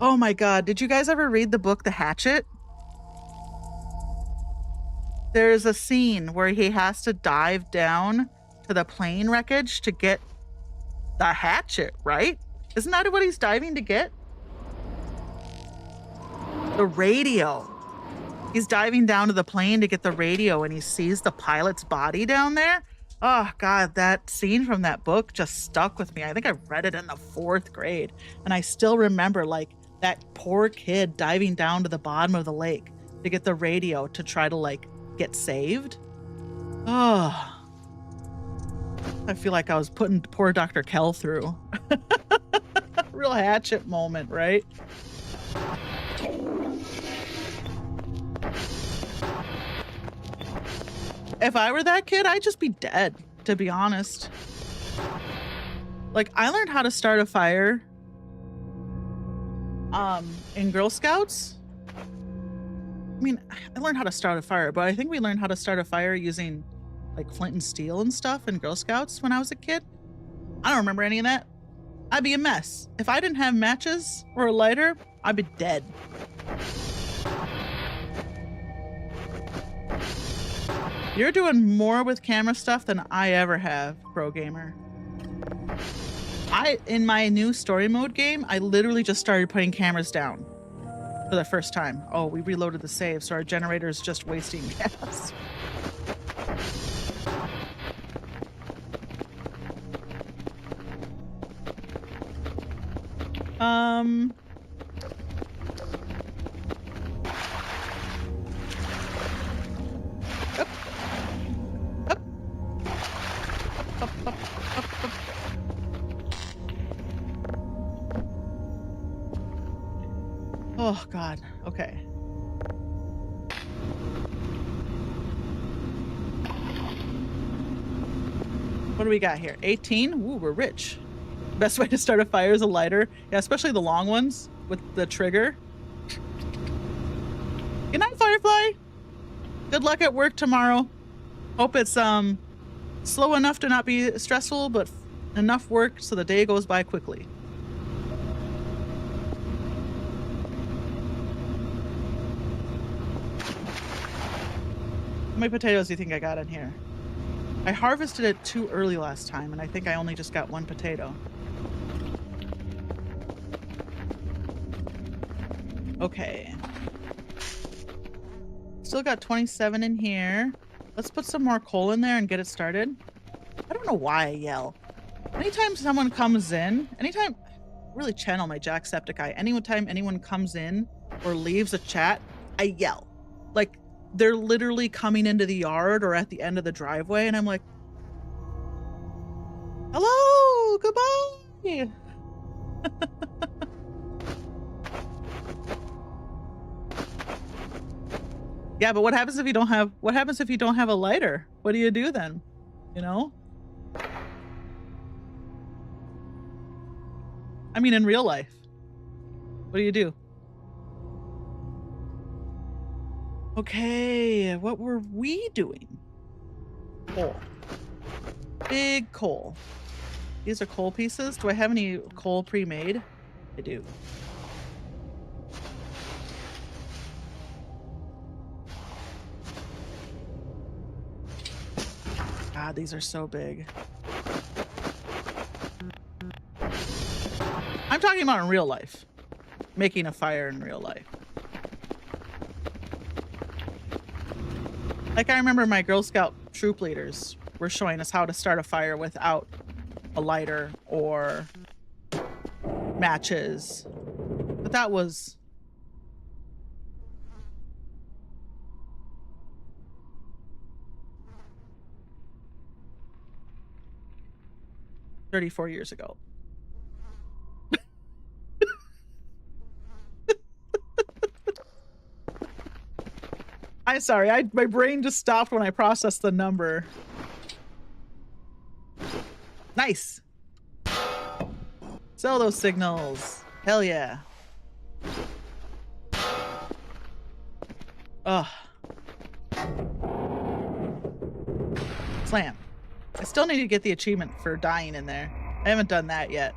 Oh my God, did you guys ever read the book The Hatchet? There's a scene where he has to dive down to the plane wreckage to get the hatchet, right? Isn't that what he's diving to get? The radio. He's diving down to the plane to get the radio and he sees the pilot's body down there. Oh God, that scene from that book just stuck with me. I think I read it in the 4th grade and I still remember like that poor kid diving down to the bottom of the lake to get the radio to try to like get saved. Oh, I feel like I was putting poor Dr. Kell through. Real hatchet moment, right? If I were that kid, I'd just be dead, to be honest. Like, I learned how to start a fire in Girl Scouts. I mean, I learned how to start a fire, but I think we learned how to start a fire using like flint and steel and stuff in Girl Scouts when I was a kid. I don't remember any of that. I'd be a mess. If I didn't have matches or a lighter, I'd be dead. You're doing more with camera stuff than I ever have, Pro Gamer. In my new story mode game, I literally just started putting cameras down for the first time. Oh, we reloaded the save, so our generator is just wasting gas. Oh, God. Okay. What do we got here? 18? Ooh, we're rich. Best way to start a fire is a lighter. Yeah, especially the long ones with the trigger. Good night, Firefly. Good luck at work tomorrow. Hope it's slow enough to not be stressful, but enough work so the day goes by quickly. How many potatoes do you think I got in here? I harvested it too early last time, and I think I only just got one potato. Okay. Still got 27 in here. Let's put some more coal in there and get it started. I don't know why I yell. Anytime someone comes in, anytime, really channel my Jacksepticeye, anytime anyone comes in or leaves a chat, I yell. Like, they're literally coming into the yard or at the end of the driveway, and I'm like, hello, goodbye. Yeah, but what happens if you don't have a lighter? What do you do then? You know? I mean, in real life, what do you do? Okay, what were we doing? Coal. Big coal. These are coal pieces. Do I have any coal pre-made? I do. God, these are so big. I'm talking about in real life. Making a fire in real life. Like, I remember my Girl Scout troop leaders were showing us how to start a fire without a lighter or matches. But that was... ...34 years ago. I'm sorry, my brain just stopped when I processed the number. Nice. Sell those signals. Hell yeah. Ugh. Slam. I still need to get the achievement for dying in there. I haven't done that yet.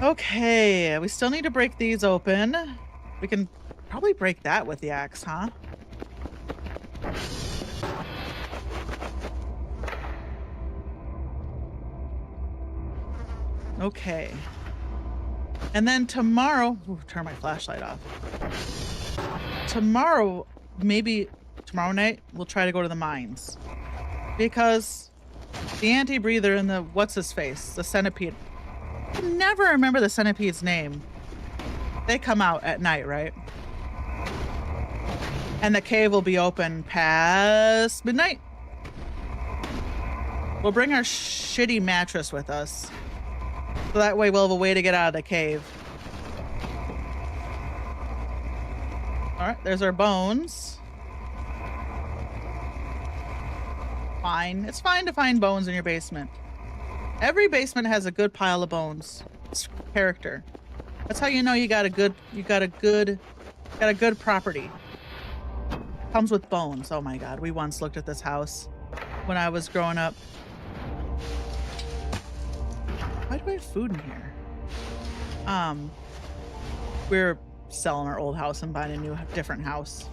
Okay, we still need to break these open. We can probably break that with the axe, huh? Okay. And then tomorrow... Ooh, turn my flashlight off. Tomorrow, maybe tomorrow night, we'll try to go to the mines. Because the anti-breather and the... What's-his-face? The centipede. I can never remember the centipede's name. They come out at night, right? And the cave will be open past midnight. We'll bring our shitty mattress with us. So that way we'll have a way to get out of the cave. Alright, there's our bones. Fine. It's fine to find bones in your basement. Every basement has a good pile of bones. It's character. That's how you know you got a good property. Comes with bones. Oh my god, we once looked at this house when I was growing up. Why do I have food in here? We're selling our old house and buying a new, different house.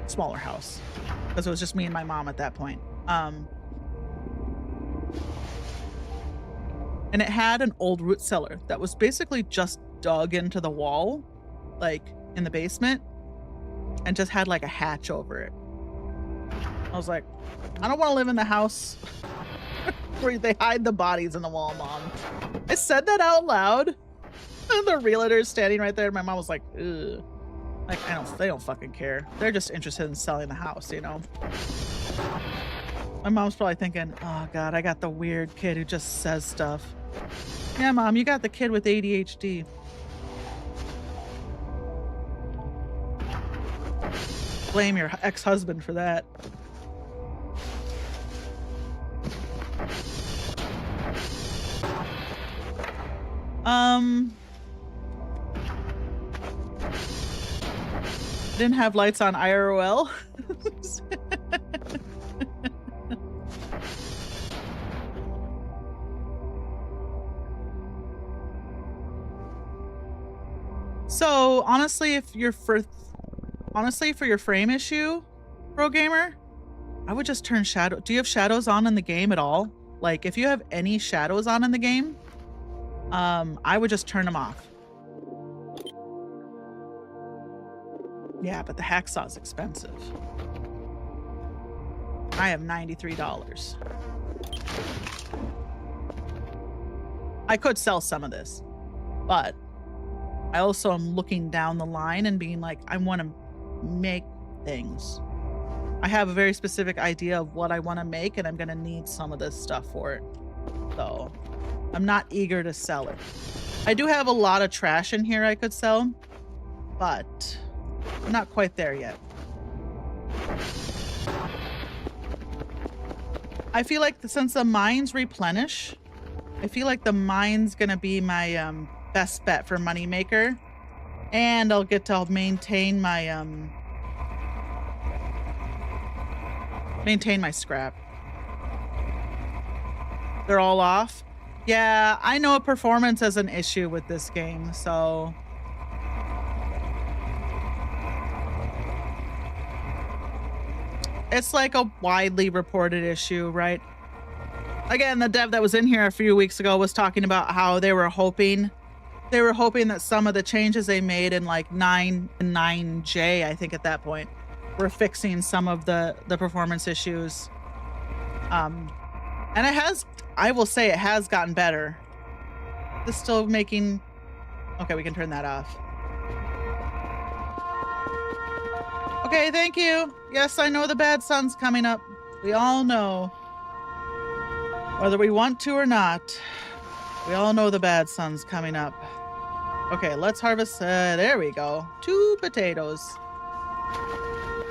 Smaller house. Because it was just me and my mom at that point. And it had an old root cellar that was basically just dug into the wall, like in the basement, and just had like a hatch over it. I was like, I don't want to live in the house where they hide the bodies in the wall, Mom. I said that out loud. And the realtor's standing right there. My mom was like, ugh. Like, they don't fucking care. They're just interested in selling the house, you know? My mom's probably thinking, oh god, I got the weird kid who just says stuff. Yeah, Mom, you got the kid with ADHD. Blame your ex-husband for that. Didn't have lights on IRL. So honestly, if you're for your frame issue, pro gamer, I would just turn shadow. Do you have shadows on in the game at all? Like if you have any shadows on in the game, I would just turn them off. Yeah, but the hacksaw is expensive. I have $93. I could sell some of this, but I also am looking down the line and being like, I want to make things. I have a very specific idea of what I want to make, and I'm going to need some of this stuff for it. So I'm not eager to sell it. I do have a lot of trash in here I could sell, but I'm not quite there yet. I feel like since the mines replenish, I feel like the mine's going to be my best bet for moneymaker. And I'll get to maintain my scrap. They're all off. Yeah, I know performance is an issue with this game, so it's like a widely reported issue, right? Again, the dev that was in here a few weeks ago was talking about how they were hoping that some of the changes they made in like 9 and 9J, I think at that point, were fixing some of the performance issues. And it has, I will say it has gotten better. It's still making, okay, we can turn that off. Okay, thank you. Yes, I know the bad sun's coming up. We all know. Whether we want to or not, we all know the bad sun's coming up. Okay, let's harvest, there we go. 2 potatoes.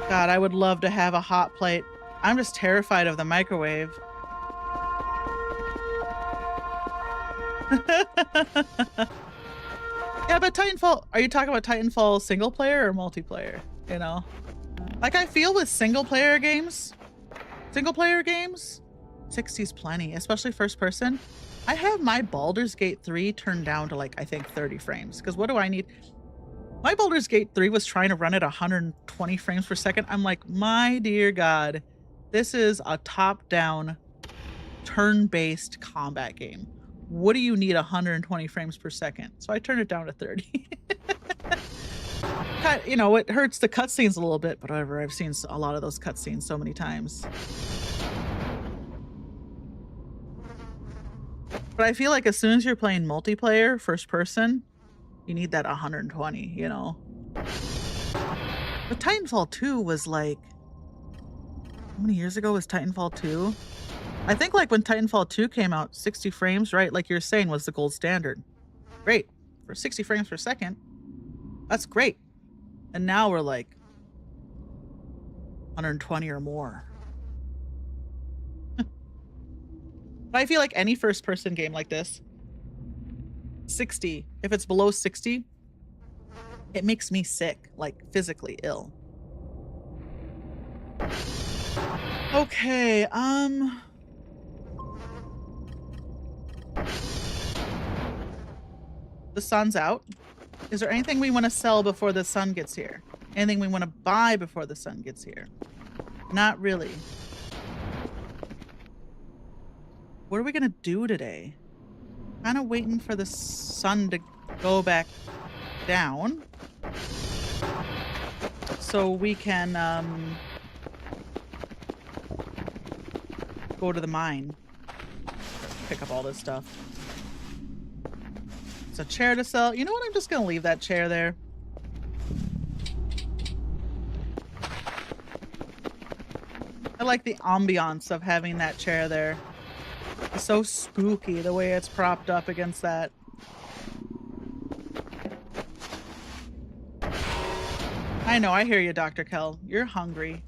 God, I would love to have a hot plate. I'm just terrified of the microwave. Yeah, but Titanfall, are you talking about Titanfall single player or multiplayer? You know? Like I feel with single player games, 60's plenty, especially first person. I have my Baldur's Gate 3 turned down to like, I think 30 frames. Because what do I need? My Baldur's Gate 3 was trying to run at 120 frames per second. I'm like, my dear God, this is a top-down, turn-based combat game. What do you need 120 frames per second? So I turned it down to 30. You know, it hurts the cutscenes a little bit, but whatever. I've seen a lot of those cutscenes so many times. But I feel like as soon as you're playing multiplayer, first person, you need that 120, you know? But Titanfall 2 was like, how many years ago was Titanfall 2? I think like when Titanfall 2 came out, 60 frames, right? Like you're saying, was the gold standard. Great. For 60 frames per second, that's great. And now we're like 120 or more. But I feel like any first person game like this, 60, if it's below 60, it makes me sick, like physically ill. Okay, the sun's out. Is there anything we want to sell before the sun gets here? Anything we want to buy before the sun gets here? Not really. What are we gonna do today? Kind of waiting for the sun to go back down so we can go to the mine, pick up all this stuff. It's a chair to sell. You know what? I'm just gonna leave that chair there. I like the ambiance of having that chair there. It's so spooky the way it's propped up against that. I know, I hear you, Dr. Kell. You're hungry.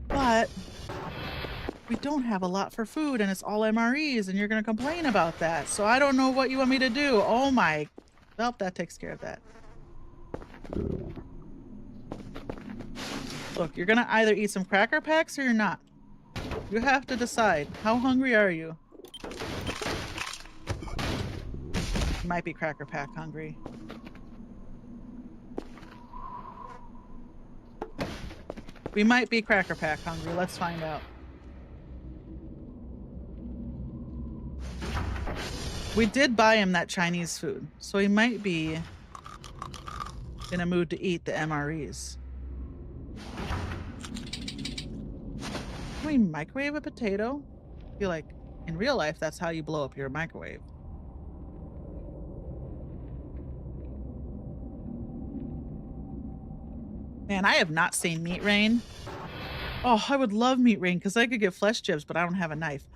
But we don't have a lot for food and it's all MREs and you're going to complain about that. So I don't know what you want me to do. Oh my. Well, that takes care of that. Look, you're going to either eat some Cracker Packs or you're not. You have to decide. How hungry are you? You might be Cracker Pack hungry. We might be Cracker Pack hungry. Let's find out. We did buy him that Chinese food, so he might be in a mood to eat the MREs. Can we microwave a potato? I feel like in real life, that's how you blow up your microwave. Man, I have not seen Meat Rain. Oh, I would love Meat Rain because I could get flesh chips, but I don't have a knife.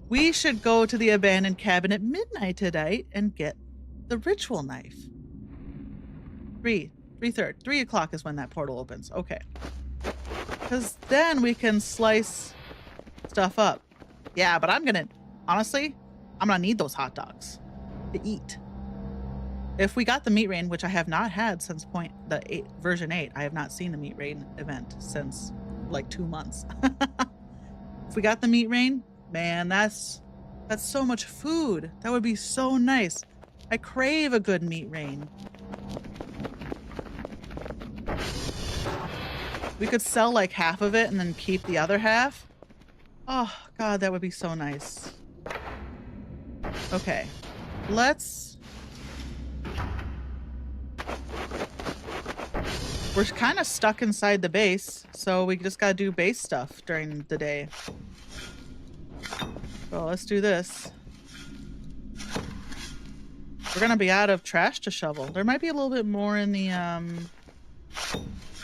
We should go to the abandoned cabin at midnight tonight and get the ritual knife. 3 o'clock is when that portal opens. Okay. Because then we can slice stuff up. Yeah, but honestly, I'm gonna need those hot dogs to eat. If we got the Meat Rain, which I have not had since version 8, I have not seen the Meat Rain event since like 2 months. If we got the Meat Rain, man, that's so much food. That would be so nice. I crave a good Meat Rain. We could sell like half of it and then keep the other half. Oh, God, that would be so nice. Okay, we're kind of stuck inside the base, so we just gotta do base stuff during the day. So let's do this. We're gonna be out of trash to shovel. There might be a little bit more in the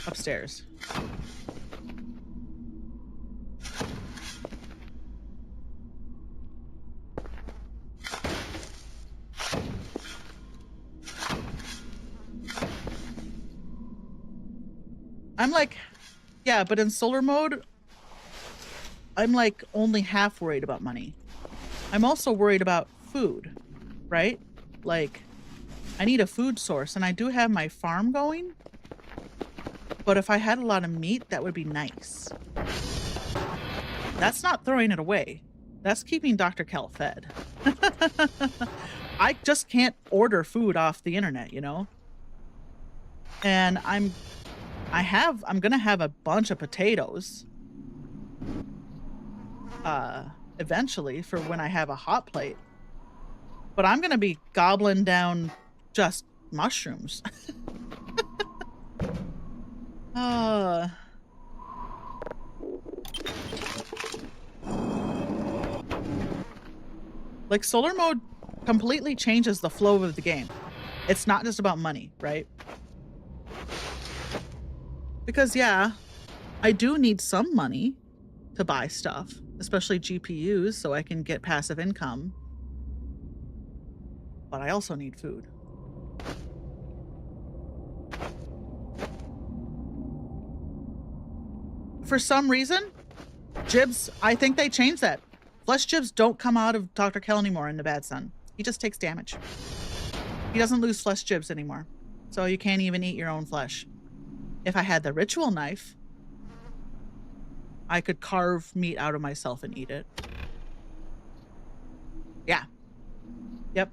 upstairs. I'm like, yeah, but in solar mode, I'm like only half worried about money. I'm also worried about food, right? Like, I need a food source, and I do have my farm going. But if I had a lot of meat, that would be nice. That's not throwing it away. That's keeping Dr. Kel fed. I just can't order food off the internet, you know? And I'm gonna have a bunch of potatoes. Eventually for when I have a hot plate. But I'm gonna be gobbling down just mushrooms. Like, solar mode completely changes the flow of the game. It's not just about money, right? Because, yeah, I do need some money to buy stuff, especially GPUs, so I can get passive income. But I also need food. For some reason, Jibs, I think they changed that. Flesh Jibs don't come out of Dr. Kel anymore in the Bad Sun. He just takes damage. He doesn't lose flesh Jibs anymore. So you can't even eat your own flesh. If I had the ritual knife, I could carve meat out of myself and eat it. Yeah. Yep.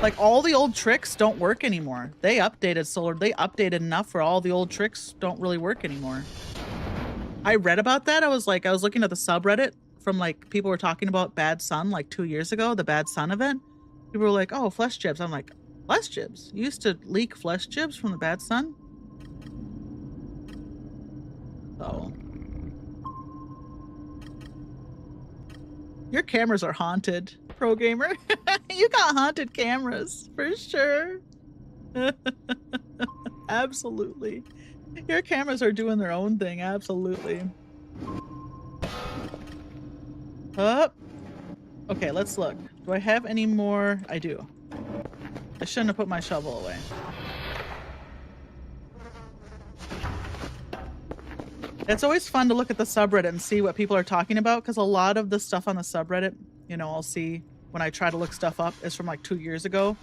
Like, all the old tricks don't work anymore. They updated Solar. They updated enough where all the old tricks don't really work anymore. I read about that. I was looking at the subreddit from, like, people were talking about Bad Sun like 2 years ago, the Bad Sun event. People were like, oh, flesh jibs. I'm like, flesh jibs? You used to leak flesh jibs from the Bad Sun? So. Your cameras are haunted, pro gamer. You got haunted cameras, for sure. Absolutely. Your cameras are doing their own thing, absolutely. Oh. Okay, let's look. Do I have any more? I do. I shouldn't have put my shovel away. It's always fun to look at the subreddit and see what people are talking about, because a lot of the stuff on the subreddit, you know, I'll see when I try to look stuff up is from like 2 years ago.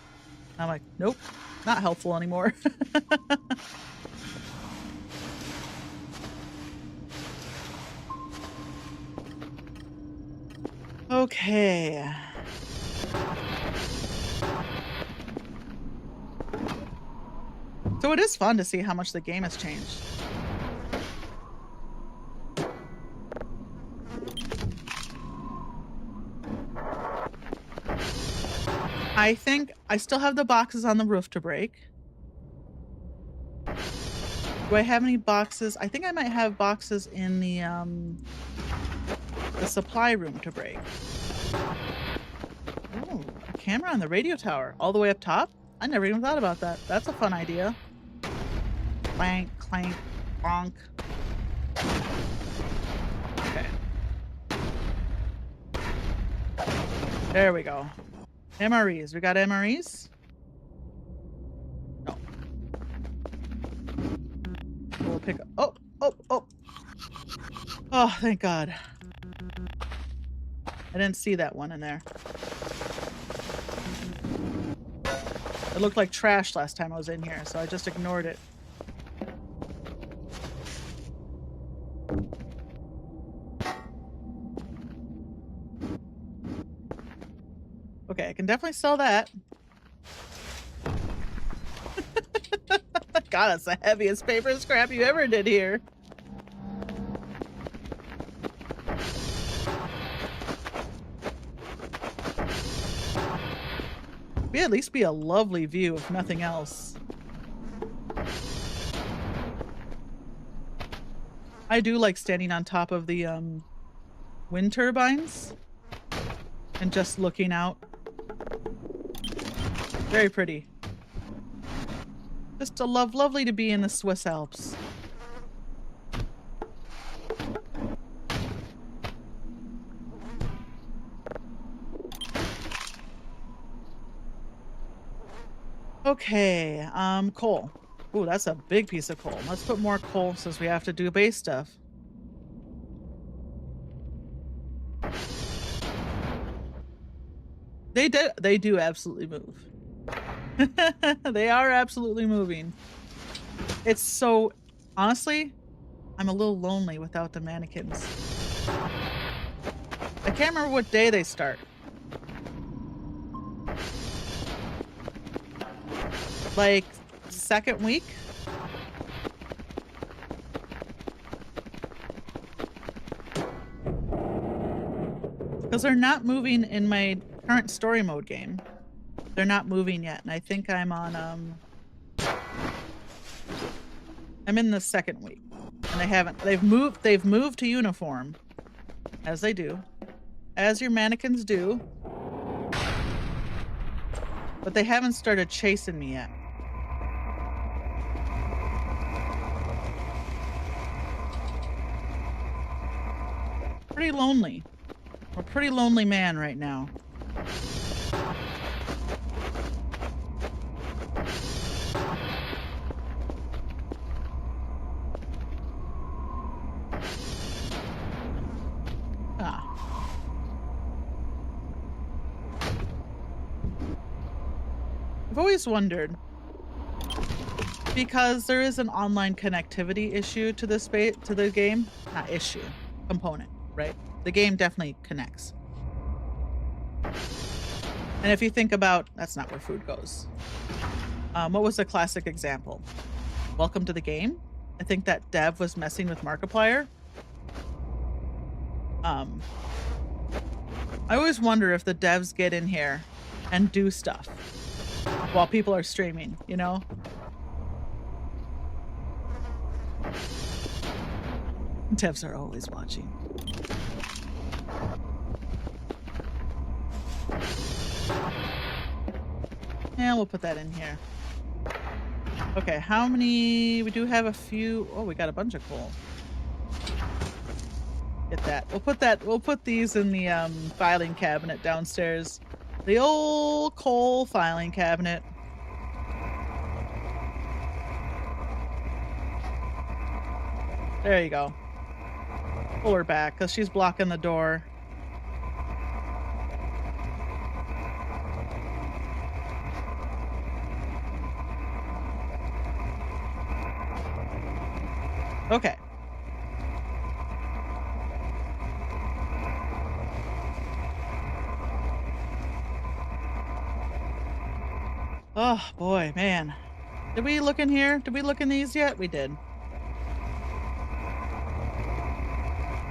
I'm like, nope, not helpful anymore. Okay. So it is fun to see how much the game has changed. I think I still have the boxes on the roof to break. Do I have any boxes? I think I might have boxes in the supply room to break. Ooh, a camera on the radio tower all the way up top? I never even thought about that. That's a fun idea. Clank, clank, bonk. Okay. There we go. MREs. We got MREs? No. We'll pick up. Oh, oh, oh. Oh, thank God. I didn't see that one in there. It looked like trash last time I was in here, so I just ignored it. Okay, I can definitely sell that. God, that's the heaviest paper scrap you ever did here. It'd at least be a lovely view, if nothing else. I do like standing on top of the wind turbines and just looking out. Very pretty. Just lovely to be in the Swiss Alps. Okay, coal. Ooh, that's a big piece of coal. Let's put more coal since we have to do base stuff. They do absolutely move. They are absolutely moving. It's so... Honestly, I'm a little lonely without the mannequins. I can't remember what day they start. Like, second week? Because they're not moving in my current story mode game. They're not moving yet, and I think I'm on, I'm in the second week. And they've moved to uniform. As they do. As your mannequins do. But they haven't started chasing me yet. Pretty lonely. I'm a pretty lonely man right now. I've always wondered, because there is an online connectivity issue to the game, not issue, component, right? The game definitely connects. And if you think about, that's not where food goes. What was the classic example? Welcome to the game. I think that dev was messing with Markiplier. I always wonder if the devs get in here and do stuff while people are streaming, you know? Devs are always watching. And we'll put that in here. Okay, how many? We do have a few. Oh, we got a bunch of coal. Get that. We'll put these in the filing cabinet downstairs. The old coal filing cabinet. There you go. pull her back because she's blocking the door. Okay. Oh boy, man. Did we look in here? Did we look in these yet? We did.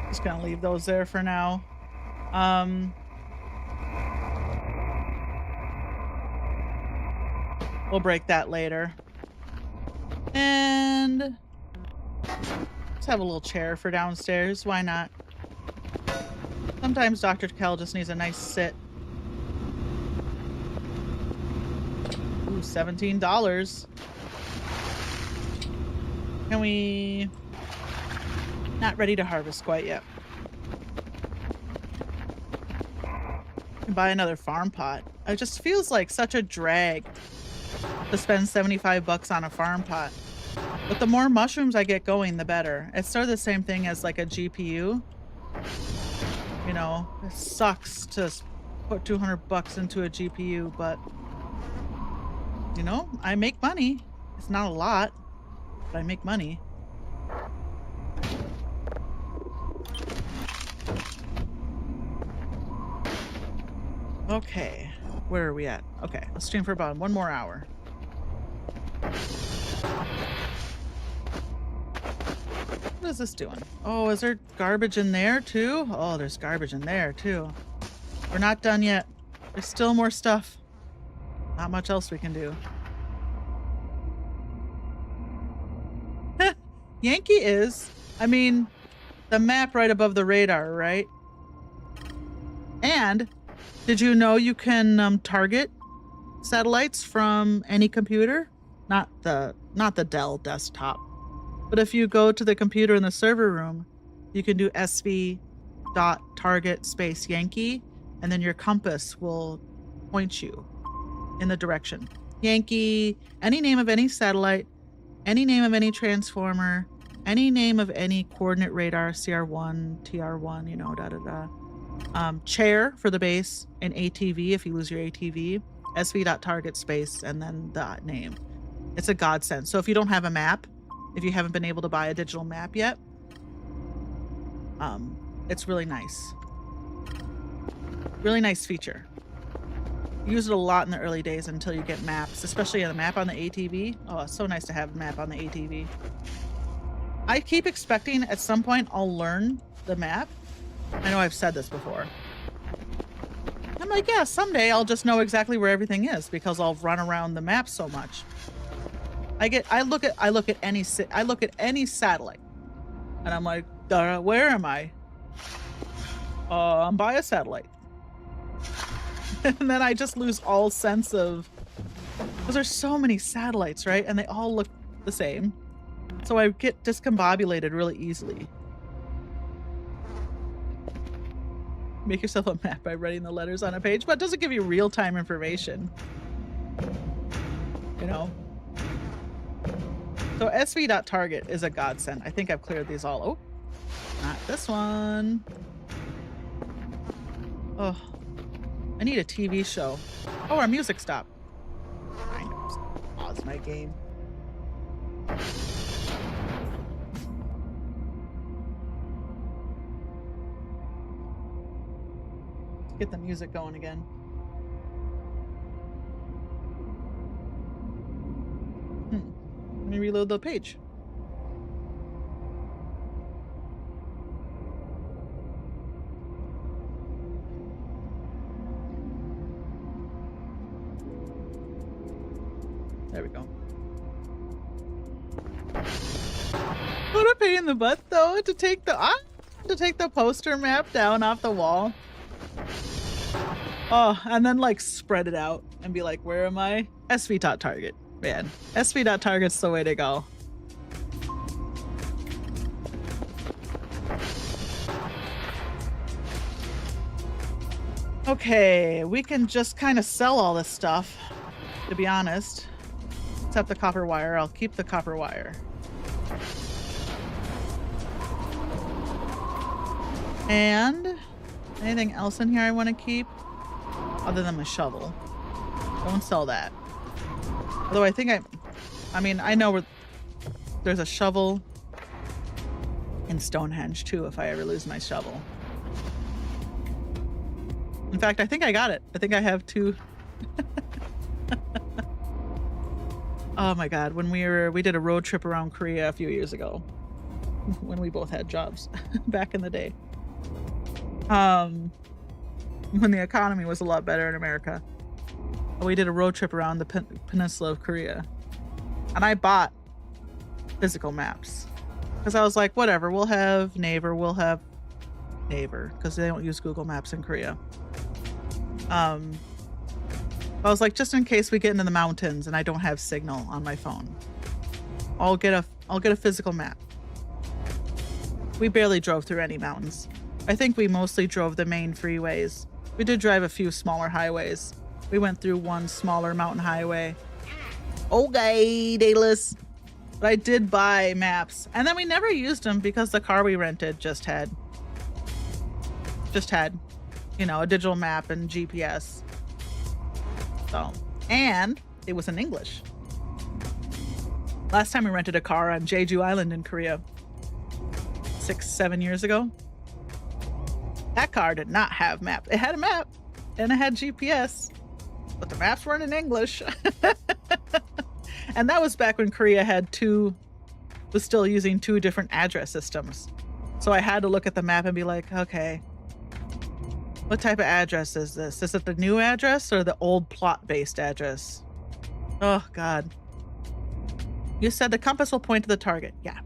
Just gonna leave those there for now. We'll break that later. And let's have a little chair for downstairs. Why not? Sometimes Dr. Kell just needs a nice sit. Ooh, $17. Can we... Not ready to harvest quite yet. Can buy another farm pot. It just feels like such a drag to spend 75 bucks on a farm pot. But the more mushrooms I get going, the better. It's sort of the same thing as like a GPU. You know, it sucks to put 200 bucks into a GPU, but you know, I make money. It's not a lot, but I make money. Okay, where are we at? Okay, let's stream for about 1 more hour. What is this doing? Oh, is there garbage in there too? Oh, there's garbage in there too. We're not done yet. There's still more stuff. Not much else we can do. Yankee is, I mean, the map right above the radar, right? And did you know you can target satellites from any computer? Not the Dell desktop. But if you go to the computer in the server room, you can do sv.target space Yankee, and then your compass will point you in the direction. Yankee, any name of any satellite, any name of any transformer, any name of any coordinate radar, CR1, TR1, you know, chair for the base, and ATV if you lose your ATV, sv.target space, and then the name. It's a godsend. So if you don't have a map, if you haven't been able to buy a digital map yet, it's really nice. Really nice feature. Use it a lot in the early days until you get maps, especially a map on the ATV. Oh, it's so nice to have a map on the ATV. I keep expecting at some point I'll learn the map. I know I've said this before. I'm like, yeah, someday I'll just know exactly where everything is because I'll run around the map so much. I look at any satellite, and I'm like, where am I? I'm by a satellite. And then I just lose all sense of, because there's so many satellites, right? And they all look the same. So I get discombobulated really easily. Make yourself a map by writing the letters on a page, but it doesn't give you real-time information. You know? So sv.target is a godsend. I think I've cleared these all. Oh, not this one. Oh, I need a TV show. Oh, our music stopped. I know. Pause my game. Let's get the music going again. Let me reload the page. There we go. What a pain in the butt, though, to take the poster map down off the wall. Oh, and then like spread it out and be like, where am I? SV.target. Man, sv.target's the way to go. Okay, we can just kind of sell all this stuff, to be honest. Except the copper wire. I'll keep the copper wire. And anything else in here I want to keep other than my shovel? Don't sell that. Although I think I mean, I know there's a shovel in Stonehenge too if I ever lose my shovel. In fact, I think I got it. I think I have 2. Oh my God. When we did a road trip around Korea a few years ago when we both had jobs back in the day. When the economy was a lot better in America. We did a road trip around the peninsula of Korea. And I bought physical maps. Because I was like, whatever, we'll have Naver, because they don't use Google Maps in Korea. I was like, just in case we get into the mountains and I don't have signal on my phone, I'll get a physical map. We barely drove through any mountains. I think we mostly drove the main freeways. We did drive a few smaller highways. We went through one smaller mountain highway. Okay, Daedalus. But I did buy maps, and then we never used them because the car we rented just had, you know, a digital map and GPS. So, and it was in English. Last time we rented a car on Jeju Island in Korea, 6-7 years ago, that car did not have maps. It had a map and it had GPS, but the maps weren't in English. And that was back when Korea was still using 2 different address systems. So I had to look at the map and be like, okay, what type of address is this? Is it the new address or the old plot-based address? Oh, God. You said the compass will point to the target. Yeah.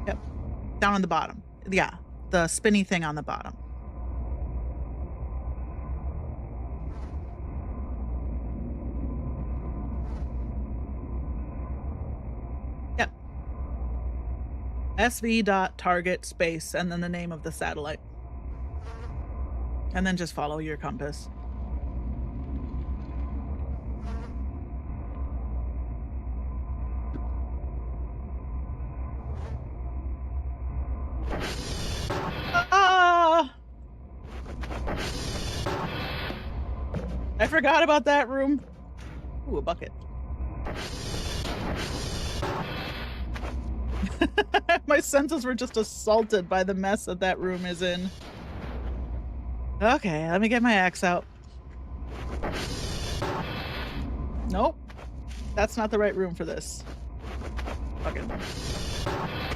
Yep. Down on the bottom. Yeah. The spinny thing on the bottom. Yep. SV.target space and then the name of the satellite. And then just follow your compass. Ah! I forgot about that room. Ooh, a bucket. My senses were just assaulted by the mess that room is in. Okay, let me get my axe out. Nope. That's not the right room for this. Fucking.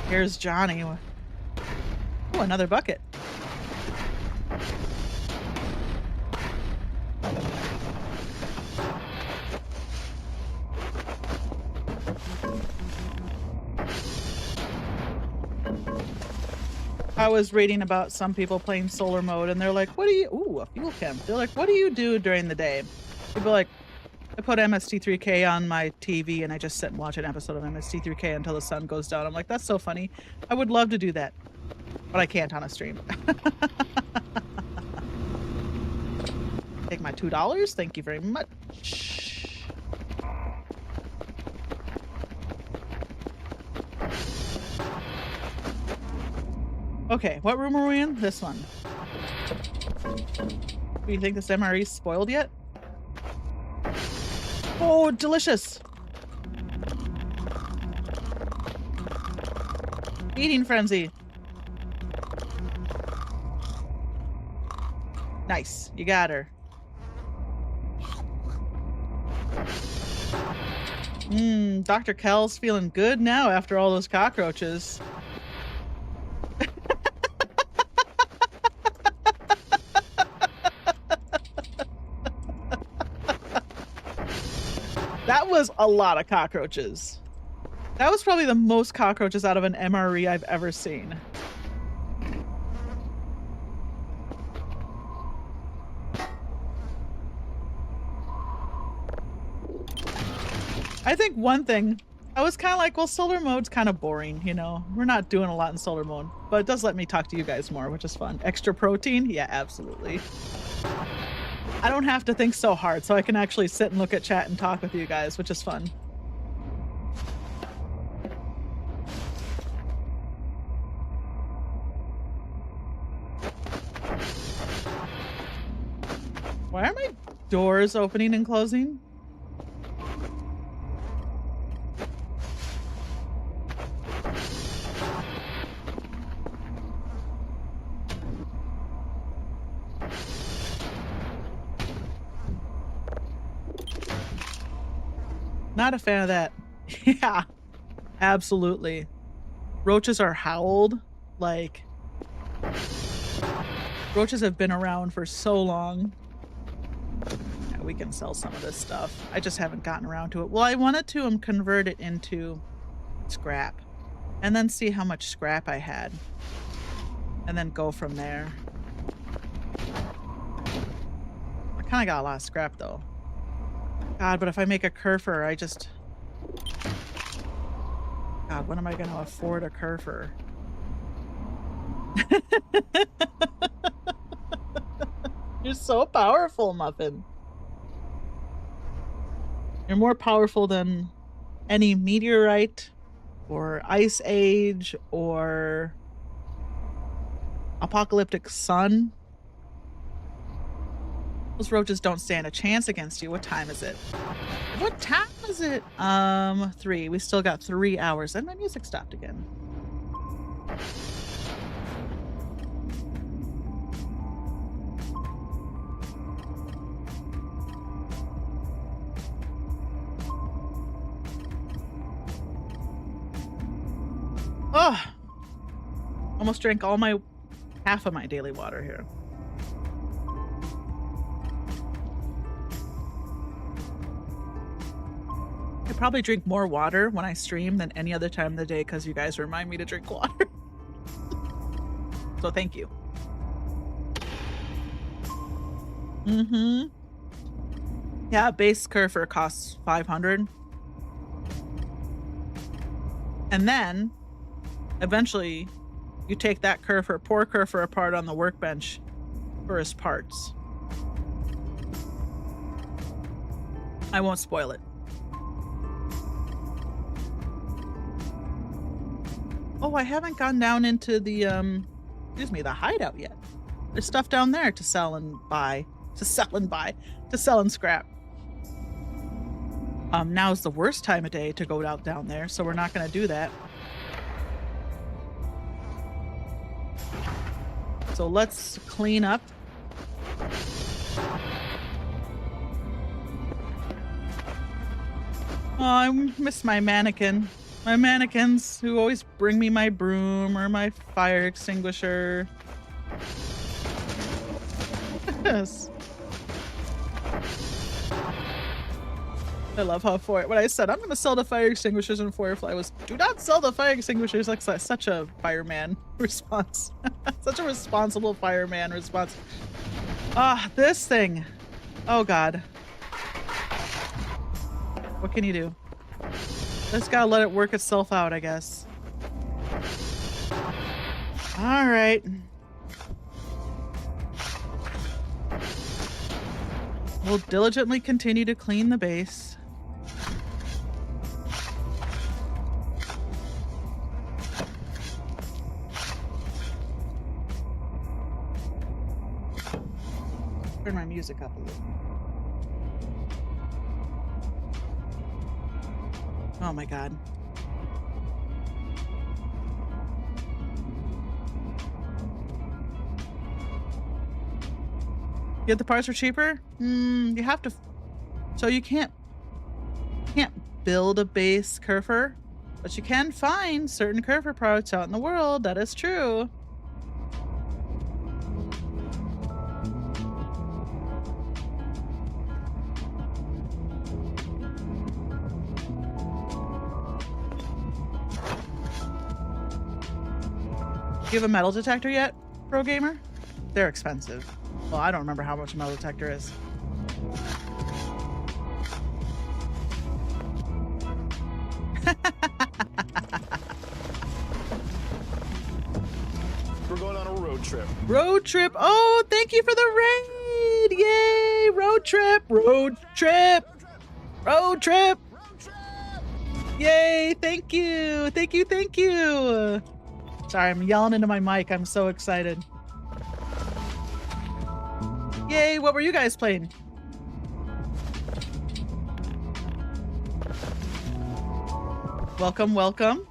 Here's Johnny. Oh, another bucket. I was reading about some people playing solar mode and they're like, what do you, ooh, a fuel chem. They're like, what do you do during the day? People are like, I put MST3K on my TV and I just sit and watch an episode of MST3K until the sun goes down. I'm like, that's so funny. I would love to do that, but I can't on a stream. Take my $2. Thank you very much. Okay, what room are we in? This one. Do you think this MRE's spoiled yet? Oh, delicious! Eating frenzy. Nice, you got her. Dr. Kel's feeling good now after all those cockroaches. That was a lot of cockroaches. That was probably the most cockroaches out of an MRE I've ever seen. I think one thing, I was kind of like, well, solar mode's kind of boring, you know? We're not doing a lot in solar mode, but it does let me talk to you guys more, which is fun. Extra protein? Yeah, absolutely. I don't have to think so hard, so I can actually sit and look at chat and talk with you guys, which is fun. Why are my doors opening and closing? Not a fan of that. Yeah, absolutely. Roaches are howled. Like, roaches have been around for so long. Yeah, we can sell some of this stuff. I just haven't gotten around to it. Well, I wanted to convert it into scrap and then see how much scrap I had and then go from there. I kind of got a lot of scrap though. God, but if I make a kerfer, God, when am I going to afford a kerfer? You're so powerful, Muffin. You're more powerful than any meteorite or ice age or apocalyptic sun. Those roaches don't stand a chance against you. What time is it? What time is it? 3. We still got 3 hours. And my music stopped again. Oh! Almost drank half of my daily water here. I probably drink more water when I stream than any other time of the day because you guys remind me to drink water. So thank you. Yeah, base kerfer costs 500. And then eventually you take that kerfer, pour kerfer apart on the workbench for his parts. I won't spoil it. Oh, I haven't gone down into the, the hideout yet. There's stuff down there to sell and buy. To sell and scrap. Now's the worst time of day to go out down there, so we're not going to do that. So let's clean up. Oh, I miss my mannequin. My mannequins who always bring me my broom or my fire extinguisher. Yes. I love how when I said I'm going to sell the fire extinguishers and Firefly was, do not sell the fire extinguishers. Like such a fireman response. Such a responsible fireman response. Ah, this thing. Oh God. What can you do? Just gotta let it work itself out, I guess. All right. We'll diligently continue to clean the base. Turn my music up a little. Oh my God. Get the parts for cheaper? You have to. So you can't build a base kerfer, but you can find certain kerfer parts out in the world. That is true. Do you have a metal detector yet, Pro Gamer? They're expensive. Well, I don't remember how much a metal detector is. We're going on a road trip. Road trip. Oh, thank you for the raid. Yay. Road trip. Road trip. Road trip. Yay. Thank you. Thank you. Thank you. Sorry, I'm yelling into my mic. I'm so excited. Yay, what were you guys playing? Welcome, welcome.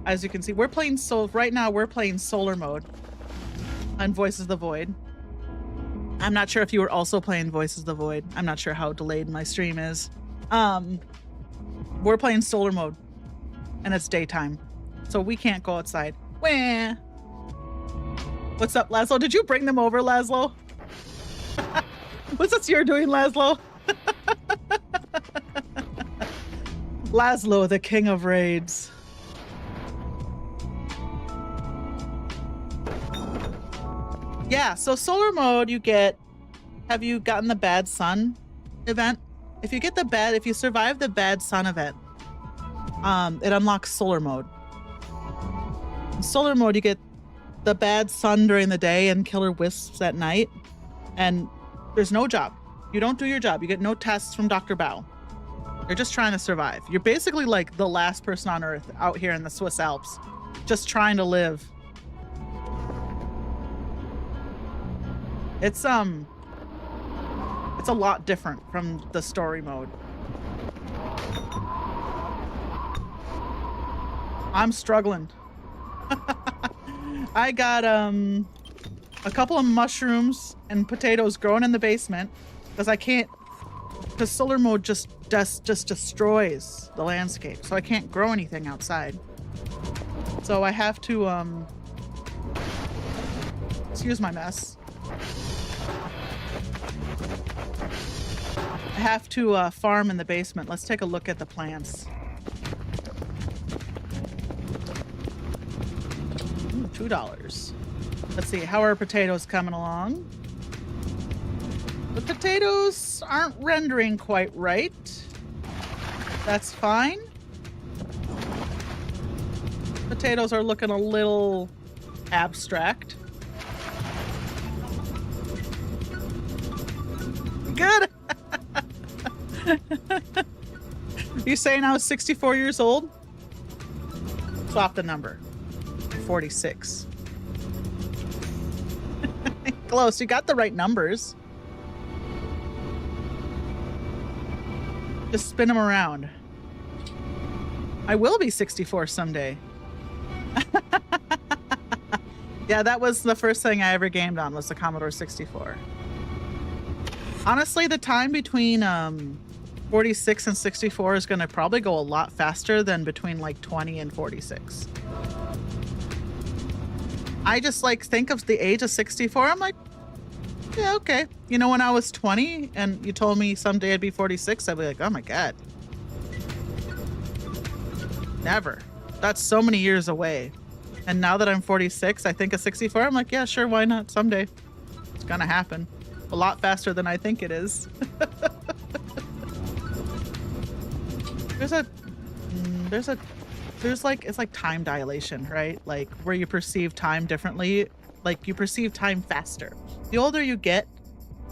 As you can see, we're playing right now we're playing solar mode on Voices of the Void. I'm not sure if you were also playing Voices of the Void. I'm not sure how delayed my stream is. We're playing solar mode and it's daytime, so we can't go outside. Wah! What's up, Laszlo? Did you bring them over, Laszlo? What's this you're doing, Laszlo? Laszlo, the king of raids. Yeah, so solar mode you get, have you gotten the bad sun event? If you survive the bad sun event, it unlocks solar mode. In solar mode, you get the bad sun during the day and killer wisps at night, and there's no job. You don't do your job. You get no tests from Dr. Bao. You're just trying to survive. You're basically like the last person on Earth out here in the Swiss Alps, just trying to live. It's a lot different from the story mode. I'm struggling. I got a couple of mushrooms and potatoes growing in the basement because solar mode just destroys the landscape, so I can't grow anything outside. So I have to excuse my mess. I have to farm in the basement. Let's take a look at the plants. Ooh, $2. Let's see, how are potatoes coming along? The potatoes aren't rendering quite right. That's fine. Potatoes are looking a little abstract. Good. You saying I was 64 years old? Swap the number. 46. Close. You got the right numbers. Just spin them around. I will be 64 someday. Yeah, that was the first thing I ever gamed on, was the Commodore 64. Honestly, the time between 46 and 64 is going to probably go a lot faster than between like 20 and 46. I just like think of the age of 64. I'm like, yeah, okay. You know, when I was 20 and you told me someday I'd be 46, I'd be like, oh my God. Never. That's so many years away. And now that I'm 46, I think of 64. I'm like, yeah, sure, why not? Someday. It's going to happen. A lot faster than I think it is. There's like, it's like time dilation, right? Like where you perceive time differently, like you perceive time faster. The older you get,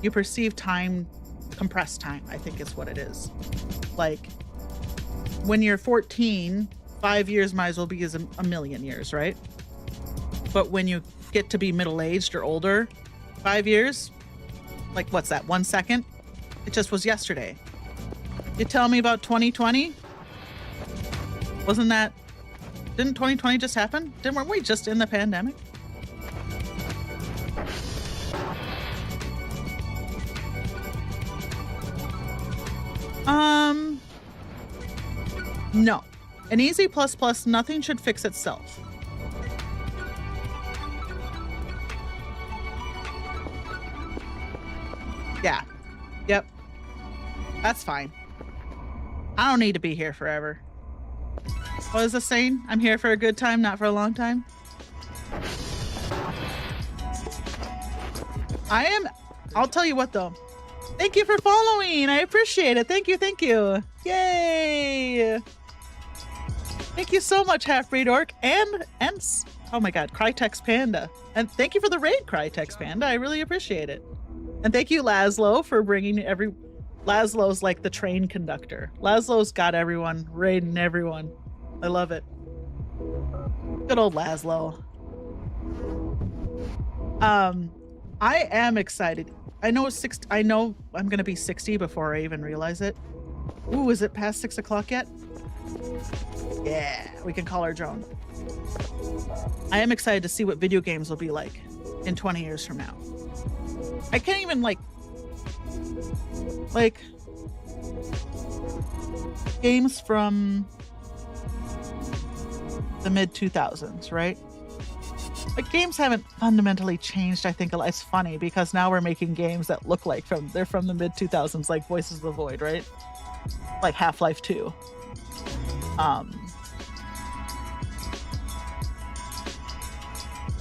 you perceive time, compressed time, I think is what it is. Like when you're 14, 5 years might as well be as a million years, right? But when you get to be middle-aged or older, 5 years, like what's that, 1 second? It just was yesterday. You tell me about 2020? Didn't 2020 just happen? Weren't we just in the pandemic? No. An easy plus plus, nothing should fix itself. Yeah. Yep. That's fine. I don't need to be here forever. What is this saying? I'm here for a good time, not for a long time. I'll tell you what though. Thank you for following. I appreciate it. Thank you. Thank you. Yay. Thank you so much, Half-Breed Orc. And oh my God, Crytex Panda. And thank you for the raid, Crytex Panda. I really appreciate it. And thank you, Laszlo, for bringing Laszlo's like the train conductor. Laszlo's got everyone, raiding everyone. I love it. Good old Laszlo. I am excited. I know I'm gonna be 60 before I even realize it. Ooh, is it past 6 o'clock yet? Yeah, we can call our drone. I am excited to see what video games will be like in 20 years from now. I can't even like games from the mid 2000s, right? Like games haven't fundamentally changed. I think it's funny because now we're making games that look like they're from the mid 2000s, like Voices of the Void, right? Like Half-Life 2.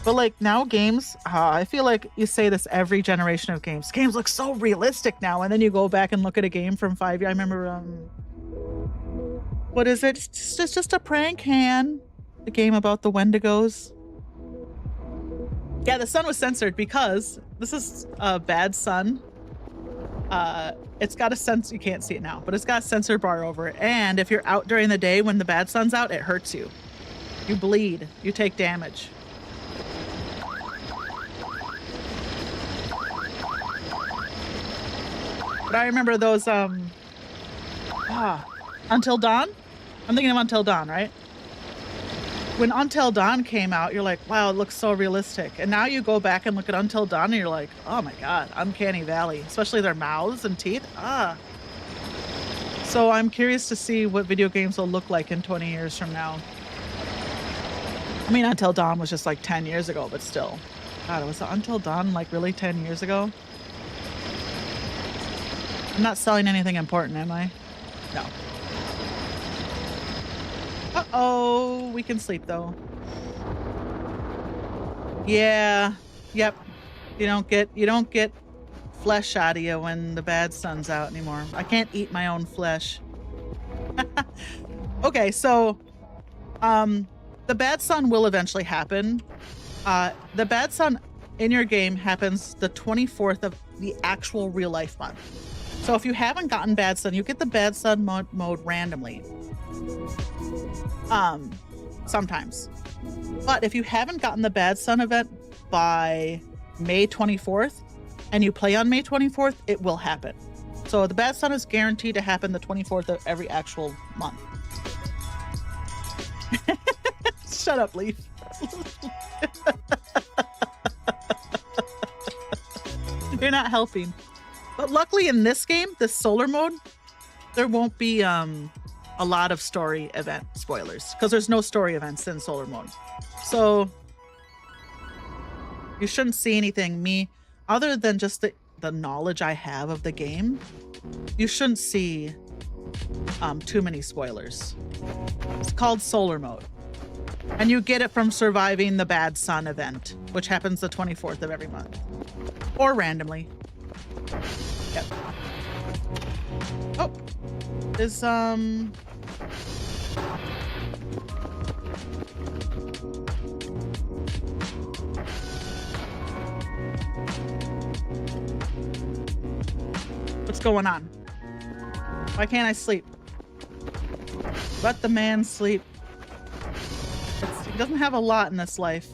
But like now games, I feel like you say this every generation of games. Games look so realistic now, and then you go back and look at a game from 5 years. I remember, what is it? It's just a prank hand. The game about the Wendigos. Yeah, the sun was censored because this is a bad sun. It's got a sense, you can't see it now, but it's got a censor bar over it. And if you're out during the day when the bad sun's out, it hurts you. You bleed. You take damage. But I remember those, Until Dawn? I'm thinking of Until Dawn, right? When Until Dawn came out, you're like, wow, it looks so realistic. And now you go back and look at Until Dawn and you're like, oh my God, Uncanny Valley, especially their mouths and teeth. So I'm curious to see what video games will look like in 20 years from now. I mean, Until Dawn was just like 10 years ago, but still. God, was Until Dawn like really 10 years ago? I'm not selling anything important, am I? No. Uh-oh, we can sleep though. Yeah, yep. You don't get flesh out of you when the bad sun's out anymore. I can't eat my own flesh. Okay, so the bad sun will eventually happen. The bad sun in your game happens the 24th of the actual real life month. So if you haven't gotten bad sun, you get the bad sun mode randomly. Sometimes. But if you haven't gotten the bad sun event by May 24th and you play on May 24th, it will happen. So the bad sun is guaranteed to happen the 24th of every actual month. Shut up, Leaf. You're not helping. But luckily in this game, this solar mode, there won't be a lot of story event spoilers because there's no story events in solar mode. So you shouldn't see anything other than just the knowledge I have of the game. You shouldn't see too many spoilers. It's called solar mode. And you get it from surviving the bad sun event, which happens the 24th of every month. Or randomly. Yep. Oh. Is what's going on? Why can't I sleep? Let the man sleep. He doesn't have a lot in this life.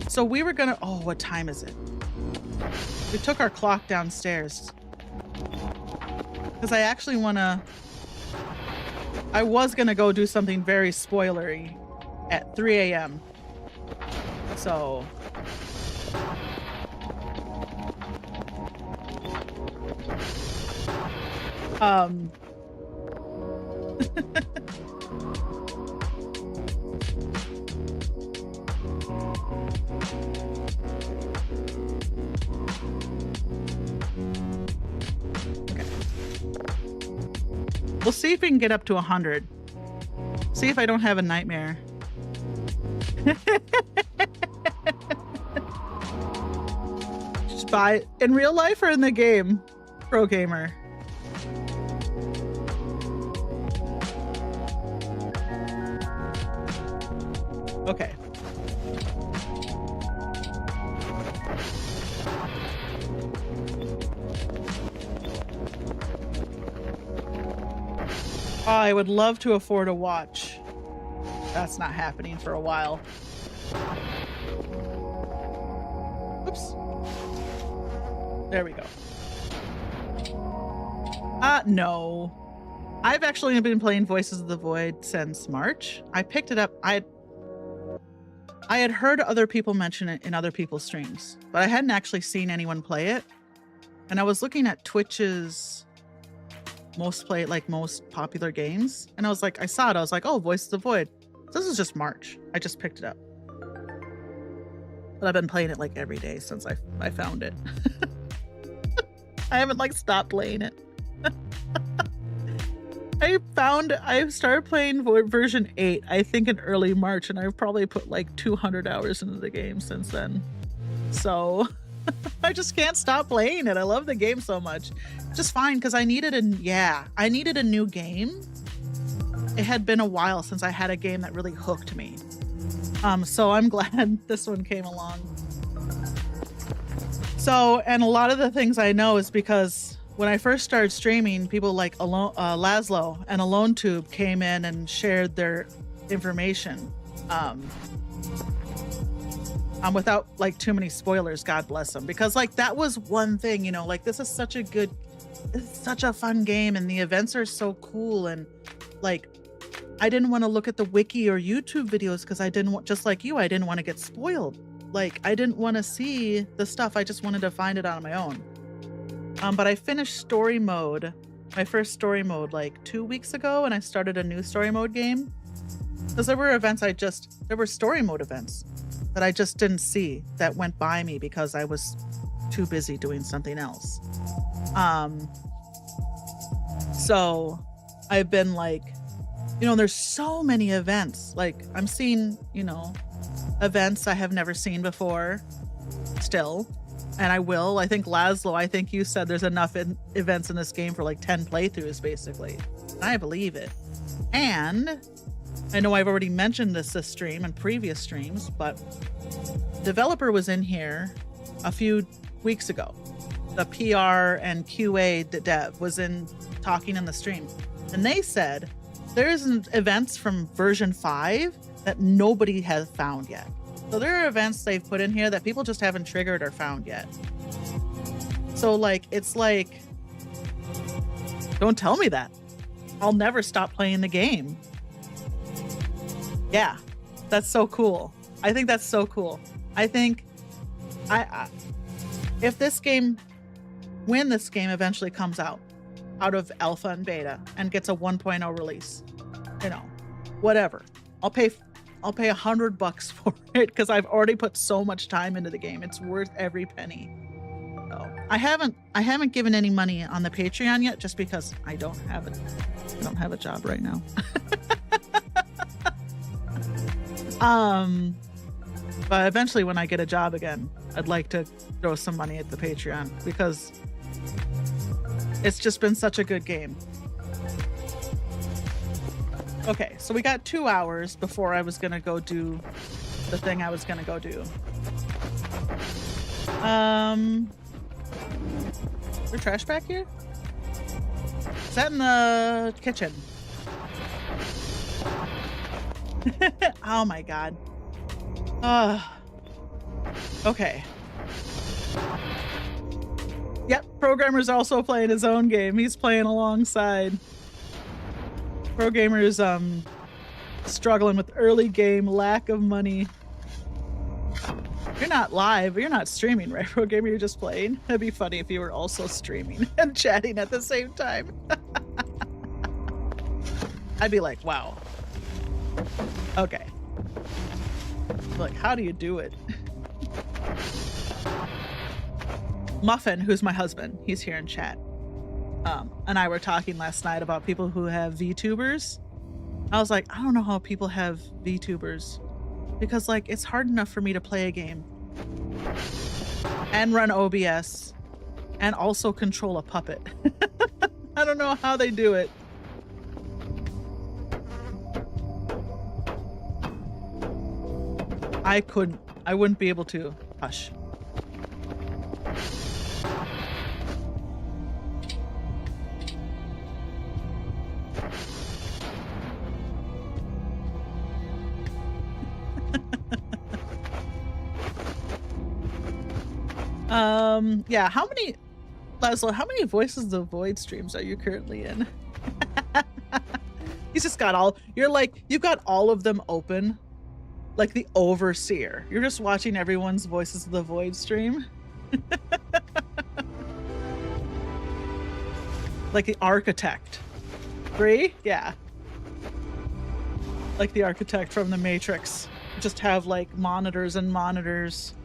So we were gonna, oh, what time is it? We took our clock downstairs. Because I actually I was gonna go do something very spoilery at 3 a.m. So. We'll see if we can get up to 100. See if I don't have a nightmare. Just buy it in real life or in the game, Pro Gamer. Okay. I would love to afford a watch. That's not happening for a while. Oops. There we go. No. I've actually been playing Voices of the Void since March. I picked it up. I had heard other people mention it in other people's streams, but I hadn't actually seen anyone play it. And I was looking at Twitch's most popular games, and I was like, I saw it. I was like, oh, Voices of the Void. This is just March. I just picked it up, but I've been playing it like every day since I found it. I haven't like stopped playing it. I started playing Void version 8, I think in early March, and I've probably put like 200 hours into the game since then. So I just can't stop playing it. I love the game so much. Just fine, because I needed a new game. It had been a while since I had a game that really hooked me. So I'm glad this one came along. So, and a lot of the things I know is because when I first started streaming, people like Laszlo and AloneTube came in and shared their information. Without like too many spoilers, God bless them. Because like that was one thing, you know, like this is such a fun game, and the events are so cool, and like I didn't want to look at the wiki or YouTube videos because I didn't want, just like you, I didn't want to get spoiled. Like I didn't want to see the stuff. I just wanted to find it on my own. But I finished story mode, my first story mode, like 2 weeks ago, and I started a new story mode game. Because there were events there were story mode events that I just didn't see, that went by me because I was too busy doing something else. So I've been like, you know, there's so many events. Like I'm seeing, you know, events I have never seen before still. And I will. I think Laszlo, I think you said there's enough events in this game for like 10 playthroughs, basically. And I believe it. And I know I've already mentioned this stream and previous streams, but developer was in here a few weeks ago. The PR and QA dev was in talking in the stream. And they said there's events from version 5 that nobody has found yet. So there are events they've put in here that people just haven't triggered or found yet. So like, it's like, don't tell me that. I'll never stop playing the game. Yeah, that's so cool. I think that's so cool. I think if this game, when this game eventually comes out of alpha and beta and gets a 1.0 release, you know, whatever, I'll pay $100 for it because I've already put so much time into the game. It's worth every penny. So I haven't given any money on the Patreon yet, just because I don't have it. I don't have a job right now. But eventually when I get a job again, I'd like to throw some money at the Patreon because it's just been such a good game. Okay, so we got 2 hours before I was gonna go do the thing I was gonna go do. Is there trash back here? Is that in the kitchen? Oh my god. Okay. Yep, programmer's also playing his own game. He's playing alongside. Pro Gamer's struggling with early game, lack of money. You're not live, you're not streaming, right, Pro Gamer? You're just playing. It'd be funny if you were also streaming and chatting at the same time. I'd be like, wow. Okay. Like, how do you do it? Muffin, who's my husband, he's here in chat. And I were talking last night about people who have VTubers. I was like, I don't know how people have VTubers, because like it's hard enough for me to play a game and run OBS and also control a puppet. I don't know how they do it. I wouldn't be able to. Hush. Yeah, Laszlo, how many Voices of the Void streams are you currently in? He's just got you've got all of them open, like the overseer. You're just watching everyone's Voices of the Void stream. Like the architect. 3? Yeah. Like the architect from the Matrix. Just have like monitors and monitors.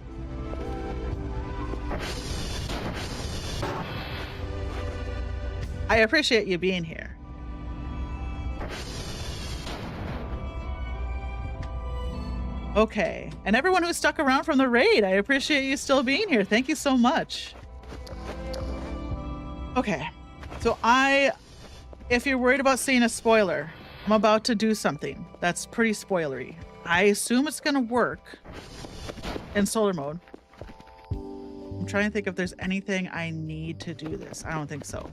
I appreciate you being here. Okay, and everyone who stuck around from the raid, I appreciate you still being here. Thank you so much. Okay, so if you're worried about seeing a spoiler, I'm about to do something that's pretty spoilery. I assume it's gonna work in solar mode. I'm trying to think if there's anything I need to do this. I don't think so.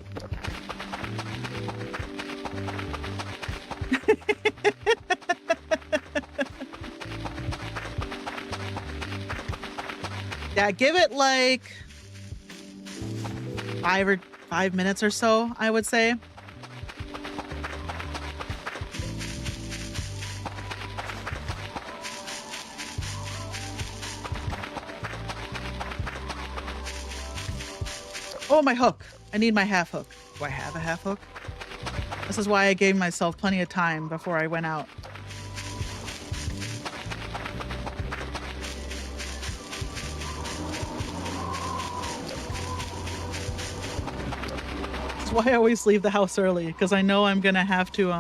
Yeah, give it like 5 minutes or so, I would say. Oh, my hook. I need my half hook. Do I have a half hook? This is why I gave myself plenty of time before I went out. That's why I always leave the house early, because I know I'm gonna have to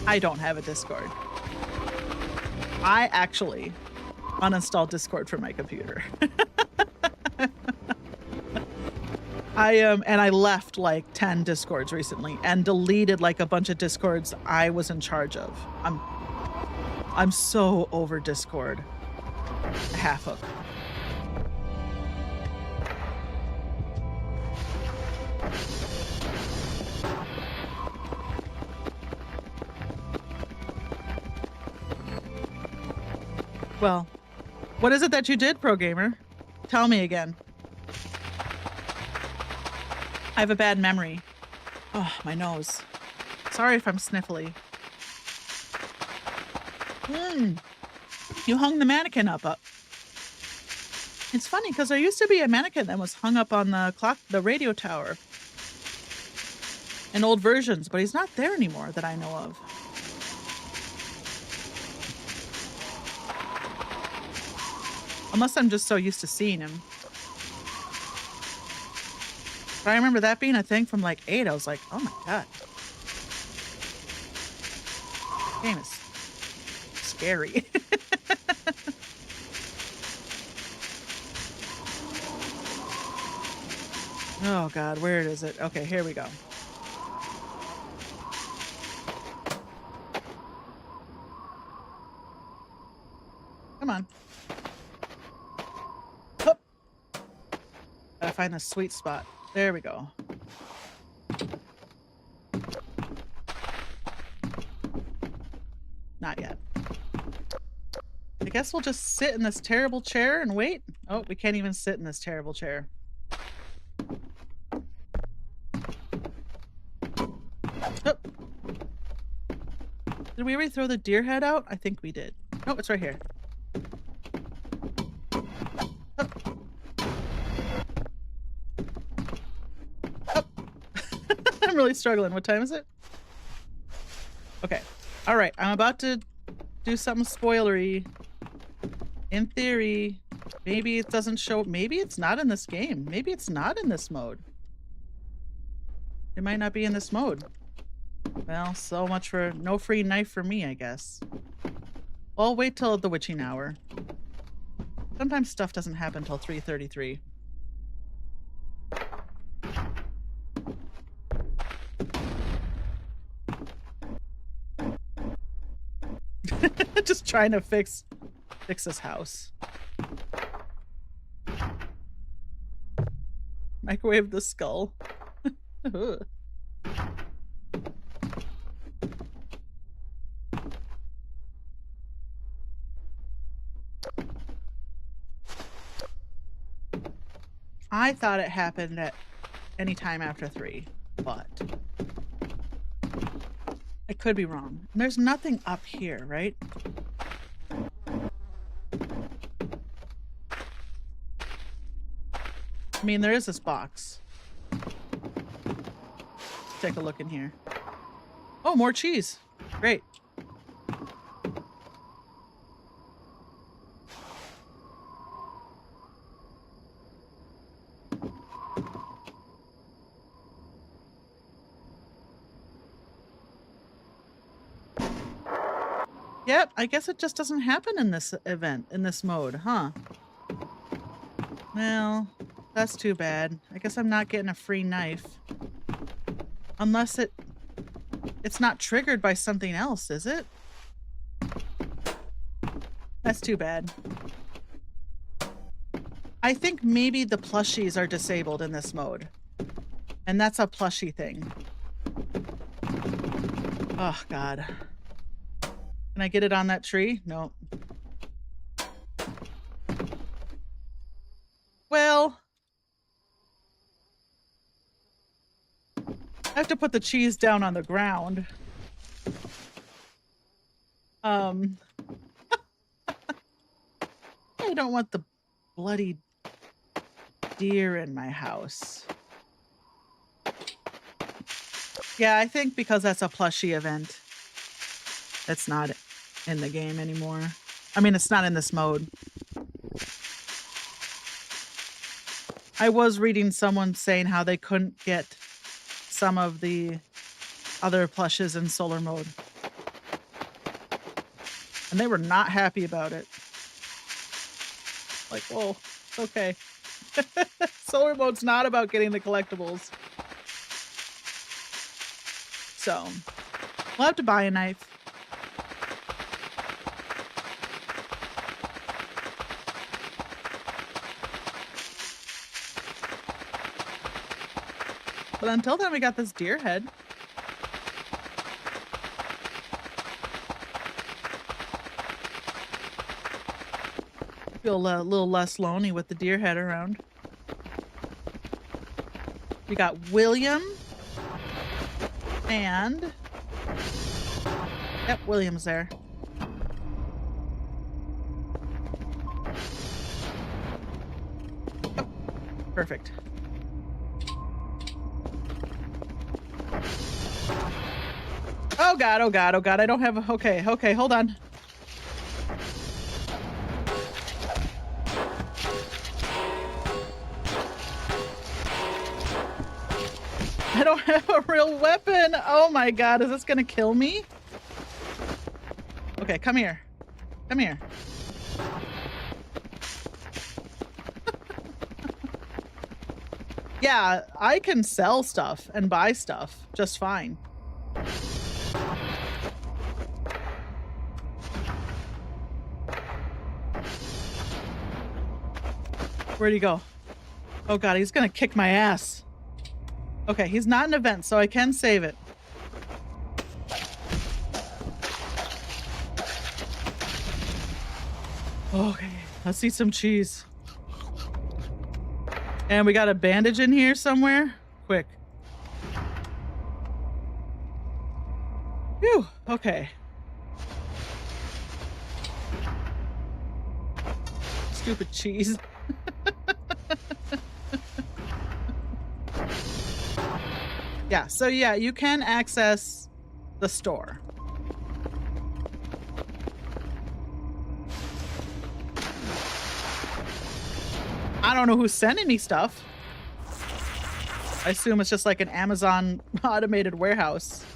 I don't have a Discord. I actually uninstalled Discord from my computer. And I left like 10 Discords recently and deleted like a bunch of Discords I was in charge of. I'm so over Discord. Half hook. Well, what is it that you did, Pro Gamer? Tell me again. I have a bad memory. Oh, my nose. Sorry if I'm sniffly. You hung the mannequin up. It's funny because there used to be a mannequin that was hung up on the radio tower in old versions, but he's not there anymore that I know of. Unless I'm just so used to seeing him. But I remember that being a thing from like 8. I was like, oh my god. This game is scary. Oh god, where is it? Okay, here we go. Come on. Hup. Gotta find the sweet spot. There we go. Not yet. I guess we'll just sit in this terrible chair and wait. Oh, we can't even sit in this terrible chair. Oh. Did we already throw the deer head out? I think we did. Oh, it's right here. Oh. Oh. I'm really struggling. What time is it? Okay. All right. I'm about to do something spoilery. In theory, maybe it doesn't show. Maybe it's not in this game. Maybe it's not in this mode. It might not be in this mode. Well, so much for no free knife for me, I guess. I'll wait till the witching hour. Sometimes stuff doesn't happen till 3:33. Just trying to fix this house. Microwave the skull. I thought it happened at any time after 3, but I could be wrong. And there's nothing up here, right? I mean, there is this box. Take a look in here. Oh, more cheese. Great. Yep, I guess it just doesn't happen in this event, in this mode, huh? Well, that's too bad. I guess I'm not getting a free knife. Unless it's not triggered by something else, is it? That's too bad. I think maybe the plushies are disabled in this mode. And that's a plushie thing. Oh, God. Can I get it on that tree? No. Well, I have to put the cheese down on the ground. I don't want the bloody deer in my house. Yeah, I think because that's a plushie event, it's not in the game anymore. I mean, it's not in this mode. I was reading someone saying how they couldn't get some of the other plushes in solar mode. And they were not happy about it. Like, whoa, okay. Solar mode's not about getting the collectibles. So, we'll have to buy a knife. But until then, we got this deer head. Feel a little less lonely with the deer head around. We got William and... Yep, William's there. Oh, perfect. Oh God, oh God, oh God, I don't have a... Okay, okay, hold on. I don't have a real weapon. Oh my God, is this gonna kill me? Okay, come here. Come here. Yeah, I can sell stuff and buy stuff just fine. Where'd he go? Oh God, he's gonna kick my ass. Okay, he's not an event, so I can save it. Okay, let's eat some cheese. And we got a bandage in here somewhere. Quick. Phew, okay. Stupid cheese. Yeah, so yeah, you can access the store. I don't know who's sending me stuff. I assume it's just like an Amazon automated warehouse.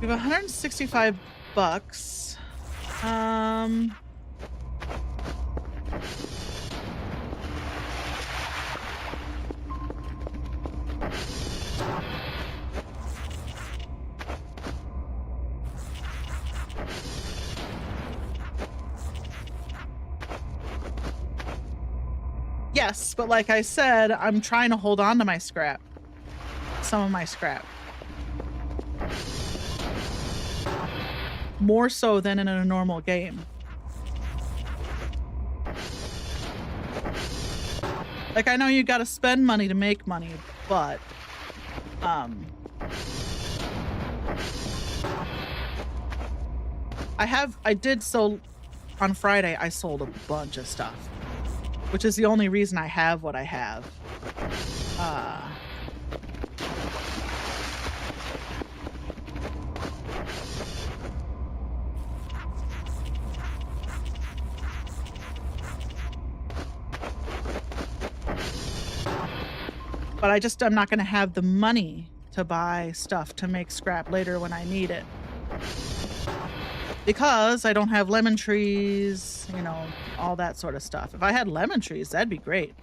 We have 165 bucks. Yes, but like I said, I'm trying to hold on to my scrap. Some of my scrap. more so than in a normal game. Like, I know you gotta spend money to make money, but on Friday I sold a bunch of stuff, which is the only reason I have what I have. But I'm not going to have the money to buy stuff to make scrap later when I need it. Because I don't have lemon trees, you know, all that sort of stuff. If I had lemon trees, that'd be great.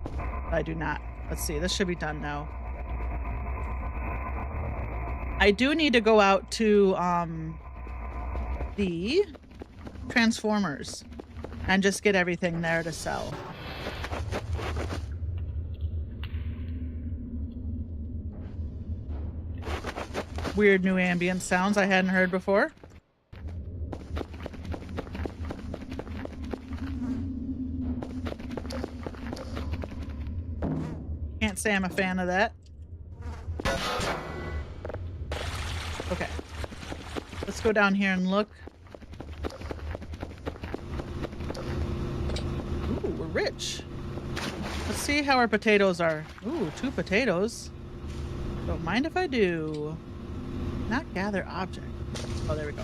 But I do not. Let's see, this should be done now. I do need to go out to the Transformers and just get everything there to sell. Weird new ambient sounds I hadn't heard before. Can't say I'm a fan of that. Okay. Let's go down here and look. Ooh, we're rich. Let's see how our potatoes are. Ooh, 2 potatoes. Don't mind if I do. Not gather object. Oh, there we go.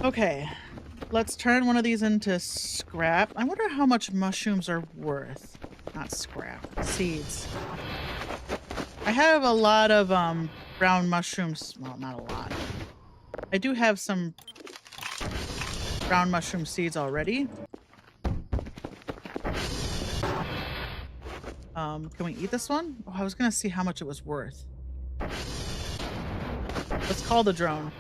Okay. Let's turn one of these into scrap. I wonder how much mushrooms are worth. Not scrap. Seeds. I have a lot of brown mushrooms. Well, not a lot. I do have some brown mushroom seeds already. Can we eat this one? Oh, I was gonna see how much it was worth. Let's call the drone.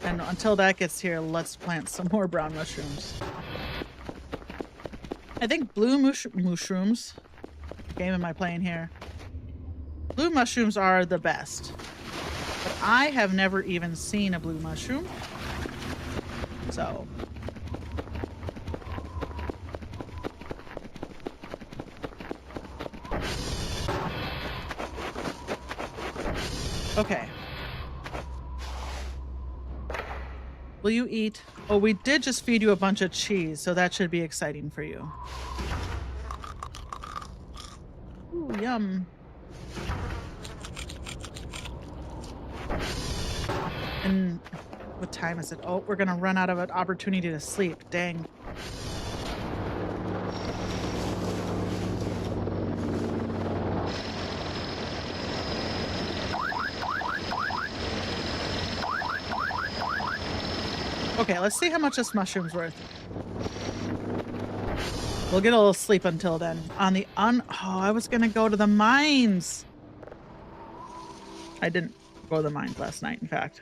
And until that gets here, let's plant some more brown mushrooms. I think blue mushrooms. What game am I playing here? Blue mushrooms are the best. But I have never even seen a blue mushroom. So... okay. Will you eat? Oh, we did just feed you a bunch of cheese, so that should be exciting for you. Ooh, yum. And what time is it? Oh, we're gonna run out of an opportunity to sleep. Dang. Okay, let's see how much this mushroom's worth. We'll get a little sleep until then. Oh, I was gonna go to the mines. I didn't go to the mines last night, in fact.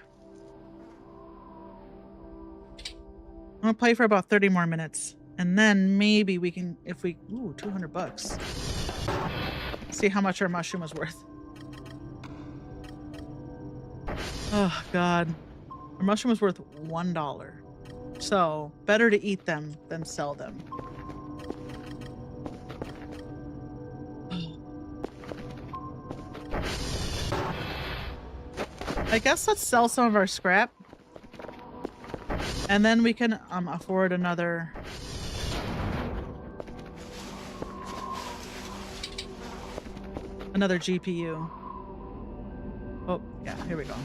I'm gonna play for about 30 more minutes. And then maybe we can, if we... Ooh, 200 bucks. See how much our mushroom was worth. Oh, God. Our mushroom was worth $1. So, better to eat them than sell them. I guess let's sell some of our scrap. And then we can afford another... another GPU. Oh, yeah, here we go.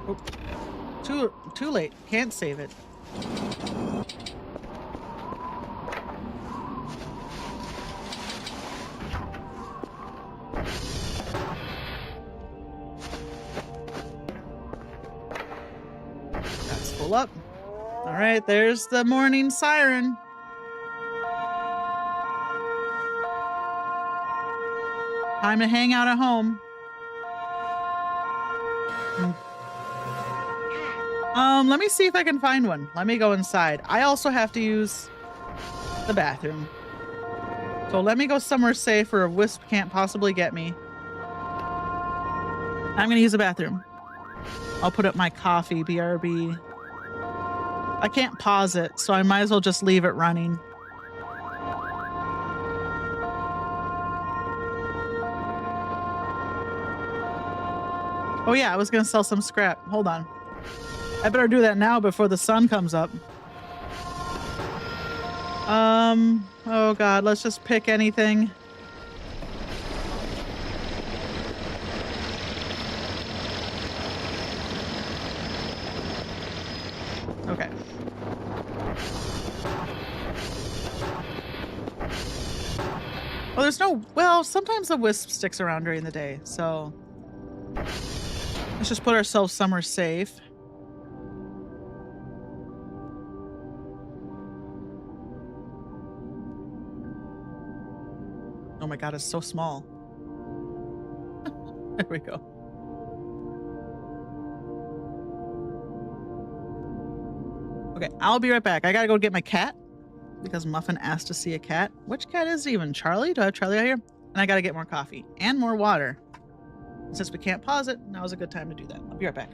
Oh, too late. Can't save it. That's full up. All right, there's the morning siren. Time to hang out at home. Let me see if I can find one. Let me go inside. I also have to use The bathroom. So let me go somewhere safe where a wisp can't possibly get me. I'm gonna use the bathroom. I'll put up my coffee, BRB. I can't pause it, so I might as well just leave it running. Oh yeah, I was gonna sell some scrap. Hold on. I better do that now before the sun comes up. Oh god, let's just pick anything. Okay. Well, there's no... Well, sometimes the wisp sticks around during the day, so... Let's just put ourselves somewhere safe. Oh my god, it's so small. There we go. Okay, I'll be right back. I gotta go get my cat because Muffin asked to see a cat. Which cat is it even? Charlie? Do I have Charlie out here? And I gotta get more coffee and more water. Since we can't pause it, now is a good time to do that. I'll be right back.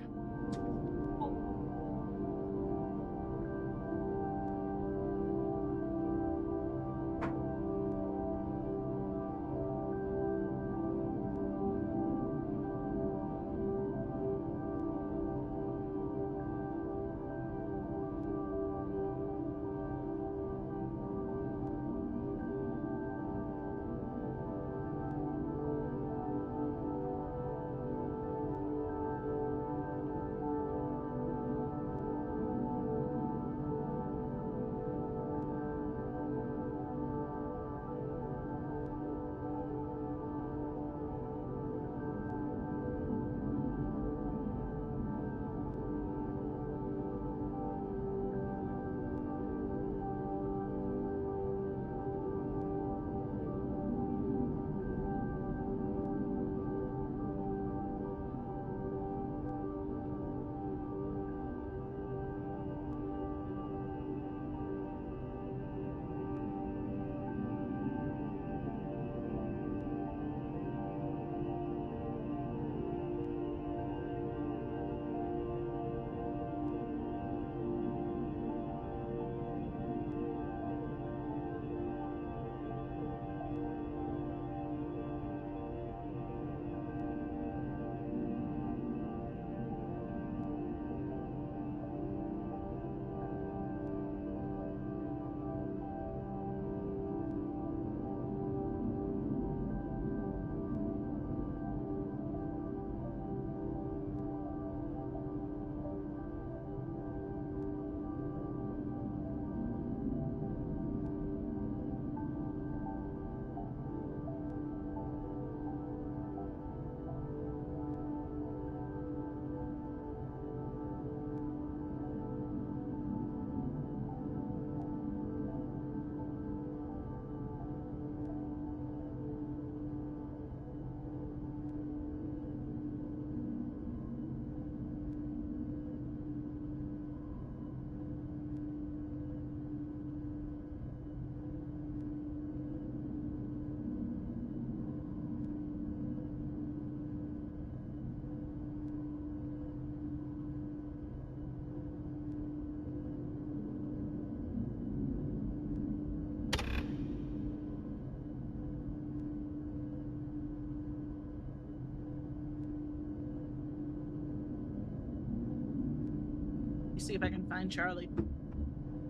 See if I can find Charlie.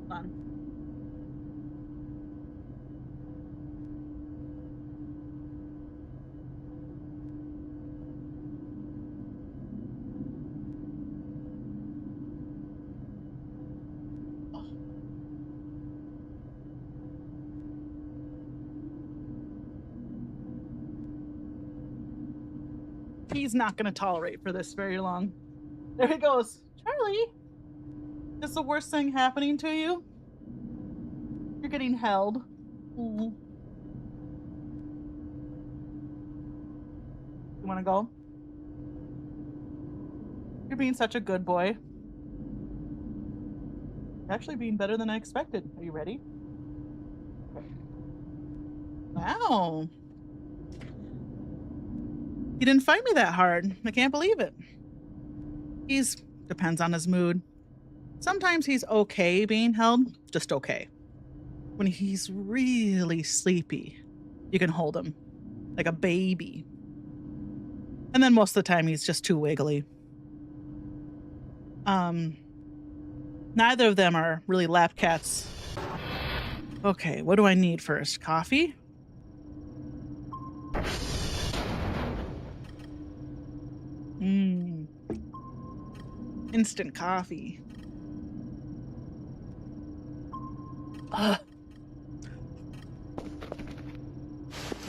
Hold on. Oh. He's not going to tolerate for this very long. There he goes. Charlie! Is the worst thing happening to you? You're getting held. You want to go? You're being such a good boy. Actually being better than I expected. Are you ready? Wow. He didn't fight me that hard. I can't believe it. Depends on his mood. Sometimes he's okay being held, just okay. When he's really sleepy, you can hold him like a baby. And then most of the time he's just too wiggly. Neither of them are really lap cats. Okay, what do I need first? Coffee? Instant coffee.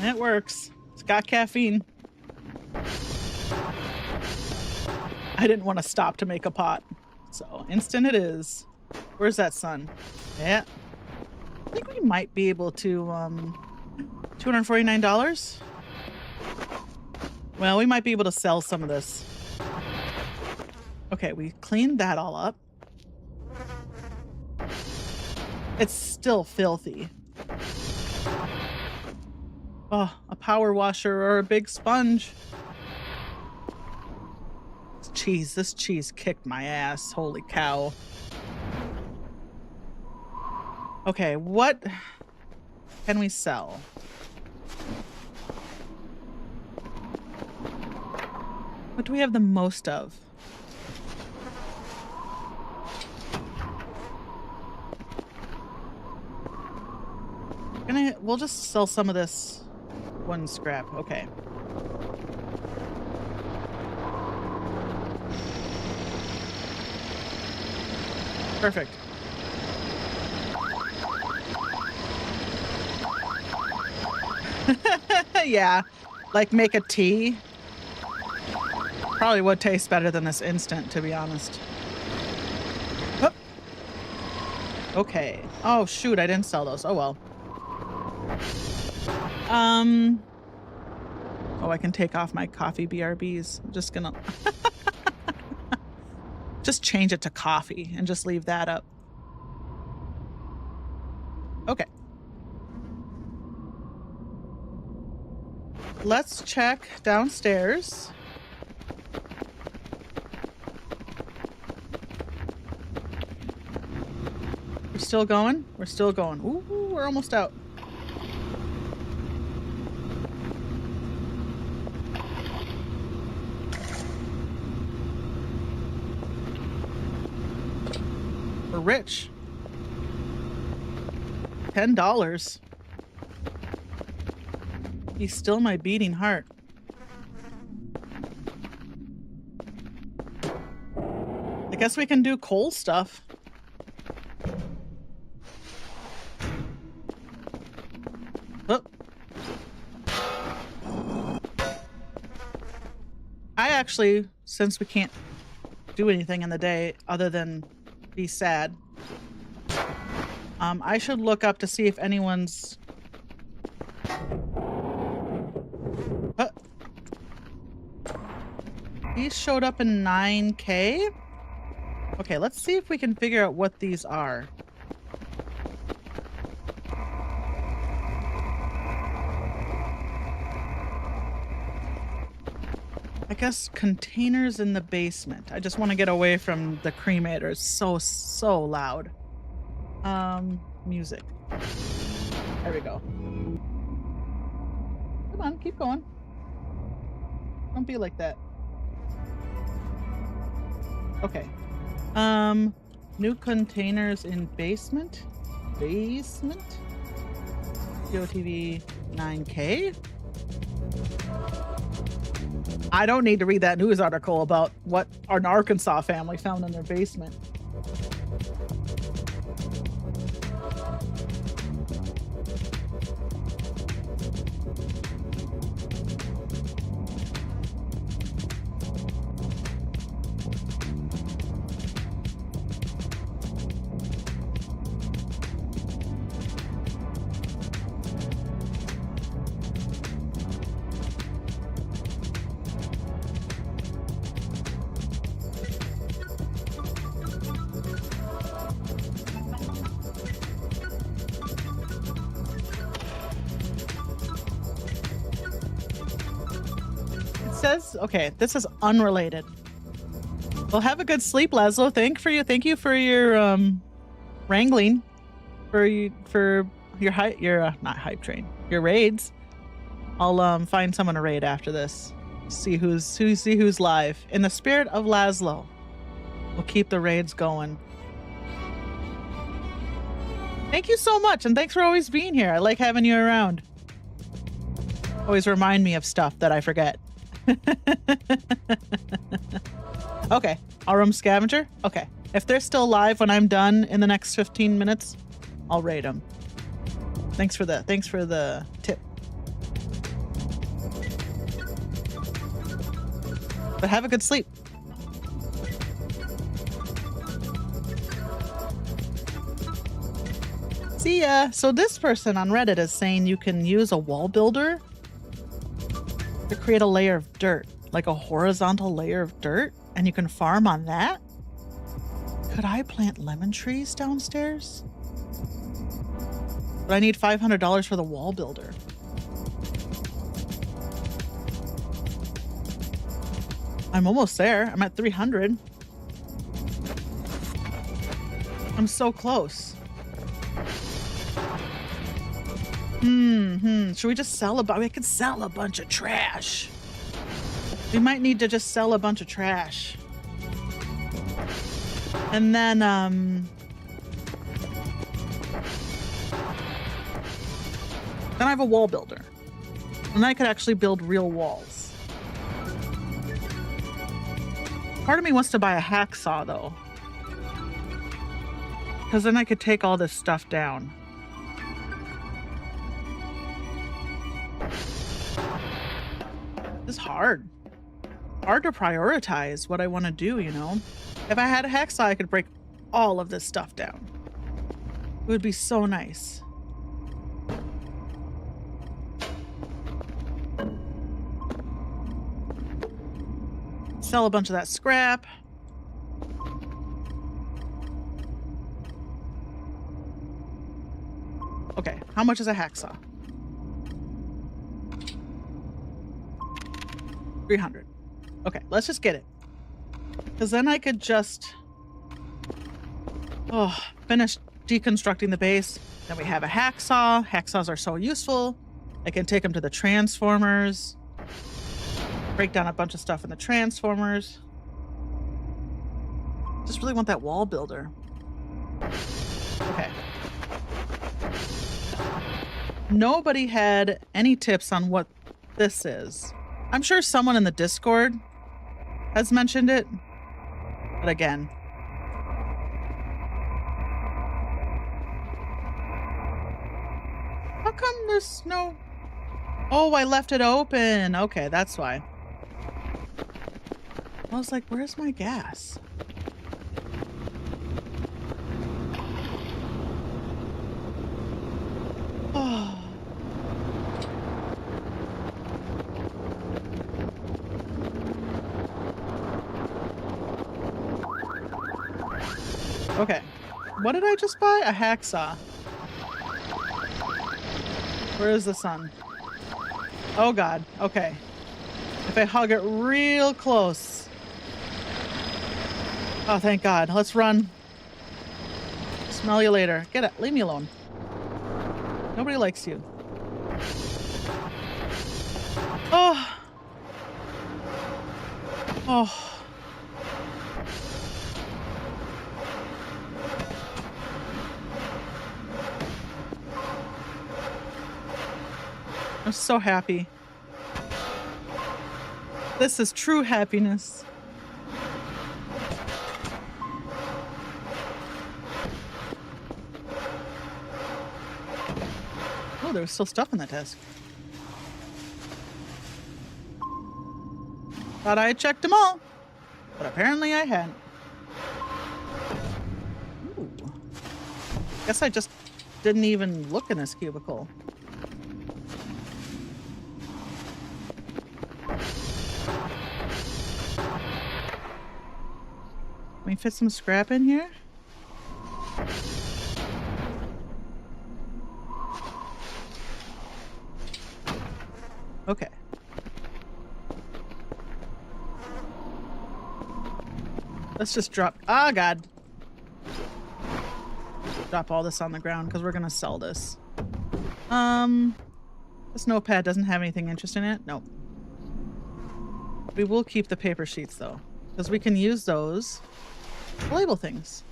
It works. It's got caffeine. I didn't want to stop to make a pot. So instant it is. Where's that sun? Yeah. I think we might be able to, $249? Well, we might be able to sell some of this. Okay, we cleaned that all up. It's still filthy. Oh, a power washer or a big sponge. This cheese kicked my ass. Holy cow. Okay, what can we sell? What do we have the most of? We'll just sell some of this one scrap. Okay. Perfect. Yeah, like make a tea. Probably would taste better than this instant, to be honest. Oh. Okay. Oh, shoot, I didn't sell those. Oh, well. Oh, I can take off my coffee BRBs. I'm just gonna just change it to coffee and just leave that up. Okay. Let's check downstairs. We're still going? We're still going. Ooh, we're almost out. We're rich. $10. He's still my beating heart. I guess we can do coal stuff. Oh. I actually, since we can't do anything in the day other than be sad, I should look up to see if anyone's These showed up in 9K. Okay, let's see if we can figure out what these are. I guess containers in the basement. I just want to get away from the cremator. It's so loud. Music. There we go. Come on, keep going. Don't be like that. Okay. New containers in basement. GOTV 9K. I don't need to read that news article about what an Arkansas family found in their basement. says, okay, this is unrelated. Well, have a good sleep, Laszlo. Thank you for your wrangling, for your not hype train, your raids. I'll find someone to raid after this. See who's live. In the spirit of Laszlo, we'll keep the raids going. Thank you so much, and thanks for always being here. I like having you around. Always remind me of stuff that I forget. Okay, our room scavenger. Okay, if they're still live when I'm done in the next 15 minutes, I'll raid them. Thanks for the tip. But have a good sleep. See ya. So this person on Reddit is saying you can use a wall builder to create a layer of dirt, like a horizontal layer of dirt, and you can farm on that. Could I plant lemon trees downstairs? But I need $500 for the wall builder. I'm almost there. I'm at 300. I'm so close. Should we just sell we could sell a bunch of trash. We might need to just sell a bunch of trash. And then, then I have a wall builder. And I could actually build real walls. Part of me wants to buy a hacksaw, though. Because then I could take all this stuff down. This is hard. Hard to prioritize what I want to do, you know? If I had a hacksaw, I could break all of this stuff down. It would be so nice. Sell a bunch of that scrap. Okay, how much is a hacksaw? 300. Okay, let's just get it. Because then I could just finish deconstructing the base. Then we have a hacksaw. Hacksaws are so useful. I can take them to the transformers. Break down a bunch of stuff in the transformers. Just really want that wall builder. Okay. Nobody had any tips on what this is. I'm sure someone in the Discord has mentioned it. But again. How come there's no... Oh, I left it open. Okay, that's why. I was like, where's my gas? Oh. Okay. What did I just buy? A hacksaw. Where is the sun? Oh god. Okay. If I hug it real close. Oh, thank god. Let's run. Smell you later. Get it. Leave me alone. Nobody likes you. Oh. Oh. I'm so happy. This is true happiness. Oh, there was still stuff on that desk. Thought I had checked them all, but apparently I hadn't. Ooh. Guess I just didn't even look in this cubicle. Can we fit some scrap in here? Okay. Let's just drop. Oh, God. Drop all this on the ground because we're going to sell this. This notepad doesn't have anything interesting in it. Nope. We will keep the paper sheets, though, because we can use those to label things.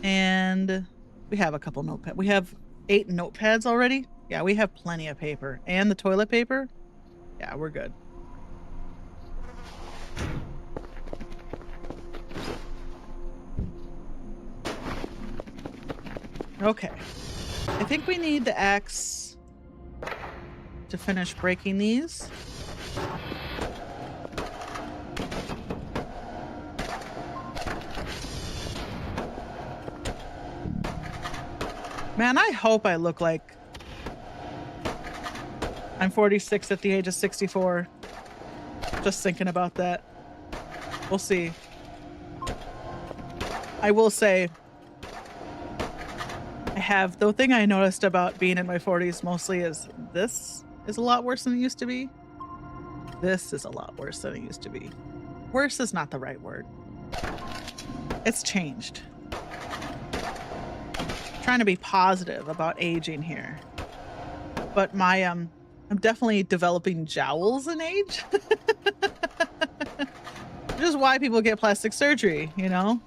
And we have a couple notepads. We have 8 notepads already. Yeah, we have plenty of paper. And the toilet paper. Yeah, we're good. Okay. I think we need the axe to finish breaking these. Man, I hope I look like I'm 46 at the age of 64. Just thinking about that. We'll see. I will say, the thing I noticed about being in my 40s mostly is this is a lot worse than it used to be. This is a lot worse than it used to be. Worse is not the right word. It's changed. Trying to be positive about aging here. But my I'm definitely developing jowls in age. Which is why people get plastic surgery, you know?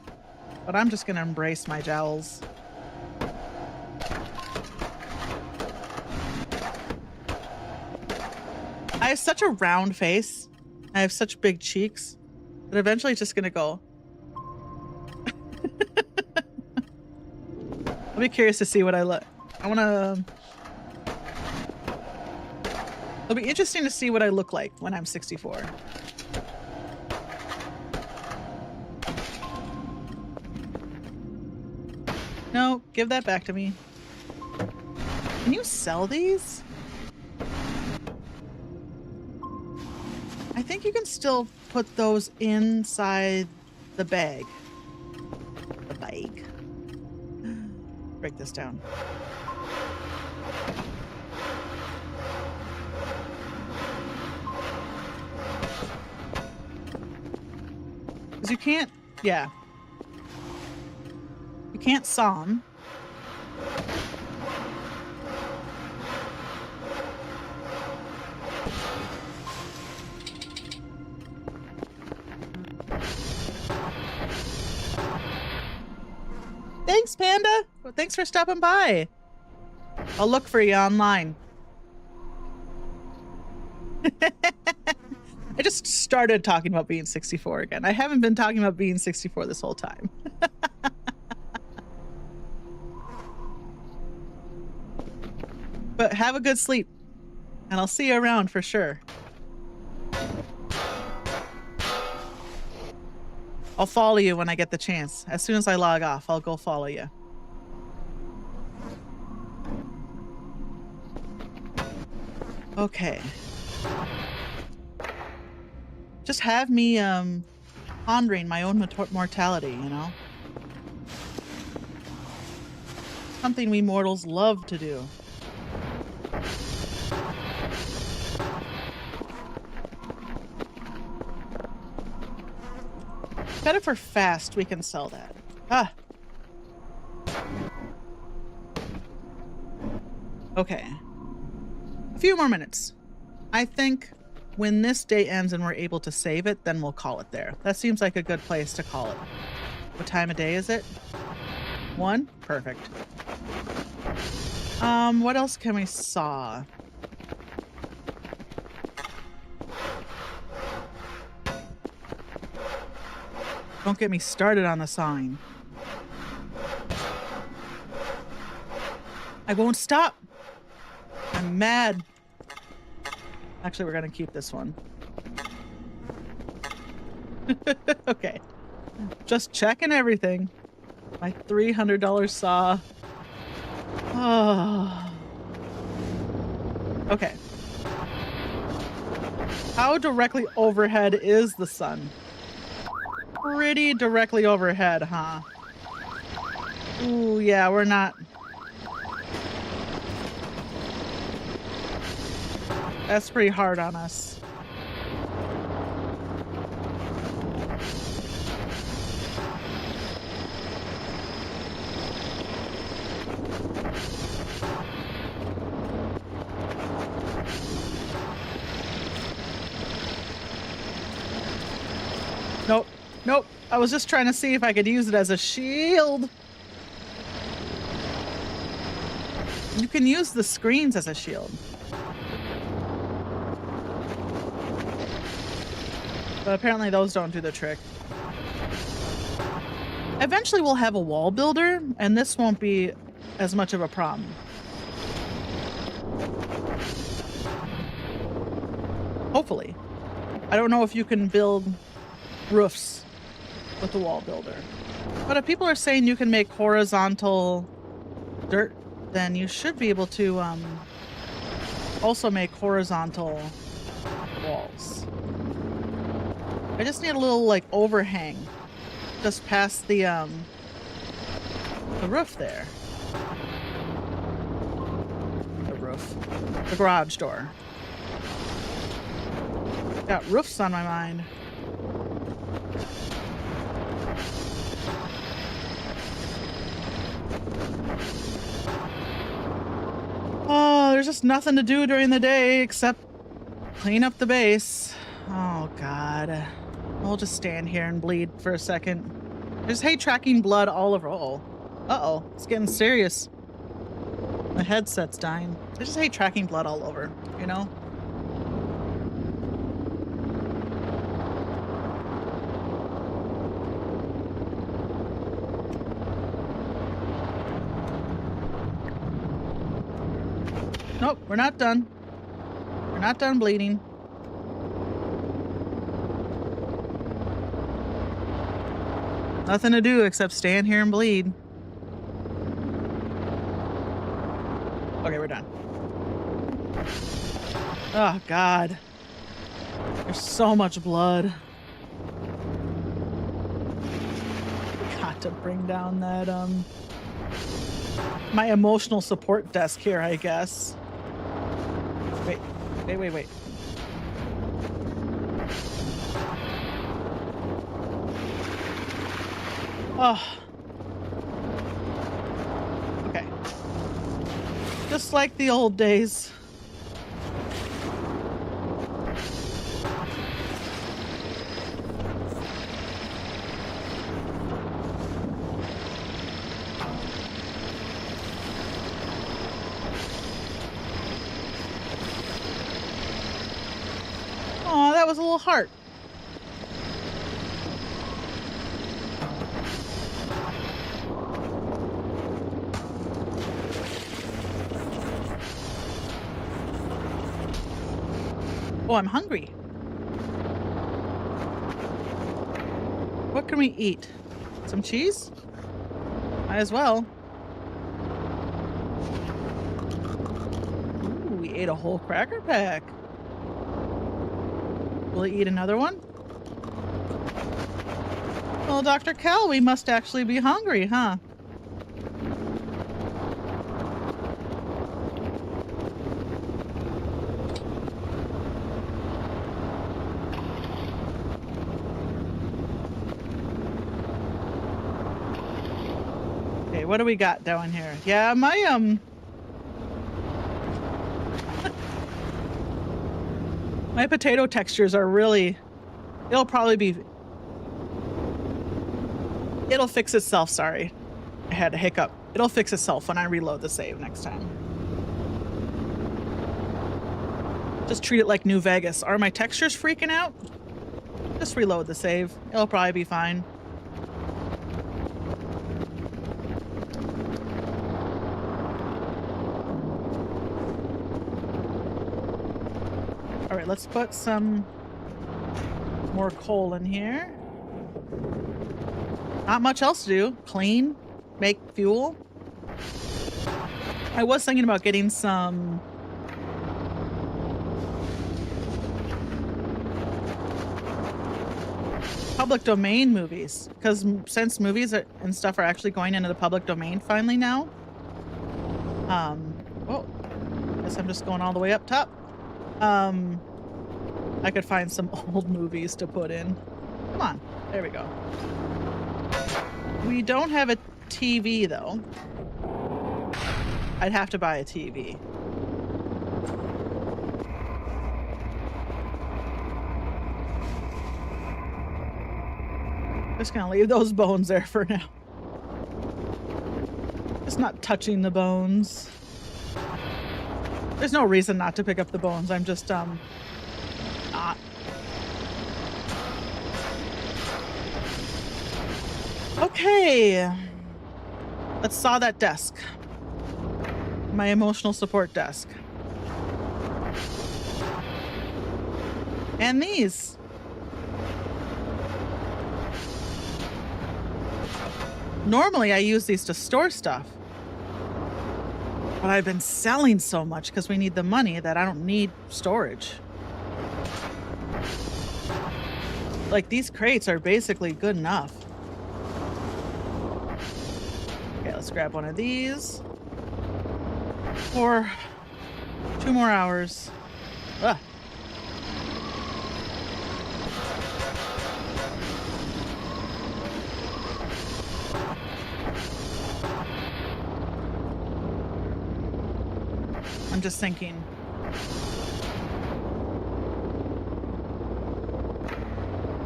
But I'm just gonna embrace my jowls. I have such a round face. I have such big cheeks that eventually it's just gonna go. I'll be curious to see what I look. It'll be interesting to see what I look like when I'm 64. No, give that back to me. Can you sell these? I think you can still put those inside the bag. The bag. Break this down. Because you can't, yeah. You can't saw them. Thanks, Panda. Well, thanks for stopping by. I'll look for you online. I just started talking about being 64 again. I haven't been talking about being 64 this whole time. But have a good sleep, and I'll see you around for sure. I'll follow you when I get the chance. As soon as I log off, I'll go follow you. Okay. Just have me pondering my own mortality, you know? Something we mortals love to do. Bet if we're fast, we can sell that. Ah. Okay. A few more minutes. I think when this day ends and we're able to save it, then we'll call it there. That seems like a good place to call it. What time of day is it? 1? Perfect. What else can we saw? Don't get me started on the sawing. I won't stop. I'm mad. Actually, we're gonna keep this one. Okay. Just checking everything. My $300 saw. Oh. Okay. How directly overhead is the sun? Pretty directly overhead, huh? Ooh, yeah, we're not. That's pretty hard on us. Nope. Nope. I was just trying to see if I could use it as a shield. You can use the screens as a shield. But apparently those don't do the trick. Eventually we'll have a wall builder, and this won't be as much of a problem. Hopefully. I don't know if you can build roofs with the wall builder. But if people are saying you can make horizontal dirt, then you should be able to also make horizontal walls. I just need a little like overhang just past the roof there. The roof. The garage door. Got roofs on my mind. Oh, there's just nothing to do during the day except clean up the base. Oh, God. I'll just stand here and bleed for a second. I just hate tracking blood all over. Uh-oh. Uh-oh. It's getting serious. My headset's dying. I just hate tracking blood all over, you know? Nope, we're not done. We're not done bleeding. Nothing to do except stand here and bleed. Okay, we're done. Oh, God. There's so much blood. Got to bring down that, my emotional support desk here, I guess. Wait. Oh. Okay. Just like the old days. Oh, that was a little heart. Oh, I'm hungry. What can we eat? Some cheese? Might as well. Ooh, we ate a whole cracker pack. Will he eat another one? Well, Dr. Kell, we must actually be hungry, huh? Okay, what do we got down here? Yeah, my my potato textures are really... It'll probably be... It'll fix itself, sorry. I had a hiccup. It'll fix itself when I reload the save next time. Just treat it like New Vegas. Are my textures freaking out? Just reload the save. It'll probably be fine. All right, let's put some more coal in here. Not much else to do. Clean, make fuel. I was thinking about getting some public domain movies, because since movies and stuff are actually going into the public domain finally now. Oh, guess I'm just going all the way up top. I could find some old movies to put in. Come on, there we go. We don't have a TV though. I'd have to buy a TV. Just gonna leave those bones there for now. Just not touching the bones. There's no reason not to pick up the bones. I'm just, not. Okay. Let's saw that desk. My emotional support desk. And these. Normally I use these to store stuff. But I've been selling so much because we need the money that I don't need storage. Like, these crates are basically good enough. Okay, let's grab one of these. For 2 more hours. Ugh. I'm just thinking.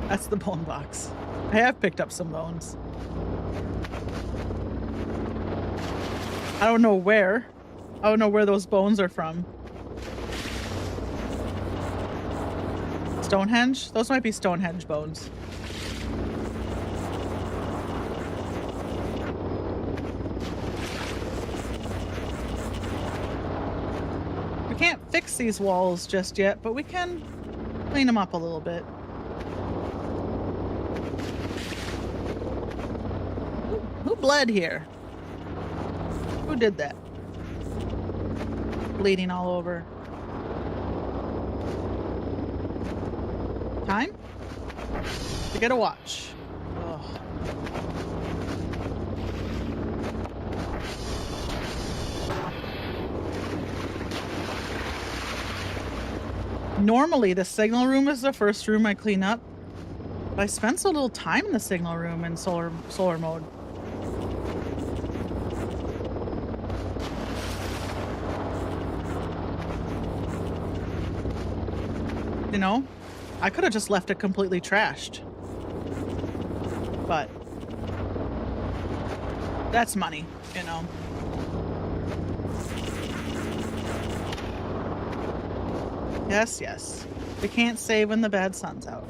That's the bone box. I have picked up some bones. I don't know where. I don't know where those bones are from. Stonehenge? Those might be Stonehenge bones. We can't fix these walls just yet, but we can clean them up a little bit. Who bled here? Who did that? Bleeding all over. Time to get a watch. Ugh. Normally the signal room is the first room I clean up, but I spent so little time in the signal room in solar mode. You know, I could have just left it completely trashed. But that's money, you know. Yes, yes. We can't save when the bad sun's out.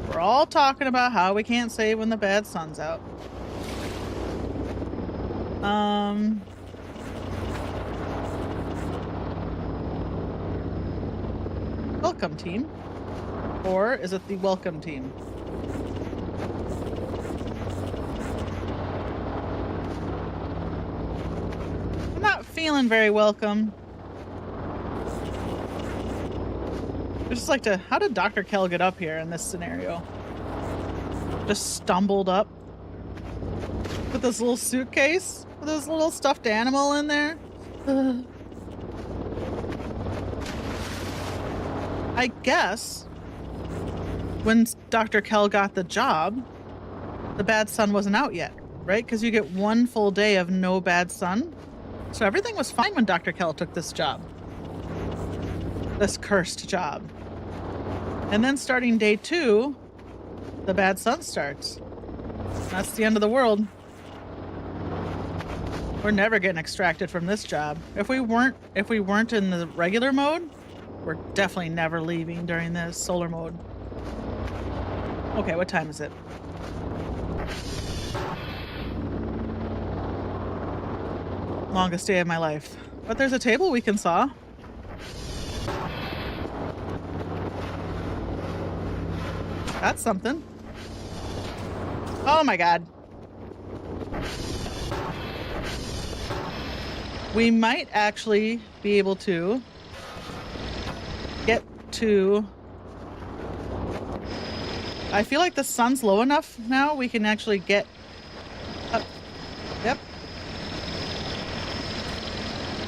We're all talking about how we can't save when the bad sun's out. Welcome team. Or is it the welcome team? I'm not feeling very welcome. I just like to... How did Dr. Kell get up here in this scenario? Just stumbled up with this little suitcase with this little stuffed animal in there. I guess when Dr. Kell got the job, the bad sun wasn't out yet, right? Because you get 1 full day of no bad sun. So everything was fine when Dr. Kell took this job. This cursed job. And then starting day 2, the bad sun starts. That's the end of the world. We're never getting extracted from this job. If we weren't in the regular mode, we're definitely never leaving during this solar mode. Okay, what time is it? Longest day of my life. But there's a table we can saw. That's something. Oh my god. We might actually be able to get to... I feel like the sun's low enough now we can actually get up. Yep.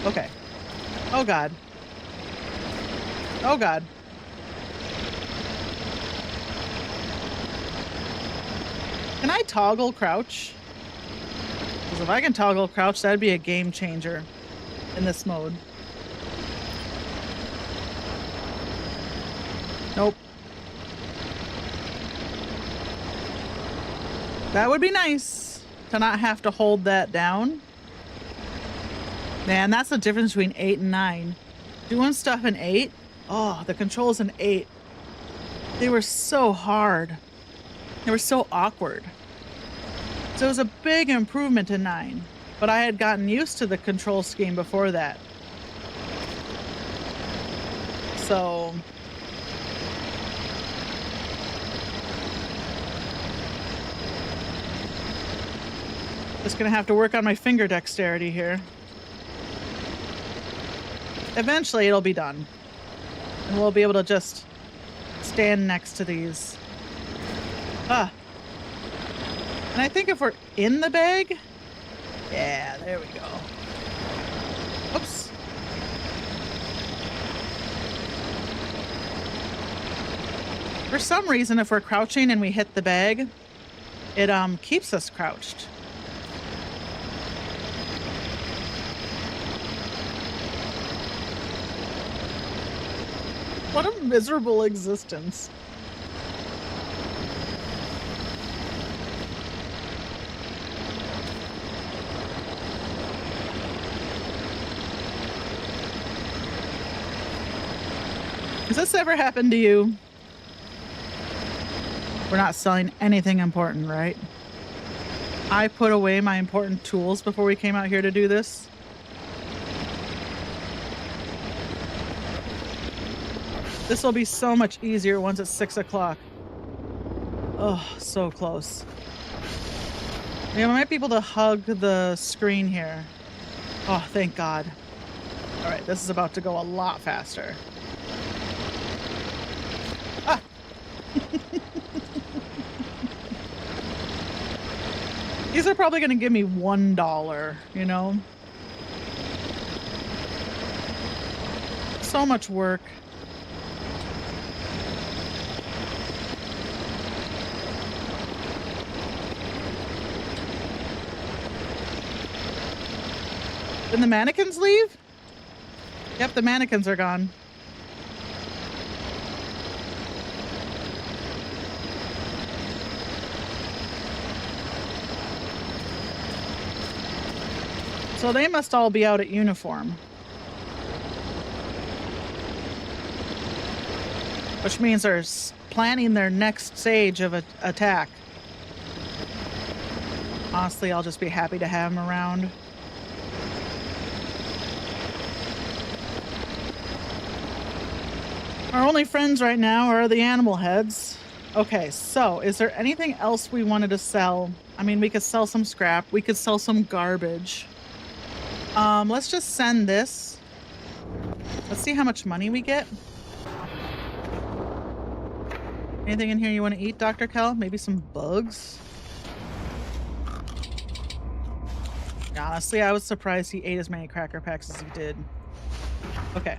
Okay. Oh god. Oh god. Can I toggle crouch? Because if I can toggle crouch, that'd be a game changer in this mode. Nope. That would be nice to not have to hold that down. Man, that's the difference between 8 and 9. Doing stuff in 8, oh, the controls in 8, they were so hard. They were so awkward. So it was a big improvement in 9, but I had gotten used to the control scheme before that. So just gonna have to work on my finger dexterity here. Eventually it'll be done. And we'll be able to just stand next to these. Ah. And I think if we're in the bag, yeah, there we go. Oops. For some reason, if we're crouching and we hit the bag, it keeps us crouched. What a miserable existence. Has this ever happened to you? We're not selling anything important, right? I put away my important tools before we came out here to do this. This will be so much easier once it's 6 o'clock. Oh, so close. Yeah, I might be able to hug the screen here. Oh, thank God. All right, this is about to go a lot faster. Ah! These are probably going to give me $1, you know? So much work. Did the mannequins leave? Yep, the mannequins are gone. So they must all be out at uniform. Which means they're planning their next stage of attack. Honestly, I'll just be happy to have them around. Our only friends right now are the animal heads. Okay, so is there anything else we wanted to sell? I mean, we could sell some scrap. We could sell some garbage. Let's just send this. Let's see how much money we get. Anything in here you want to eat, Dr. Kel? Maybe some bugs? Honestly, I was surprised he ate as many cracker packs as he did. Okay.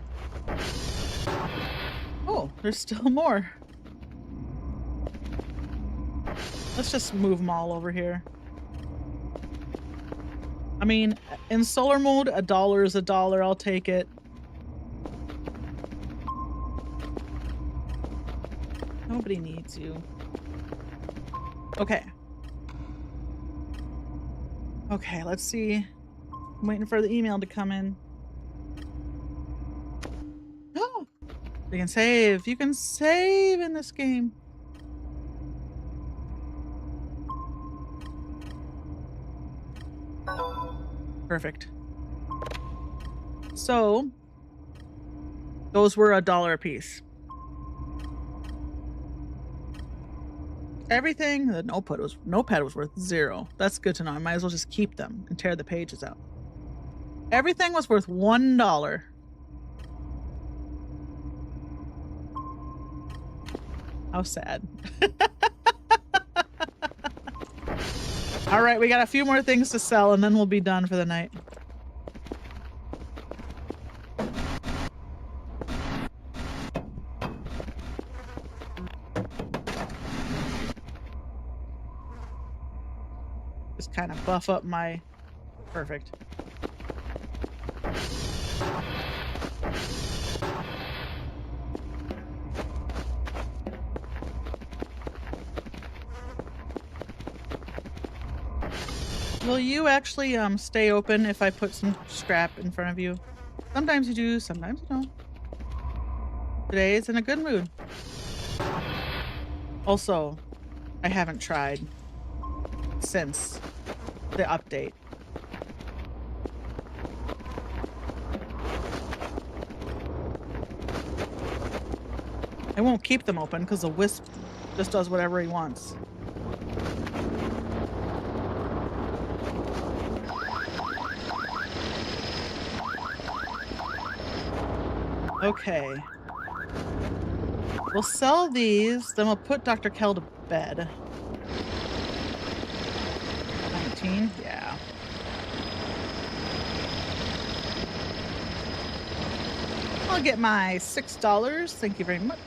Oh, there's still more. Let's just move them all over here. I mean, in solar mode, $1 is $1. I'll take it. Nobody needs you. Okay. Okay, let's see. I'm waiting for the email to come in. Oh! You can save. You can save in this game. Perfect. So, those were $1 a piece. Everything, the notepad was worth 0. That's good to know. I might as well just keep them and tear the pages out. Everything was worth $1. How sad. All right, we got a few more things to sell and then we'll be done for the night. Just kind of buff up my... Perfect. Will you actually stay open if I put some scrap in front of you? Sometimes you do, sometimes you don't. Today is in a good mood. Also, I haven't tried since the update. I won't keep them open because the wisp just does whatever he wants. Okay. We'll sell these, then we'll put Dr. Kell to bed. 19? Yeah. I'll get my $6. Thank you very much.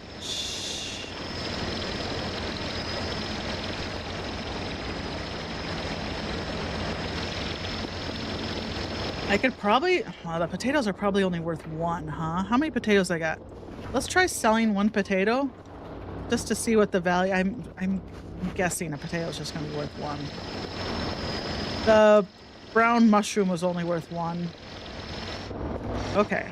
I could probably... Well, the potatoes are probably only worth 1, huh? How many potatoes I got? Let's try selling 1 potato just to see what the value... I'm guessing a potato is just going to be worth 1. The brown mushroom was only worth 1. Okay.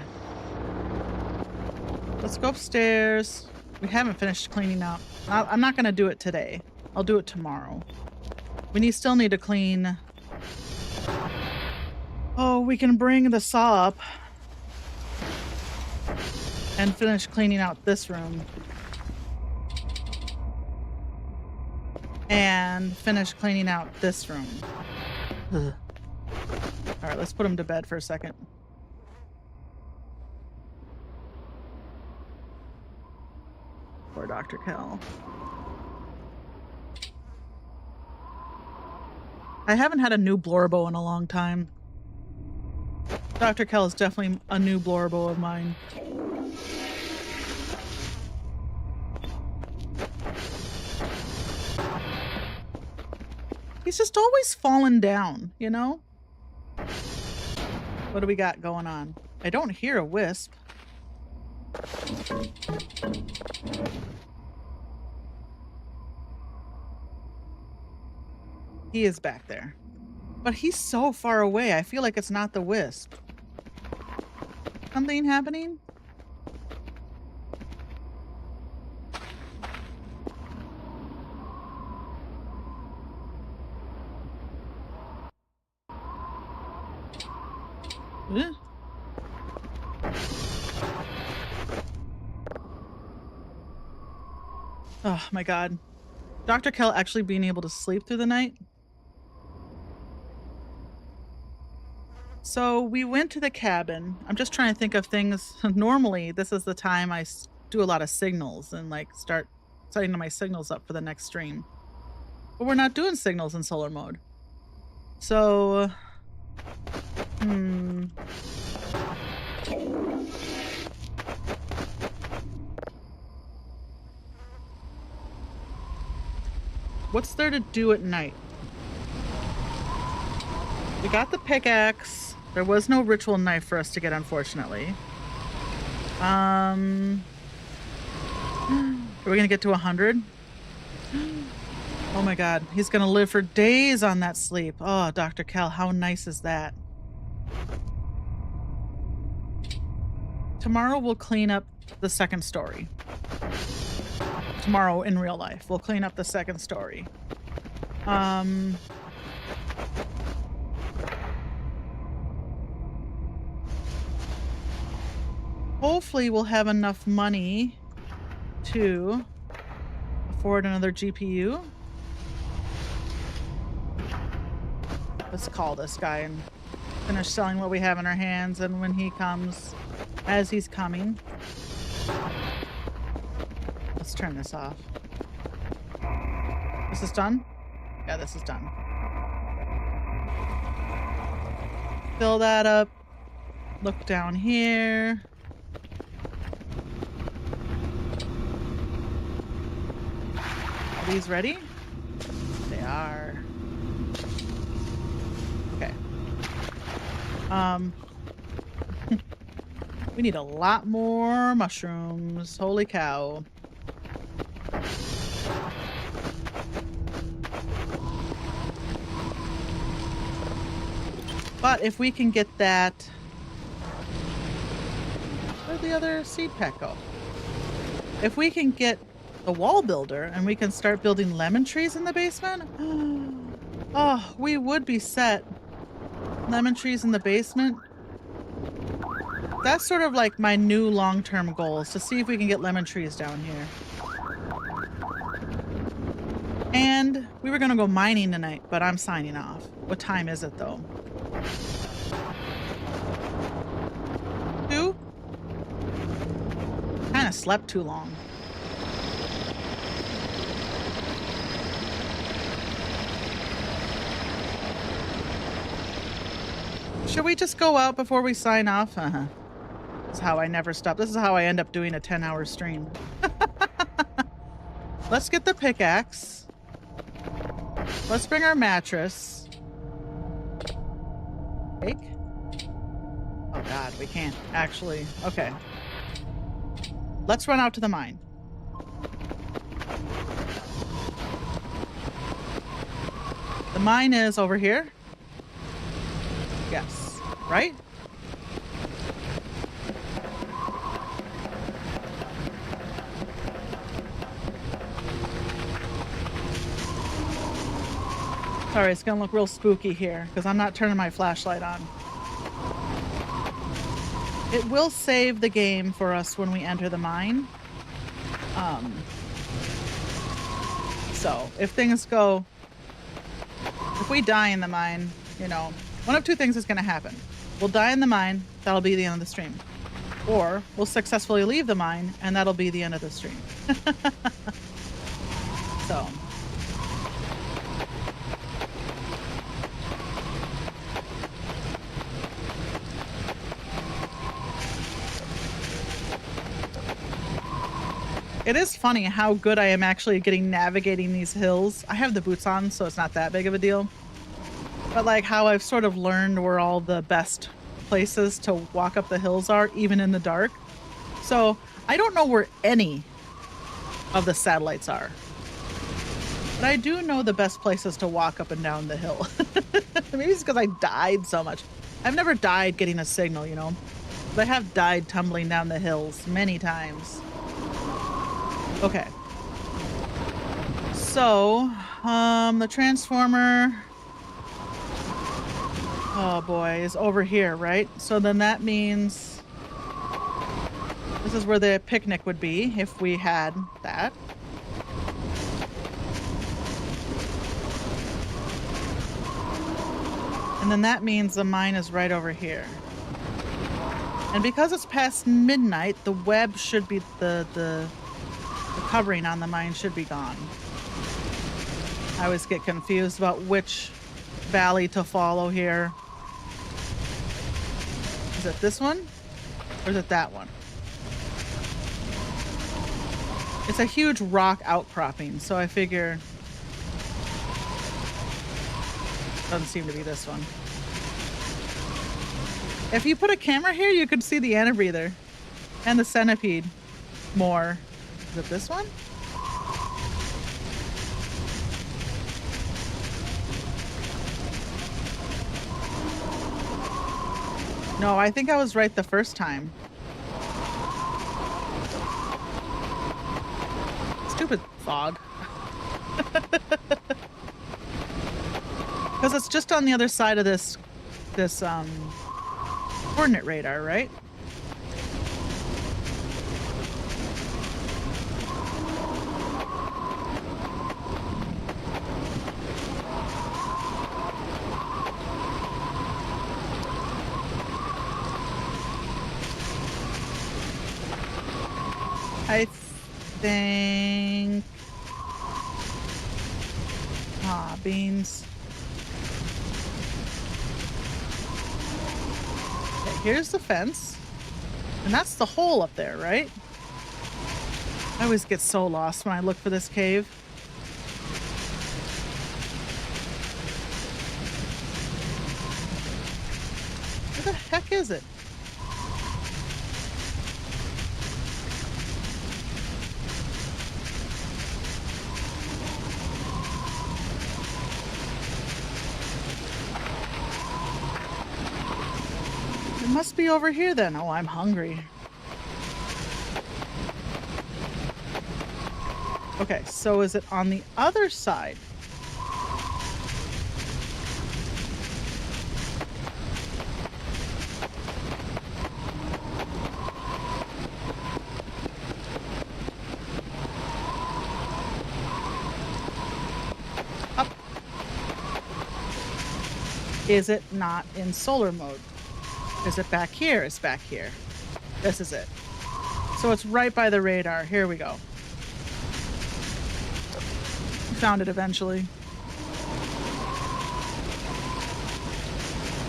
Let's go upstairs. We haven't finished cleaning up. I'm not going to do it today. I'll do it tomorrow. We still need to clean... Oh, we can bring the saw up and finish cleaning out this room. And finish cleaning out this room. Ugh. All right, let's put him to bed for a second. Poor Dr. Kell. I haven't had a new Blorbo in a long time. Dr. Kell is definitely a new Blorbo of mine. He's just always falling down, you know? What do we got going on? I don't hear a wisp. He is back there. But he's so far away, I feel like it's not the wisp. Something happening? Oh my god. Dr. Kell actually being able to sleep through the night? So we went to the cabin. I'm just trying to think of things. Normally, this is the time I do a lot of signals and like start setting my signals up for the next stream. But we're not doing signals in solar mode. So, what's there to do at night? We got the pickaxe. There was no ritual knife for us to get, unfortunately. Are we gonna get to 100? Oh my god, he's gonna live for days on that sleep. Oh, Dr. Kell, how nice is that? Tomorrow we'll clean up the second story. Tomorrow in real life, we'll clean up the second story. Hopefully we'll have enough money to afford another GPU. Let's call this guy and finish selling what we have in our hands, and when he comes, as he's coming. Let's turn this off. This is done? Yeah, this is done. Fill that up. Look down here. Are these ready? They are. Okay. We need a lot more mushrooms. Holy cow. But if we can get that... Where'd the other seed pack go? If we can get the wall builder and we can start building lemon trees in the basement, oh, we would be set. Lemon trees in the basement. That's sort of like my new long-term goal, is to see if we can get lemon trees down here. And we were going to go mining tonight, but I'm signing off. What time is it, though? 2? Kind of slept too long. Should we just go out before we sign off? Uh-huh. This is how I never stop. This is how I end up doing a 10-hour stream. Let's get the pickaxe. Let's bring our mattress. Cake? Oh god, we can't actually. Okay. Let's run out to the mine. The mine is over here. Yes. Right? Sorry, it's gonna look real spooky here because I'm not turning my flashlight on. It will save the game for us when we enter the mine. So if things go... If we die in the mine, you know, one of two things is going to happen. We'll die in the mine, that'll be the end of the stream. Or we'll successfully leave the mine, and that'll be the end of the stream. So... It is funny how good I am actually getting navigating these hills. I have the boots on, so it's not that big of a deal. But like how I've sort of learned where all the best places to walk up the hills are, even in the dark. So I don't know where any of the satellites are. But I do know the best places to walk up and down the hill. Maybe it's because I died so much. I've never died getting a signal, you know. But I have died tumbling down the hills many times. Okay. So, the transformer, oh boy, is over here, right? So then that means this is where the picnic would be if we had that. And then that means the mine is right over here. And because it's past midnight, the web should be the covering on the mine should be gone. I always get confused about which valley to follow here. Is it this one? Or is it that one? It's a huge rock outcropping, so I figure... Doesn't seem to be this one. If you put a camera here, you could see the anabreather and the centipede more. Is it this one? No, I think I was right the first time. Stupid fog. Because it's just on the other side of this coordinate radar, right? I think... Ah, beans. Okay, here's the fence. And that's the hole up there, right? I always get so lost when I look for this cave. Where the heck is it? must be over here then. Oh, I'm hungry. Okay, so is it on the other side? Up. Is it not in solar mode? Is it back here? It's back here. This is it. So it's right by the radar. Here we go. Found it eventually.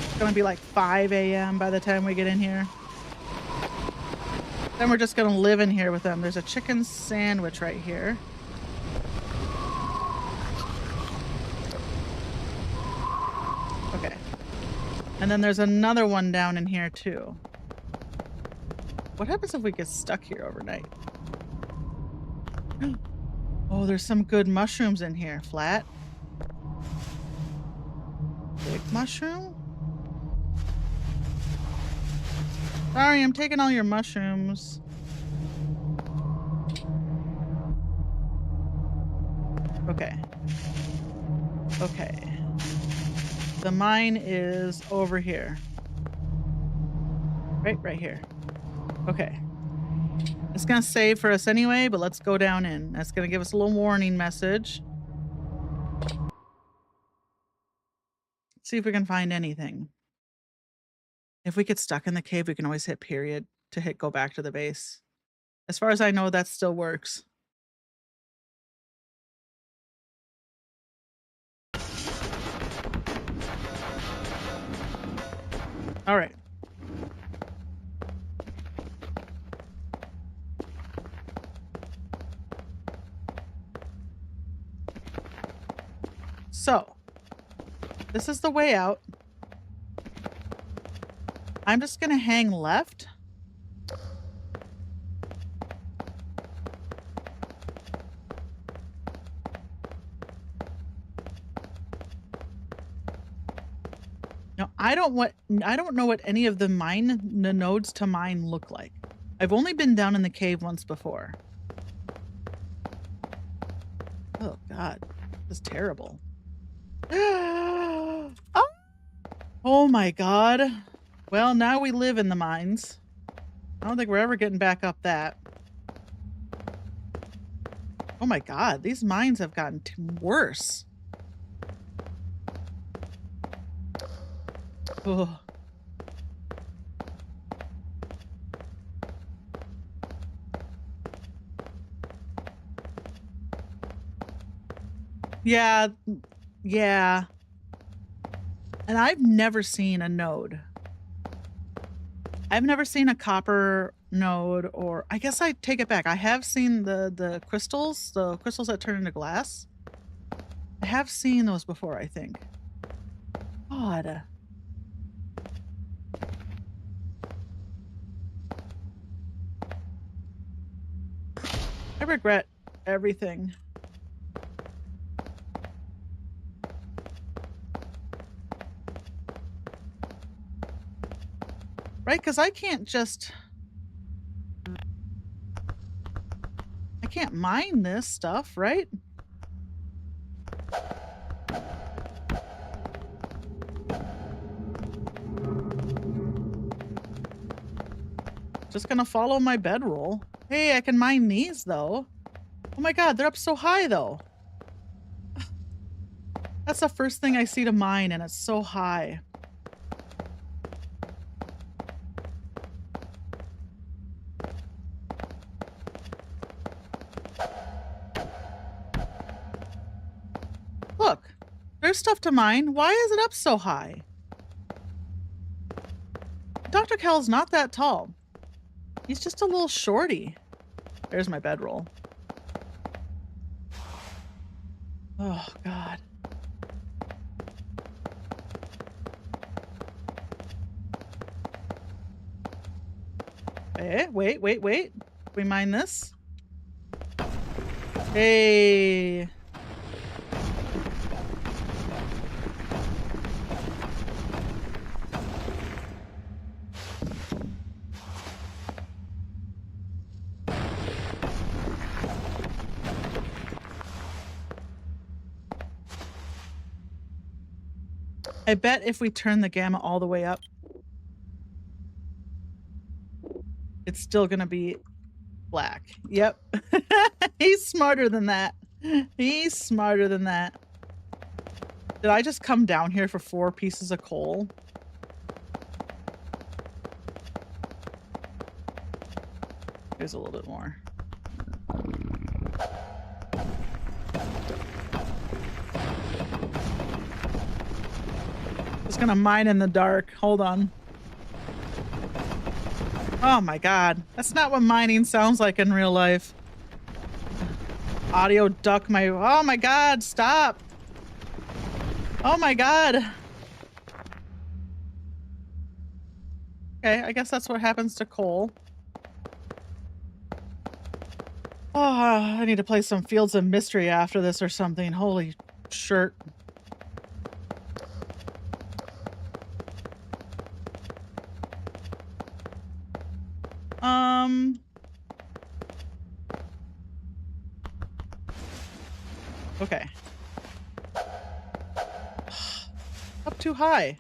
It's gonna be like 5 a.m. by the time we get in here. Then we're just gonna live in here with them. There's a chicken sandwich right here. Okay. And then there's another one down in here too. What happens if we get stuck here overnight? Oh, there's some good mushrooms in here. Flat. Big mushroom? Sorry, I'm taking all your mushrooms. Okay. Okay. The mine is over here. Right here. Okay. It's gonna save for us anyway, but let's go down in. That's gonna give us a little warning message. See if we can find anything. If we get stuck in the cave, we can always hit period to hit go back to the base. As far as I know, that still works. All right. So, this is the way out. I'm just gonna hang left. Now, I don't know what any of the nodes to mine look like. I've only been down in the cave once before. Oh God, this is terrible. Oh! Oh my God. Well, now we live in the mines. I don't think we're ever getting back up that. Oh my God, these mines have gotten worse. Oh. Yeah. Yeah. And I've never seen a node. I've never seen a copper node, or I guess I take it back. I have seen the crystals that turn into glass. I have seen those before, I think. God. I regret everything. Right? Because I can't mine this stuff, right? Just gonna follow my bedroll. Hey, I can mine these though. Oh my God, they're up so high though. That's the first thing I see to mine, and it's so high. Look, there's stuff to mine. Why is it up so high? Dr. Kel's not that tall. He's just a little shorty. There's my bedroll. Oh, God. Hey, wait. We mine this? Hey. I bet if we turn the gamma all the way up, it's still gonna be black. Yep. He's smarter than that. He's smarter than that. Did I just come down here for 4 pieces of coal? Here's a little bit more. Just gonna mine in the dark. Hold on. Oh my god. That's not what mining sounds like in real life. Audio duck my... Oh my god, stop! Oh my god! Okay, I guess that's what happens to coal. Oh, I need to play some Fields of Mystery after this or something. Holy shirt. Okay. Up too high.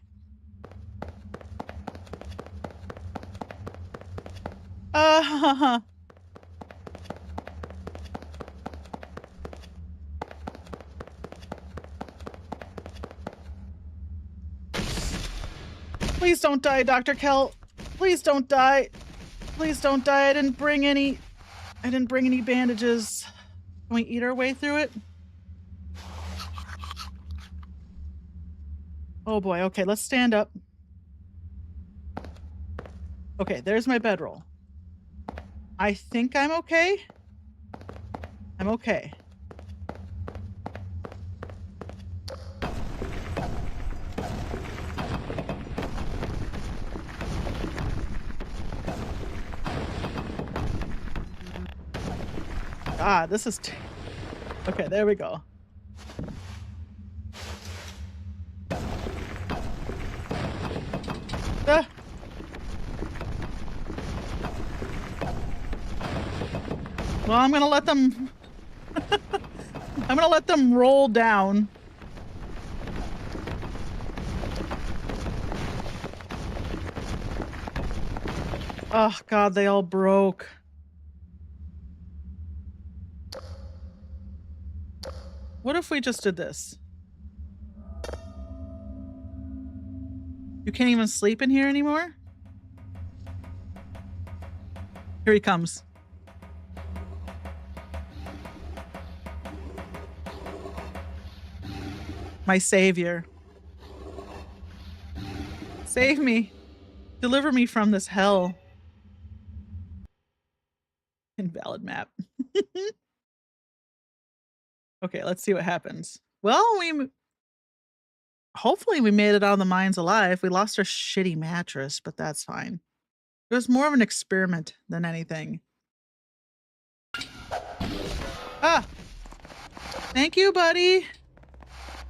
Please don't die, Dr. Kell. Please don't die. Please don't die. I didn't bring any bandages. Can we eat our way through it? Oh boy. Okay, let's stand up. Okay, there's my bedroll. I think I'm okay. I'm okay. Ah, this is... Okay, there we go. Ah. Well, I'm gonna let them... I'm gonna let them roll down. Oh, God, they all broke. What if we just did this? You can't even sleep in here anymore? Here he comes. My savior. Save me. Deliver me from this hell. Invalid map. Okay, let's see what happens. Well, hopefully we made it out of the mines alive. We lost our shitty mattress, but that's fine. It was more of an experiment than anything. Ah! Thank you, buddy!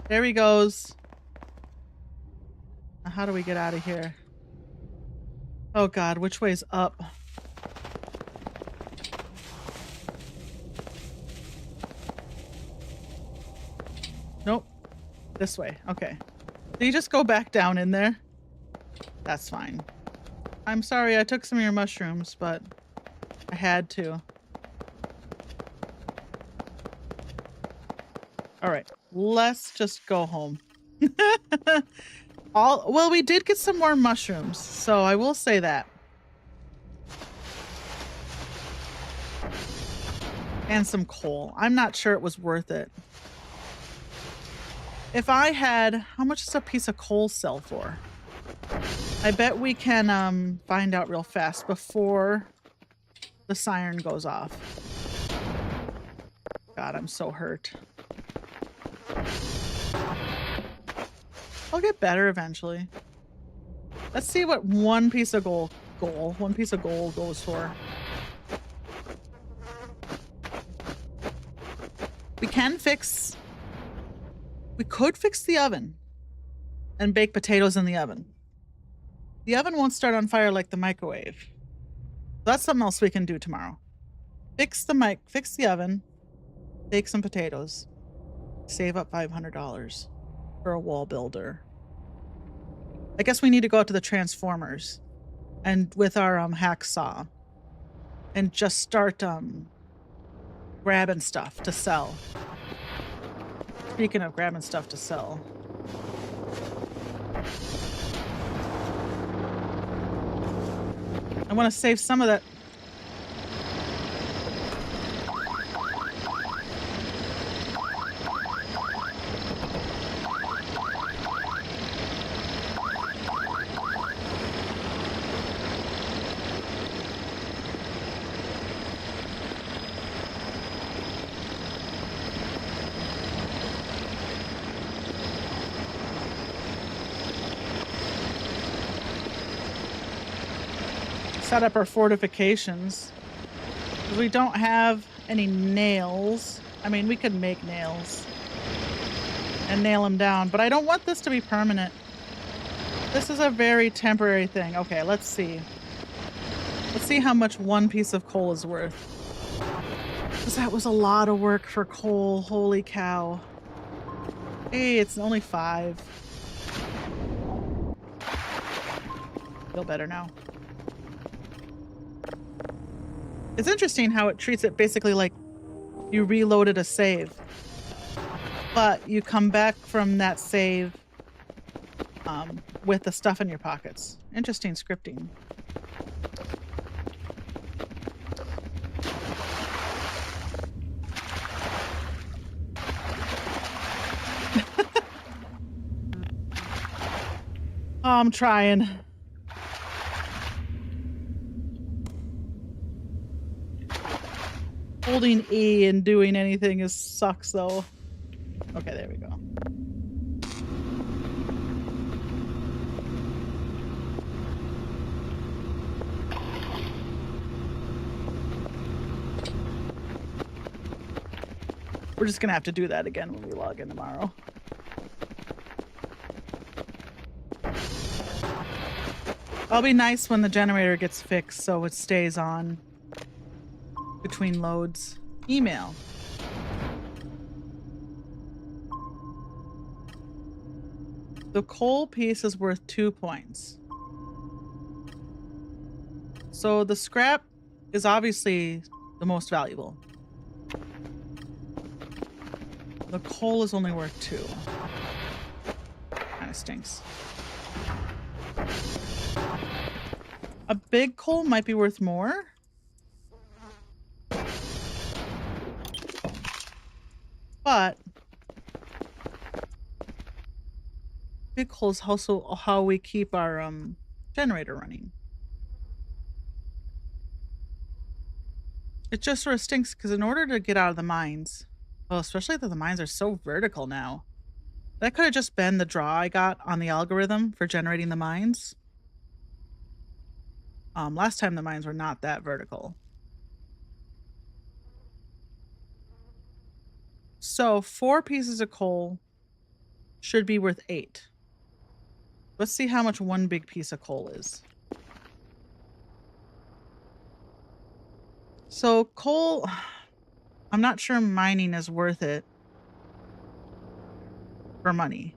There he goes. Now how do we get out of here? Oh god, which way's up? Nope. This way. Okay. Do you just go back down in there? That's fine. I'm sorry I took some of your mushrooms, but I had to. Alright. Let's just go home. Well, we did get some more mushrooms, so I will say that. And some coal. I'm not sure it was worth it. If I had... How much does a piece of coal sell for? I bet we can find out real fast before the siren goes off. God, I'm so hurt. I'll get better eventually. Let's see what one piece of gold goes for. We could fix the oven and bake potatoes in the oven. The oven won't start on fire like the microwave. That's something else we can do tomorrow. Fix the oven, bake some potatoes, save up $500 for a wall builder. I guess we need to go out to the Transformers and with our hacksaw and just start grabbing stuff to sell. Speaking of grabbing stuff to sell. I want to save some of that. Set up our fortifications. We don't have any nails. I mean, we could make nails and nail them down, but I don't want this to be permanent. This is a very temporary thing. Okay, let's see. Let's see how much one piece of coal is worth. Because that was a lot of work for coal. Holy cow. Hey, it's only 5. Feel better now. It's interesting how it treats it basically like you reloaded a save. But you come back from that save with the stuff in your pockets. Interesting scripting. Oh, I'm trying. Holding E and doing anything sucks though. Okay, there we go. We're just gonna have to do that again when we log in tomorrow. It'll be nice when the generator gets fixed so it stays on between loads. Email. The coal piece is worth 2 points. So the scrap is obviously the most valuable. The coal is only worth 2. Kind of stinks. A big coal might be worth more. But big coal is also how we keep our generator running. It just sort of stinks because in order to get out of the mines, well, especially that the mines are so vertical now, that could have just been the draw I got on the algorithm for generating the mines. Last time the mines were not that vertical. So 4 pieces of coal should be worth 8. Let's see how much one big piece of coal is. So coal, I'm not sure mining is worth it for money.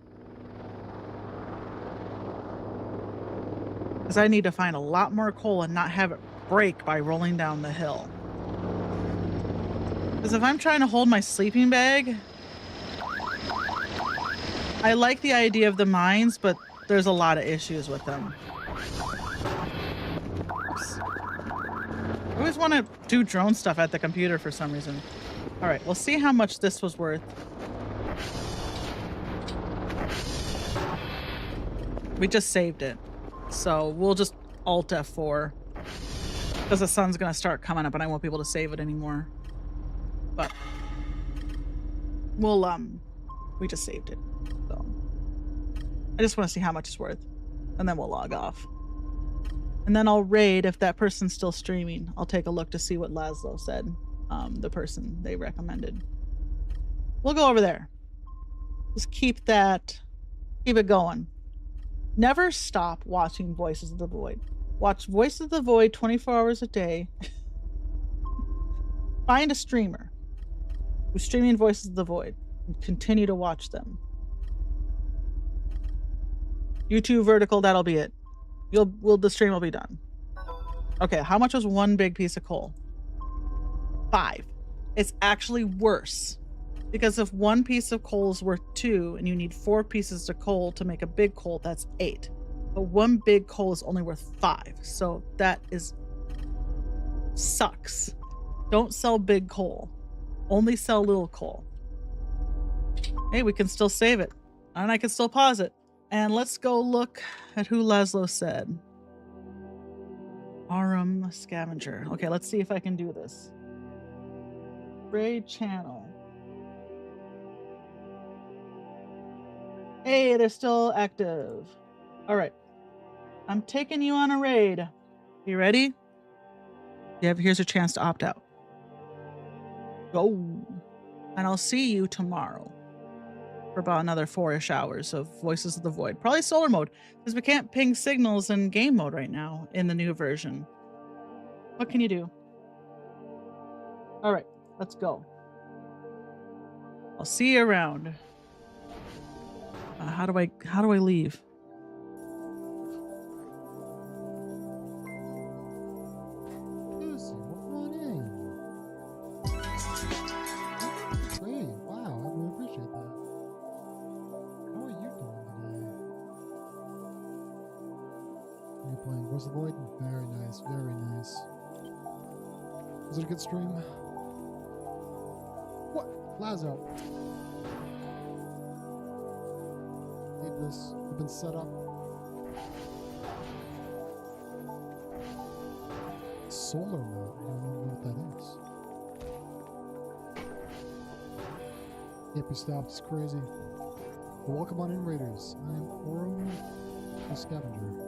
Because I need to find a lot more coal and not have it break by rolling down the hill. Because if I'm trying to hold my sleeping bag, I like the idea of the mines, but there's a lot of issues with them. Oops. I always want to do drone stuff at the computer for some reason. All right, we'll see how much this was worth. We just saved it. So we'll just Alt F4 because the sun's going to start coming up and I won't be able to save it anymore. But we'll, we just saved it. So I just want to see how much it's worth and then we'll log off. And then I'll raid if that person's still streaming. I'll take a look to see what Laszlo said, the person they recommended. We'll go over there. Just keep it going. Never stop watching Voices of the Void. Watch Voices of the Void 24 hours a day. Find a streamer who's streaming Voices of the Void and continue to watch them. YouTube vertical, that'll be it. The stream will be done. Okay, how much was one big piece of coal? 5. It's actually worse. Because if one piece of coal is worth 2 and you need 4 pieces of coal to make a big coal, that's 8. But one big coal is only worth 5. So that sucks. Don't sell big coal. Only sell little coal. Hey, we can still save it. And I can still pause it. And let's go look at who Laszlo said. Arum Scavenger. Okay, let's see if I can do this. Raid channel. Hey, they're still active. All right. I'm taking you on a raid. You ready? Here's a chance to opt out. Go. And I'll see you tomorrow for about another 4-ish hours of Voices of the Void. Probably solar mode, because we can't ping signals in game mode right now in the new version. What can you do? All right, let's go. I'll see you around. How do I leave? The Void. Very nice, very nice. Was it a good stream? What? Lazo. Leave this. We've been set up. Solar mode. I don't know what that is. Can't be stopped. It's crazy. Well, welcome on in, Raiders. I am Orum the Scavenger.